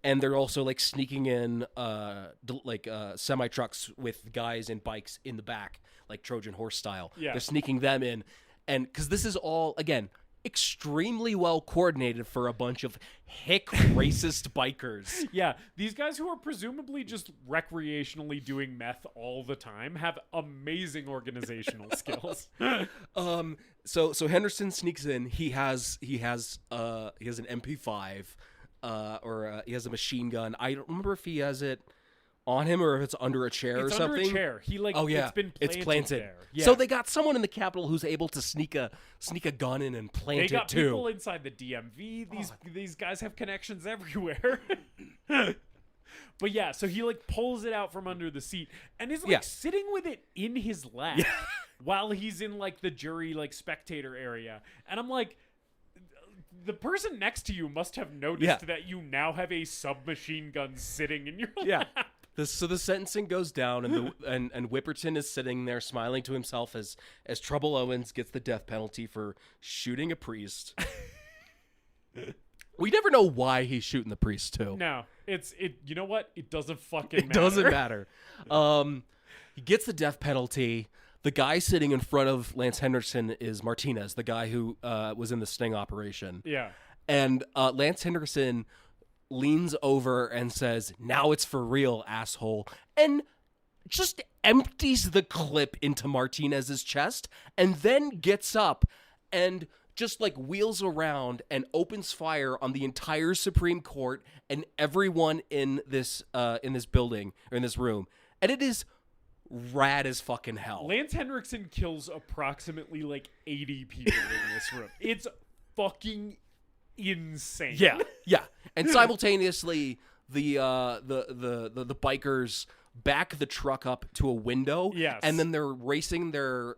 And they're also like sneaking in semi trucks with guys and bikes in the back, like Trojan horse style. Yeah. They're sneaking them in, and because this is all again extremely well coordinated for a bunch of hick racist bikers. Yeah, these guys who are presumably just recreationally doing meth all the time have amazing organizational skills. So Henderson sneaks in. He has an MP5, or he has a machine gun. I don't remember if he has it on him or if it's under a chair or something. It's under a chair. It's planted there. Yeah. So they got someone in the Capitol who's able to sneak a gun in and plant it too. They got people inside the DMV. These guys have connections everywhere. But yeah, so he like pulls it out from under the seat and is like sitting with it in his lap while he's in like the jury like spectator area. And I'm like, the person next to you must have noticed that you now have a submachine gun sitting in your lap. So the sentencing goes down, and and Whipperton is sitting there smiling to himself as Trouble Owens gets the death penalty for shooting a priest. We never know why he's shooting the priest too. No, you know what? It doesn't fucking matter. It doesn't matter. He gets the death penalty. The guy sitting in front of Lance Henriksen is Martinez, the guy who was in the sting operation. Yeah. And Lance Henriksen leans over and says, "Now it's for real, asshole," and just empties the clip into Martinez's chest, and then gets up and just like wheels around and opens fire on the entire Supreme Court and everyone in this building or in this room. And it is rad as fucking hell. Lance Henriksen kills approximately like 80 people in this room. It's fucking insane. Yeah. And simultaneously the bikers back the truck up to a window. Yes. And then they're racing their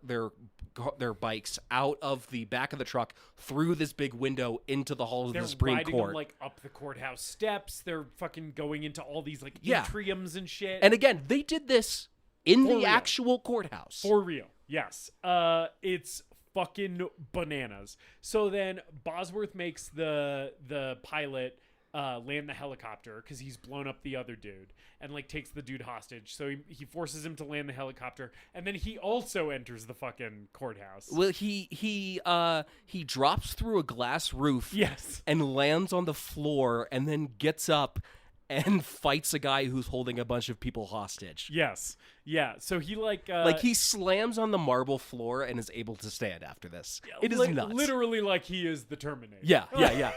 bikes out of the back of the truck through this big window into the halls of the Supreme riding Court. them, like up the courthouse steps. They're fucking going into all these like atriums and shit. And again, they did this in For the real. actual courthouse. For real. Yes. It's fucking bananas. So then Bosworth makes the pilot land the helicopter because he's blown up the other dude and like takes the dude hostage. So he forces him to land the helicopter, and then he also enters the fucking courthouse. Well, he drops through a glass roof. Yes. And lands on the floor, and then gets up and fights a guy who's holding a bunch of people hostage. Yes. Yeah. So he like he slams on the marble floor and is able to stand after this. It is nuts. Literally like he is the Terminator. Yeah.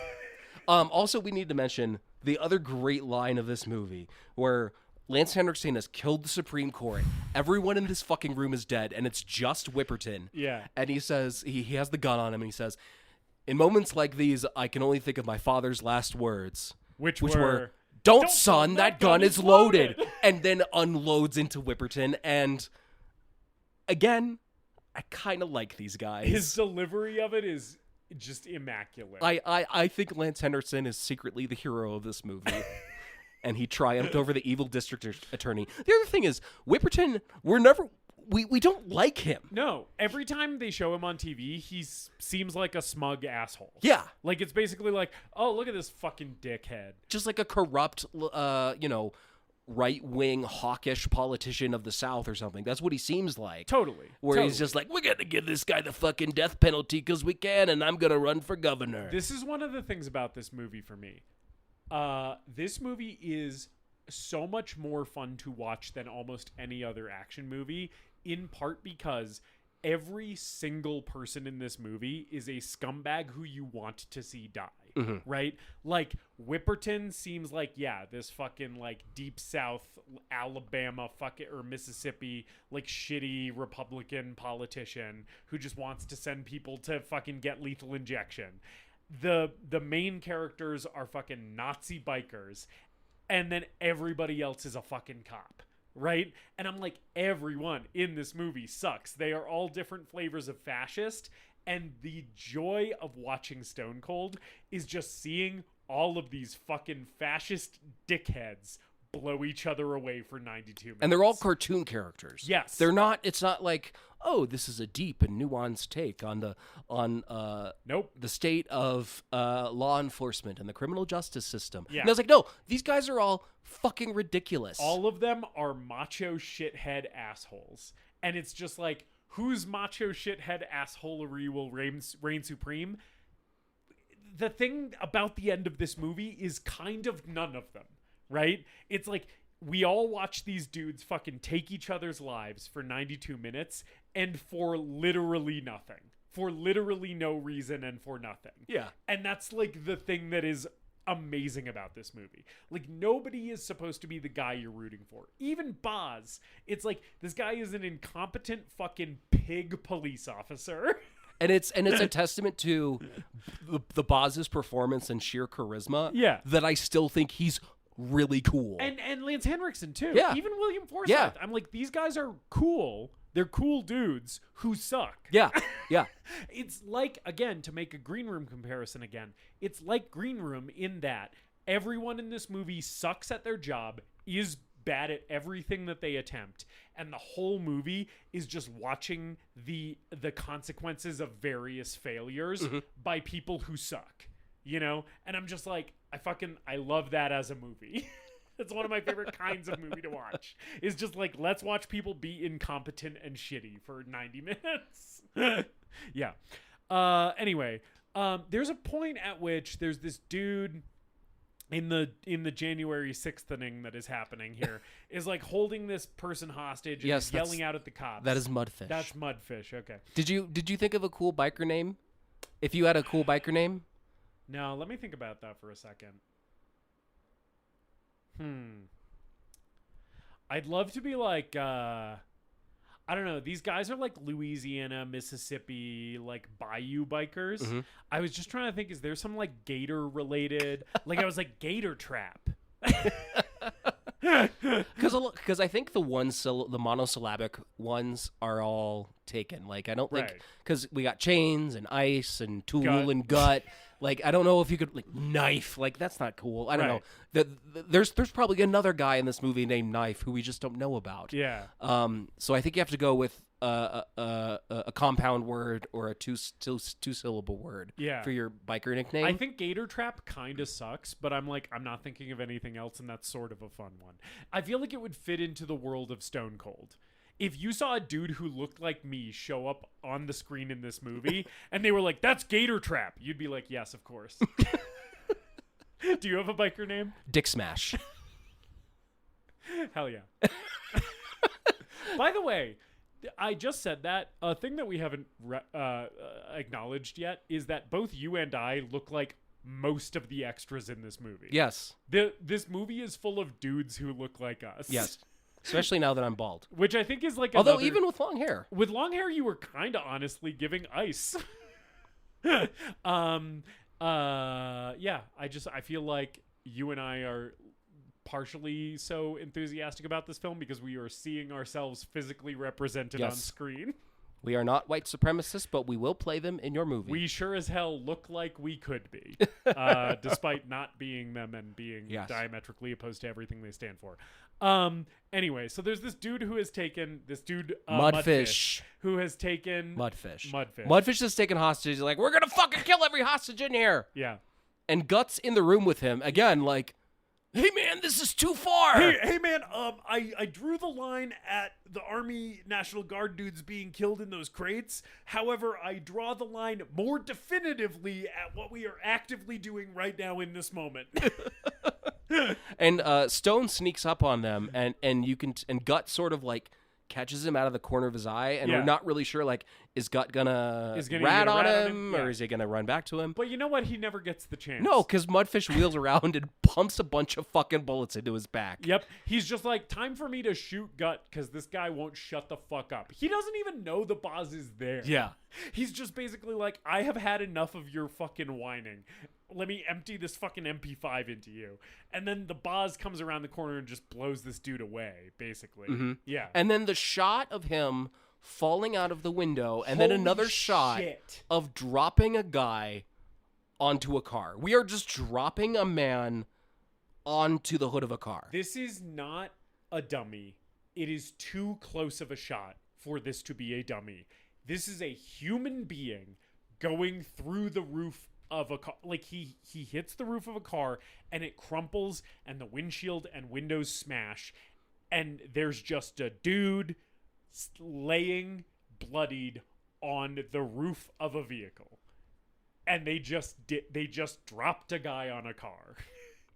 Also, we need to mention the other great line of this movie where Lance Henriksen has killed the Supreme Court. Everyone in this fucking room is dead, and it's just Whipperton. Yeah. And he says, he has the gun on him, and he says, "In moments like these, I can only think of my father's last words. Which were Don't son, that gun is loaded." And then unloads into Whipperton. And again, I kind of like these guys. His delivery of it is just immaculate. I think Lance Henriksen is secretly the hero of this movie. And he triumphed over the evil district attorney. The other thing is, Whipperton, we don't like him. No, every time they show him on TV, he seems like a smug asshole. Yeah. Like, it's basically like, oh, look at this fucking dickhead. Just like a corrupt, right-wing, hawkish politician of the South or something. That's what he seems like. Totally. Where he's just like, we're going to give this guy the fucking death penalty because we can, and I'm going to run for governor. This is one of the things about this movie for me. This movie is so much more fun to watch than almost any other action movie, in part because every single person in this movie is a scumbag who you want to see die. Mm-hmm. Right? Like, Whipperton seems like, this fucking, like, deep South Alabama or Mississippi, like, shitty Republican politician who just wants to send people to fucking get lethal injection. The main characters are fucking Nazi bikers, and then everybody else is a fucking cop. Right? And I'm like, everyone in this movie sucks. They are all different flavors of fascist. And the joy of watching Stone Cold is just seeing all of these fucking fascist dickheads blow each other away for 92 minutes. And they're all cartoon characters. Yes. They're not, it's not like, oh, this is a deep and nuanced take on Nope. the state of law enforcement and the criminal justice system. Yeah. And I was like, no, these guys are all fucking ridiculous. All of them are macho shithead assholes. And it's just like, whose macho shithead assholery will reign supreme? The thing about the end of this movie is kind of none of them, right? It's like, we all watch these dudes fucking take each other's lives for 92 minutes and for literally nothing. For literally no reason and for nothing. Yeah. And that's like the thing that is amazing about this movie. Like, nobody is supposed to be the guy you're rooting for. Even Boz. It's like, this guy is an incompetent fucking pig police officer. And it's a testament to the Boz's performance and sheer charisma. Yeah. That I still think he's really cool. And Lance Henriksen too. Yeah. Even William Forsythe. Yeah. I'm like, these guys are cool. They're cool dudes who suck. Yeah. It's like, again, to make a Green Room comparison again, it's like Green Room in that everyone in this movie sucks at their job, is bad at everything that they attempt, and the whole movie is just watching the consequences of various failures by people who suck, you know? And I'm just like, I love that as a movie. It's one of my favorite kinds of movie to watch. Is just like, let's watch people be incompetent and shitty for 90 minutes. Yeah. Anyway, there's a point at which there's this dude in the January 6th inning that is happening here is like holding this person hostage and is yelling out at the cops. That is Mudfish. That's Mudfish. Okay. Did you think of a cool biker name? If you had a cool biker name? No, let me think about that for a second. I'd love to be like, I don't know. These guys are like Louisiana, Mississippi, like bayou bikers. Mm-hmm. I was just trying to think, is there some like gator related? Like I was like Gator Trap. Because I think the monosyllabic ones are all taken. Like I don't think because we got chains and ice and tool and gut. Like I don't know if you could like knife. Like that's not cool. I don't know. There's probably another guy in this movie named Knife who we just don't know about. Yeah. So I think you have to go with a compound word or a two syllable word. Yeah. For your biker nickname. I think Gator Trap kind of sucks, but I'm not thinking of anything else, and that's sort of a fun one. I feel like it would fit into the world of Stone Cold. If you saw a dude who looked like me show up on the screen in this movie and they were like, that's Gator Trap, you'd be like, yes, of course. Do you have a biker name? Dicksmash. Hell yeah. By the way, I just said that. A thing that we haven't acknowledged yet is that both you and I look like most of the extras in this movie. Yes. This movie is full of dudes who look like us. Yes. Especially now that I'm bald. Which I think is like although even with long hair. With long hair, you were kind of honestly giving ice. Yeah, I feel like you and I are partially so enthusiastic about this film because we are seeing ourselves physically represented on screen. We are not white supremacists, but we will play them in your movie. We sure as hell look like we could be, despite not being them and being diametrically opposed to everything they stand for. Anyway, so there's this dude who has taken Mudfish, who has taken Mudfish has taken hostage. He's like, we're gonna fucking kill every hostage in here. Yeah, and Guts in the room with him again, like, hey man, this is too far. Hey man, I drew the line at the Army National Guard dudes being killed in those crates. However, I draw the line more definitively at what we are actively doing right now in this moment. And Stone sneaks up on them, and Gut sort of like catches him out of the corner of his eye, and we're not really sure, like, is Gut gonna rat on him, or is he gonna run back to him? But you know what? He never gets the chance. No, because Mudfish wheels around and pumps a bunch of fucking bullets into his back. Yep. He's just like, time for me to shoot Gut, because this guy won't shut the fuck up. He doesn't even know the boss is there. Yeah. He's just basically like, I have had enough of your fucking whining. Let me empty this fucking MP5 into you. And then the boss comes around the corner and just blows this dude away, basically. Mm-hmm. Yeah. And then the shot of him falling out of the window, and then another shot of dropping a guy onto a car. We are just dropping a man onto the hood of a car. This is not a dummy. It is too close of a shot for this to be a dummy. This is a human being going through the roof of a car. Like, he hits the roof of a car and it crumples and the windshield and windows smash, and there's just a dude laying bloodied on the roof of a vehicle, and they just dropped a guy on a car.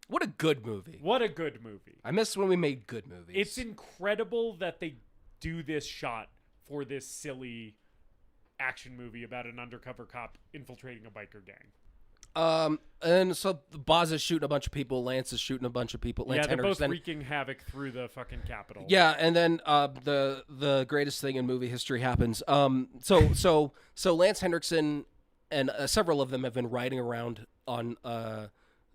What a good movie. What a good movie. I miss when we made good movies. It's incredible that they do this shot for this silly action movie about an undercover cop infiltrating a biker gang. And so Boz is shooting a bunch of people. Lance is shooting a bunch of people. Lance they're Henriksen. both wreaking havoc through the fucking Capitol. Yeah, and then the greatest thing in movie history happens. So Lance Henriksen and several of them have been riding around on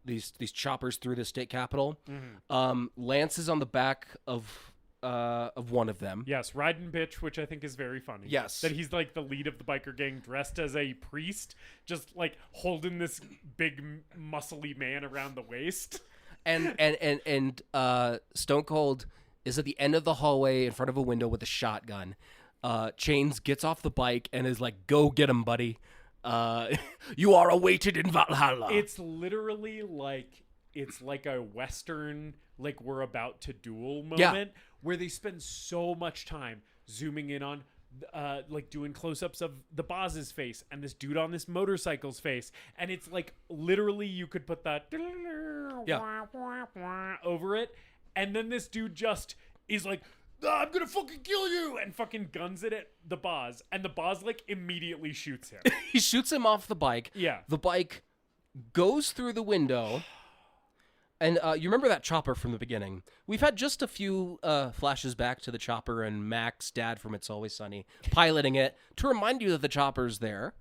these choppers through the state capitol. Mm-hmm. Lance is on the back of one of them. Yes, riding bitch, which I think is very funny. Yes. That he's like the lead of the biker gang dressed as a priest, just like holding this big muscly man around the waist. And Stone Cold is at the end of the hallway in front of a window with a shotgun. Chains gets off the bike and is like, "Go get him, buddy. You are awaited in Valhalla." It's literally like a Western, like we're about to duel moment where they spend so much time zooming in on like doing close-ups of the boss's face and this dude on this motorcycle's face, and it's like literally you could put that over it, and then this dude just is like, "I'm gonna fucking kill you," and fucking guns it at the boss, and the boss like immediately shoots him. He shoots him off the bike. Yeah. The bike goes through the window. And you remember that chopper from the beginning? We've had just a few flashes back to the chopper and Mac's dad from It's Always Sunny piloting it to remind you that the chopper's there,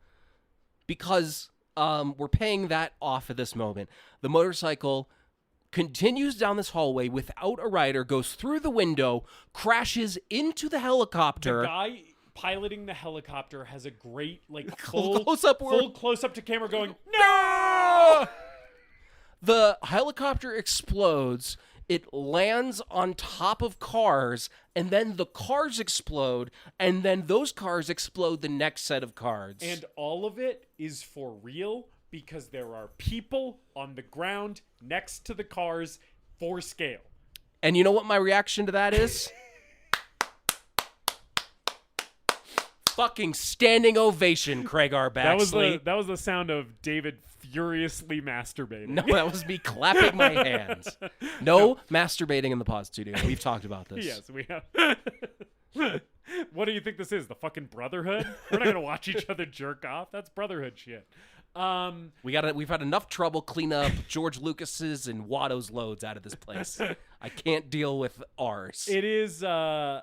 because we're paying that off at this moment. The motorcycle continues down this hallway without a rider, goes through the window, crashes into the helicopter. The guy piloting the helicopter has a great like full close-up to camera going, "No!" The helicopter explodes. It lands on top of cars, and then the cars explode, and then those cars explode the next set of cars. And all of it is for real because there are people on the ground next to the cars for scale. And you know what my reaction to that is? Fucking standing ovation, Craig R. Baxley. That was the sound of David furiously masturbating. No, that was me clapping my hands. No masturbating in the pod studio. We've talked about this. Yes, we have. What do you think this is? The fucking Brotherhood? We're not gonna watch each other jerk off. That's Brotherhood shit. We've had enough trouble cleaning up George Lucas's and Watto's loads out of this place. I can't deal with ours. It is the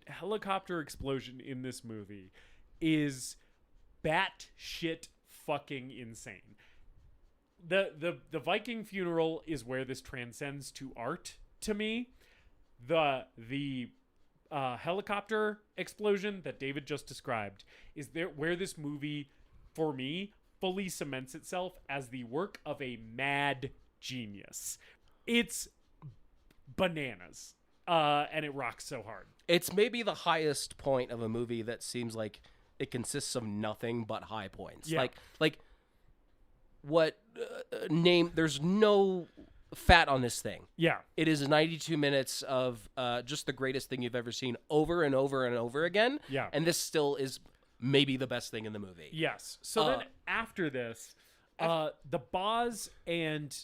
helicopter explosion in this movie is batshit fucking insane. The Viking funeral is where this transcends to art to me. The helicopter explosion that David just described is there where this movie, for me, fully cements itself as the work of a mad genius. It's bananas. And it rocks so hard. It's maybe the highest point of a movie that seems like it consists of nothing but high points. Yeah. Like what name? There's no fat on this thing. Yeah. It is 92 minutes of just the greatest thing you've ever seen over and over and over again. Yeah. And this still is maybe the best thing in the movie. Yes. So then after this, the Boz and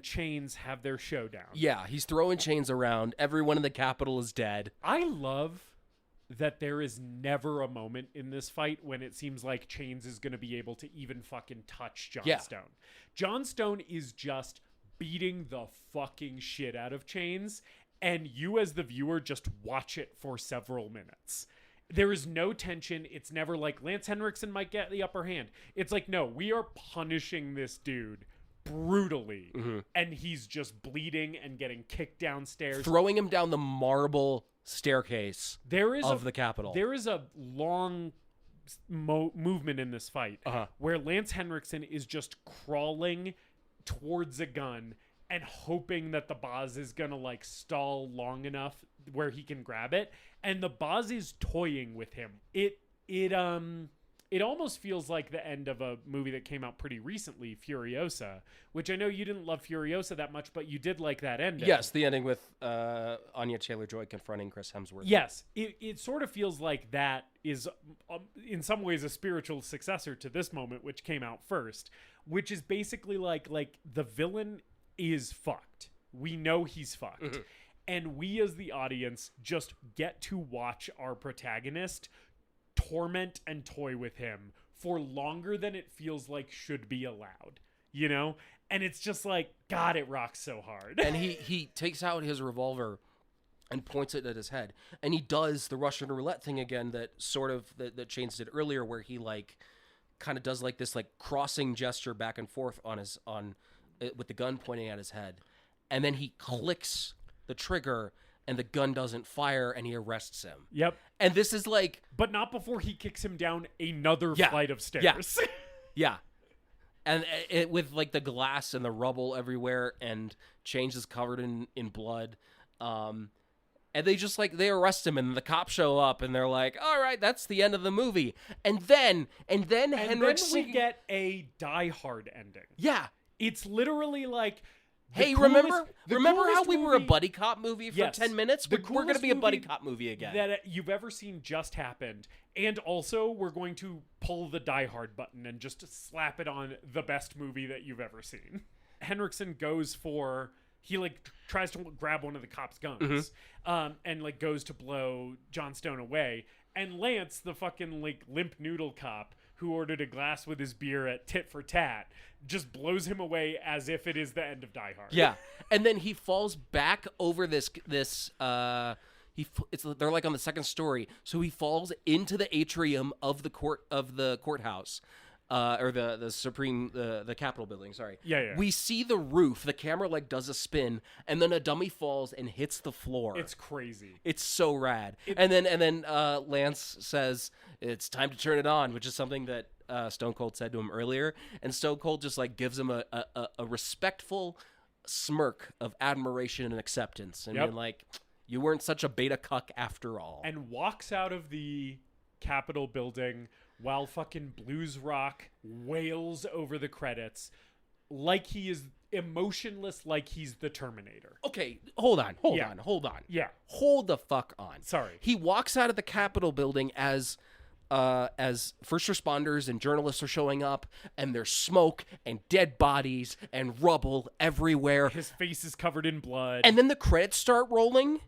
Chains have their showdown. Yeah, he's throwing Chains around. Everyone in the Capitol is dead. I love that there is never a moment in this fight when it seems like Chains is going to be able to even fucking touch John Stone. John Stone is just beating the fucking shit out of Chains, and you as the viewer just watch it for several minutes. There is no tension. It's never like Lance Henriksen might get the upper hand. It's like, no, we are punishing this dude brutally, and he's just bleeding and getting kicked downstairs. Throwing him down the marble staircase of the Capitol. There is a long movement in this fight where Lance Henriksen is just crawling towards a gun and hoping that the Boz is going to like stall long enough where he can grab it. And the Boz is toying with him. It almost feels like the end of a movie that came out pretty recently, Furiosa, which I know you didn't love Furiosa that much, but you did like that ending. Yes, the ending with Anya Taylor-Joy confronting Chris Hemsworth. Yes, it sort of feels like that is in some ways a spiritual successor to this moment, which came out first, which is basically like the villain is fucked. We know he's fucked. Mm-hmm. And we as the audience just get to watch our protagonist torment and toy with him for longer than it feels like should be allowed, you know? And it's just like, God, it rocks so hard. And he takes out his revolver and points it at his head. And he does the Russian roulette thing again that sort of that Chains did earlier, where he like kind of does like this like crossing gesture back and forth with the gun pointing at his head. And then he clicks the trigger and the gun doesn't fire and he arrests him. Yep. And this is like... But not before he kicks him down another flight of stairs. Yeah. And it with like the glass and the rubble everywhere, and Chains is covered in blood. And they just they arrest him, and the cops show up, and they're like, "All right, that's the end of the movie." And then Henriksen, then we get a Die Hard ending. yeah. It's literally like, Hey, the remember coolest how we were a movie- buddy cop movie for Yes. 10 minutes? The We're going to coolest be a buddy movie cop movie again. that you've ever seen just happened. And also, we're going to pull the Die Hard button and just slap it on the best movie that you've ever seen. Henriksen goes for... He tries to grab one of the cops' guns, and goes to blow John Stone away. And Lance, the fucking limp noodle cop who ordered a glass with his beer at Tit for Tat, just blows him away as if it is the end of Die Hard. Yeah, and then he falls back over this. They're on the second story, so he falls into the atrium of the courthouse. Or the Supreme, the Capitol building, sorry. Yeah. We see the roof, the camera does a spin, and then a dummy falls and hits the floor. It's crazy. It's so rad. And then Lance says, "It's time to turn it on," which is something that Stone Cold said to him earlier. And Stone Cold just gives him a respectful smirk of admiration and acceptance. And being you weren't such a beta cuck after all. And walks out of the Capitol building while fucking blues rock wails over the credits like he is emotionless, like he's the Terminator. Okay, hold on. Yeah. Hold the fuck on. Sorry. He walks out of the Capitol building as first responders and journalists are showing up, and there's smoke and dead bodies and rubble everywhere. His face is covered in blood. And then the credits start rolling,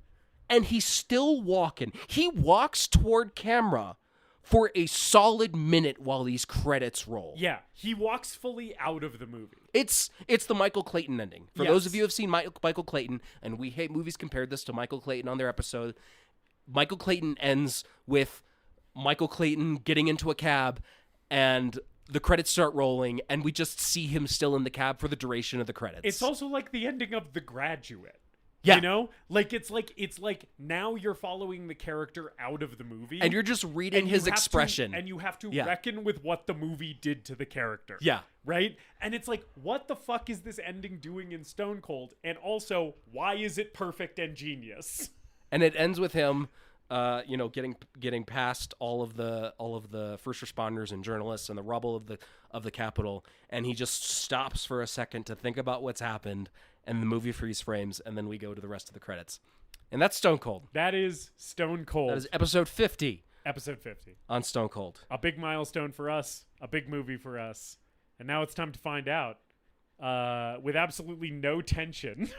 and he's still walking. He walks toward camera for a solid minute while these credits roll. Yeah, he walks fully out of the movie. It's the Michael Clayton ending. For Yes. those of you who have seen Michael Clayton, and We Hate Movies compared this to Michael Clayton on their episode, Michael Clayton ends with Michael Clayton getting into a cab, and the credits start rolling, and we just see him still in the cab for the duration of the credits. It's also like the ending of The Graduate. Yeah. You know? It's like now you're following the character out of the movie. And you're just reading his expression. And you have to reckon with what the movie did to the character. Yeah. Right? And it's like, what the fuck is this ending doing in Stone Cold? And also, why is it perfect and genius? And it ends with him getting past all of the first responders and journalists and the rubble of the Capitol, and he just stops for a second to think about what's happened, and the movie freeze frames, and then we go to the rest of the credits. And that's Stone Cold. That is Stone Cold. That is episode 50 Episode 50. on Stone Cold. A big milestone for us, a big movie for us. And now it's time to find out with absolutely no tension.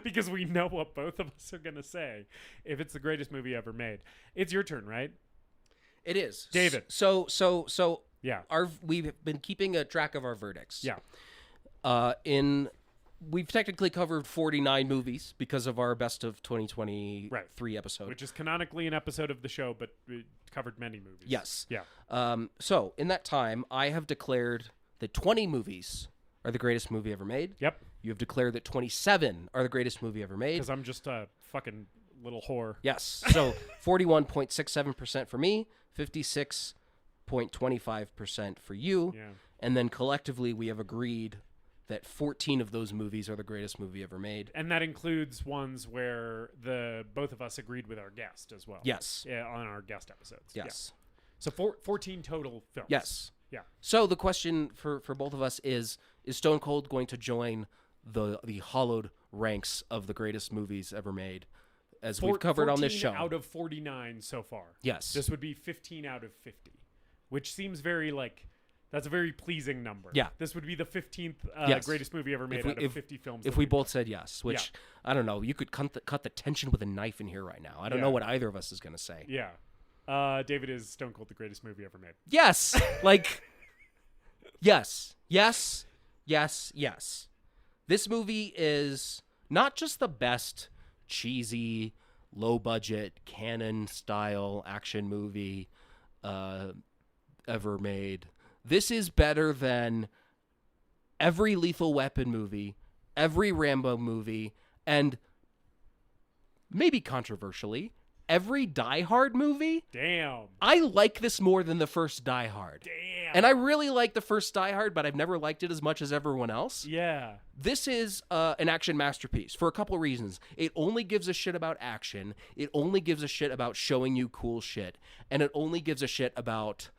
Because we know what both of us are going to say if it's the greatest movie ever made. It's your turn, right? It is. David. So Yeah. we've been keeping a track of our verdicts. Yeah. We've technically covered 49 movies because of our best of 2023 episode. Which is canonically an episode of the show, but we covered many movies. Yes. Yeah. So in that time, I have declared that 20 movies are the greatest movie ever made. Yep. You have declared that 27 are the greatest movie ever made. Because I'm just a fucking little whore. Yes. So 41.67% for me, 56.25% for you. Yeah. And then collectively we have agreed that 14 of those movies are the greatest movie ever made. And that includes ones where both of us agreed with our guest as well. Yes. Yeah, on our guest episodes. Yes. Yeah. So 14 total films. Yes. Yeah. So the question for both of us is Stone Cold going to join the hollowed ranks of the greatest movies ever made, as we've covered on this show? 14 out of 49 so far. Yes. This would be 15 out of 50, which seems very that's a very pleasing number. Yeah. This would be the 15th Yes. greatest movie ever made out of 50 films. If we both said yes, which I don't know, you could cut the tension with a knife in here right now. I don't know what either of us is going to say. Yeah. David, is Stone Cold the greatest movie ever made? Yes. Yes. Yes. Yes. Yes. This movie is not just the best cheesy, low-budget, canon-style action movie ever made. This is better than every Lethal Weapon movie, every Rambo movie, and maybe controversially, every Die Hard movie. Damn. I like this more than the first Die Hard. Damn. And I really like the first Die Hard, but I've never liked it as much as everyone else. Yeah. This is an action masterpiece for a couple of reasons. It only gives a shit about action. It only gives a shit about showing you cool shit. And it only gives a shit about,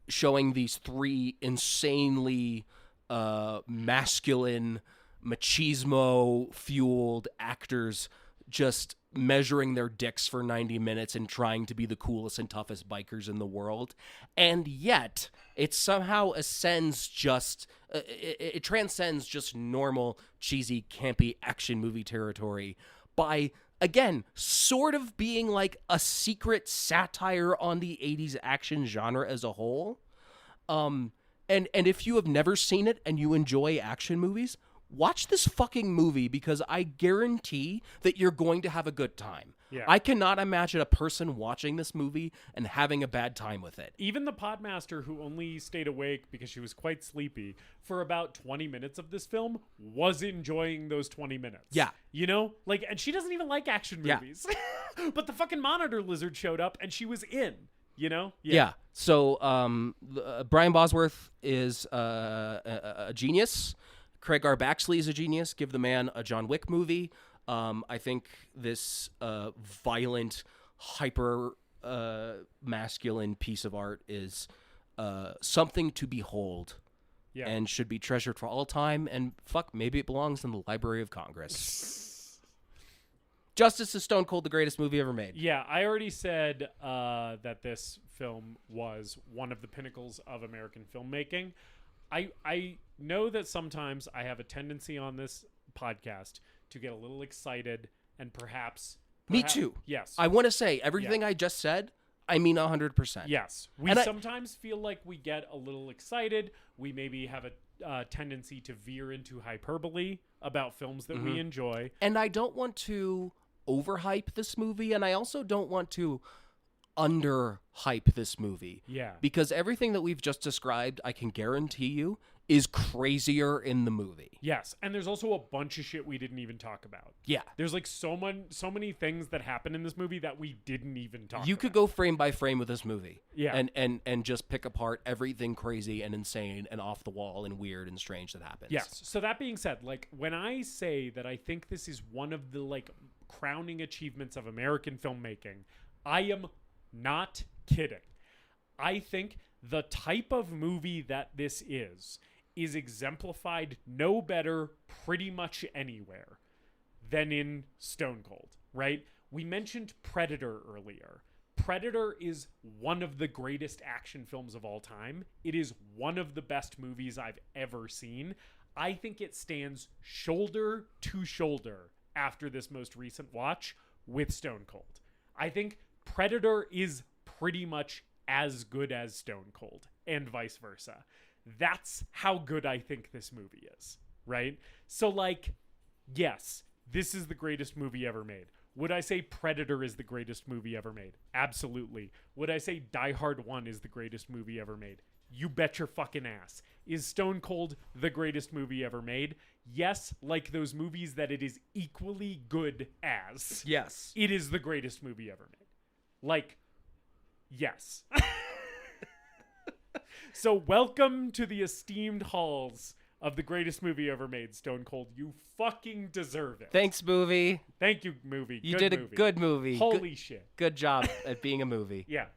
showing these three insanely masculine, machismo-fueled actors just measuring their dicks for 90 minutes and trying to be the coolest and toughest bikers in the world. And yet, it somehow ascends just... it transcends just normal, cheesy, campy action movie territory by, again, sort of being like a secret satire on the 80s action genre as a whole. And if you have never seen it and you enjoy action movies, watch this fucking movie because I guarantee that you're going to have a good time. Yeah. I cannot imagine a person watching this movie and having a bad time with it. Even the podmaster, who only stayed awake because she was quite sleepy for about 20 minutes of this film, was enjoying those 20 minutes. Yeah. You know? Like, and she doesn't even like action movies. Yeah. But the fucking monitor lizard showed up and she was in. You know? Yeah. So Brian Bosworth is a genius. Craig R. Baxley is a genius. Give the man a John Wick movie. I think this violent, hyper masculine piece of art is something to behold and should be treasured for all time. And fuck, maybe it belongs in the Library of Congress. Justice is stone cold the greatest movie ever made. Yeah, I already said that this film was one of the pinnacles of American filmmaking. I know that sometimes I have a tendency on this podcast to get a little excited and perhaps Me too. Yes. I want to say everything I just said, I mean 100%. Yes. We sometimes feel like we get a little excited. We maybe have a tendency to veer into hyperbole about films that we enjoy. And I don't want to overhype this movie, and I also don't want to underhype this movie. Yeah. Because everything that we've just described, I can guarantee you, is crazier in the movie. Yes. And there's also a bunch of shit we didn't even talk about. Yeah. There's like so many things that happen in this movie that we didn't even talk about. You could go frame by frame with this movie. Yeah. And just pick apart everything crazy and insane and off the wall and weird and strange that happens. Yes. So that being said, like when I say that I think this is one of the like crowning achievements of American filmmaking, I am not kidding. I think the type of movie that this is exemplified no better pretty much anywhere than in Stone Cold, right? We mentioned Predator earlier. Predator is one of the greatest action films of all time. It is one of the best movies I've ever seen. I think it stands shoulder to shoulder after this most recent watch with Stone Cold. I think Predator is pretty much as good as Stone Cold and vice versa. That's how good I think this movie is, right? So like, yes, this is the greatest movie ever made. Would I say Predator is the greatest movie ever made? Absolutely. Would I say Die Hard 1 is the greatest movie ever made? You bet your fucking ass. Is Stone Cold the greatest movie ever made? Yes, like those movies that it is equally good as. Yes. It is the greatest movie ever made. Like, yes. So welcome to the esteemed halls of the greatest movie ever made, Stone Cold. You fucking deserve it. Thanks, movie. Thank you, movie. You did a good movie. Holy shit. Good job at being a movie. Yeah.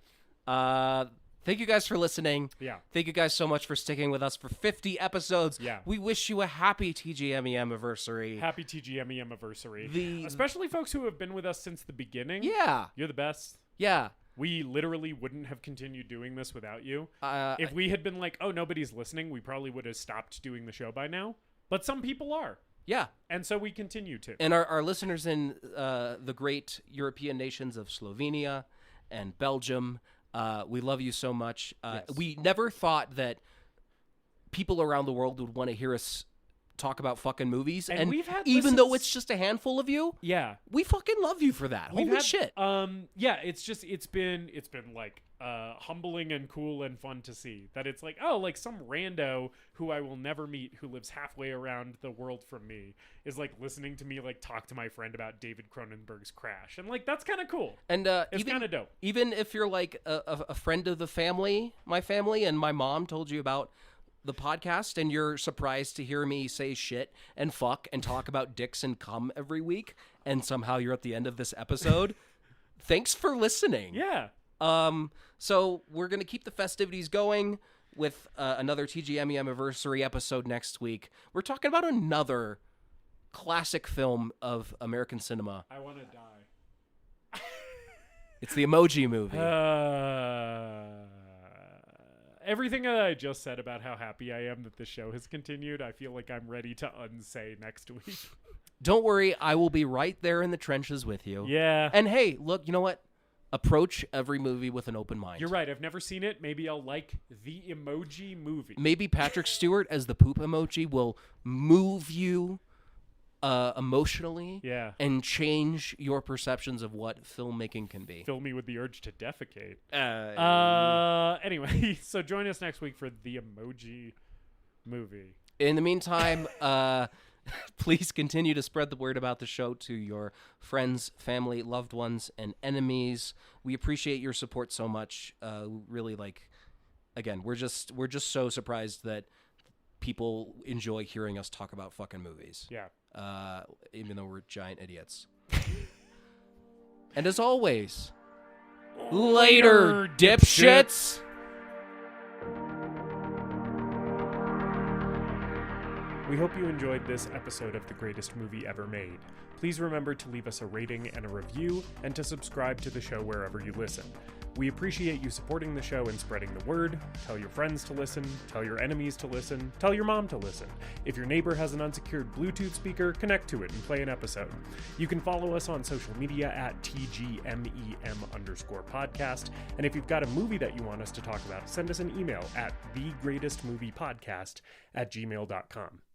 Thank you guys for listening. Yeah. Thank you guys so much for sticking with us for 50 episodes. Yeah. We wish you a happy TGMEMiversary. Happy TGMEMiversary. Especially folks who have been with us since the beginning. Yeah. You're the best. Yeah. We literally wouldn't have continued doing this without you. If we had been like, oh, nobody's listening, we probably would have stopped doing the show by now. But some people are. Yeah. And so we continue to. And our listeners in the great European nations of Slovenia and Belgium, we love you so much. Yes. We never thought that people around the world would want to hear us talk about fucking movies. And we've had even though listens- it's just a handful of you, Yeah. we fucking love you for that. We've Holy had- shit. Yeah, it's been like humbling and cool and fun to see that it's like, oh, like some rando who I will never meet who lives halfway around the world from me is like listening to me like talk to my friend about David Cronenberg's Crash, and like that's kind of cool. And It's kind of dope. Even if you're like a friend of the family, my family, and my mom told you about the podcast, and you're surprised to hear me say shit and fuck and talk about dicks and cum every week, and somehow you're at the end of this episode, thanks for listening. Yeah. So we're going to keep the festivities going with another TGMEMiversary episode next week. We're talking about another classic film of American cinema. I want to die. It's the Emoji Movie. Everything that I just said about how happy I am that the show has continued, I feel like I'm ready to unsay next week. Don't worry, I will be right there in the trenches with you. Yeah. And hey, look, you know what? Approach every movie with an open mind. You're right. I've never seen it. Maybe I'll like the Emoji Movie. Maybe Patrick Stewart as the poop emoji will move you emotionally, and change your perceptions of what filmmaking can be. Fill me with the urge to defecate. Anyway, so join us next week for the Emoji Movie. In the meantime, please continue to spread the word about the show to your friends, family, loved ones, and enemies. We appreciate your support so much. Really, like, again, we're just so surprised that people enjoy hearing us talk about fucking movies. Yeah. Even though we're giant idiots. And as always, later, dipshits! We hope you enjoyed this episode of The Greatest Movie Ever Made. Please remember to leave us a rating and a review, and to subscribe to the show wherever you listen. We appreciate you supporting the show and spreading the word. Tell your friends to listen, tell your enemies to listen, tell your mom to listen. If your neighbor has an unsecured Bluetooth speaker, connect to it and play an episode. You can follow us on social media at TGMEM_podcast. And if you've got a movie that you want us to talk about, send us an email at thegreatestmoviepodcast@gmail.com.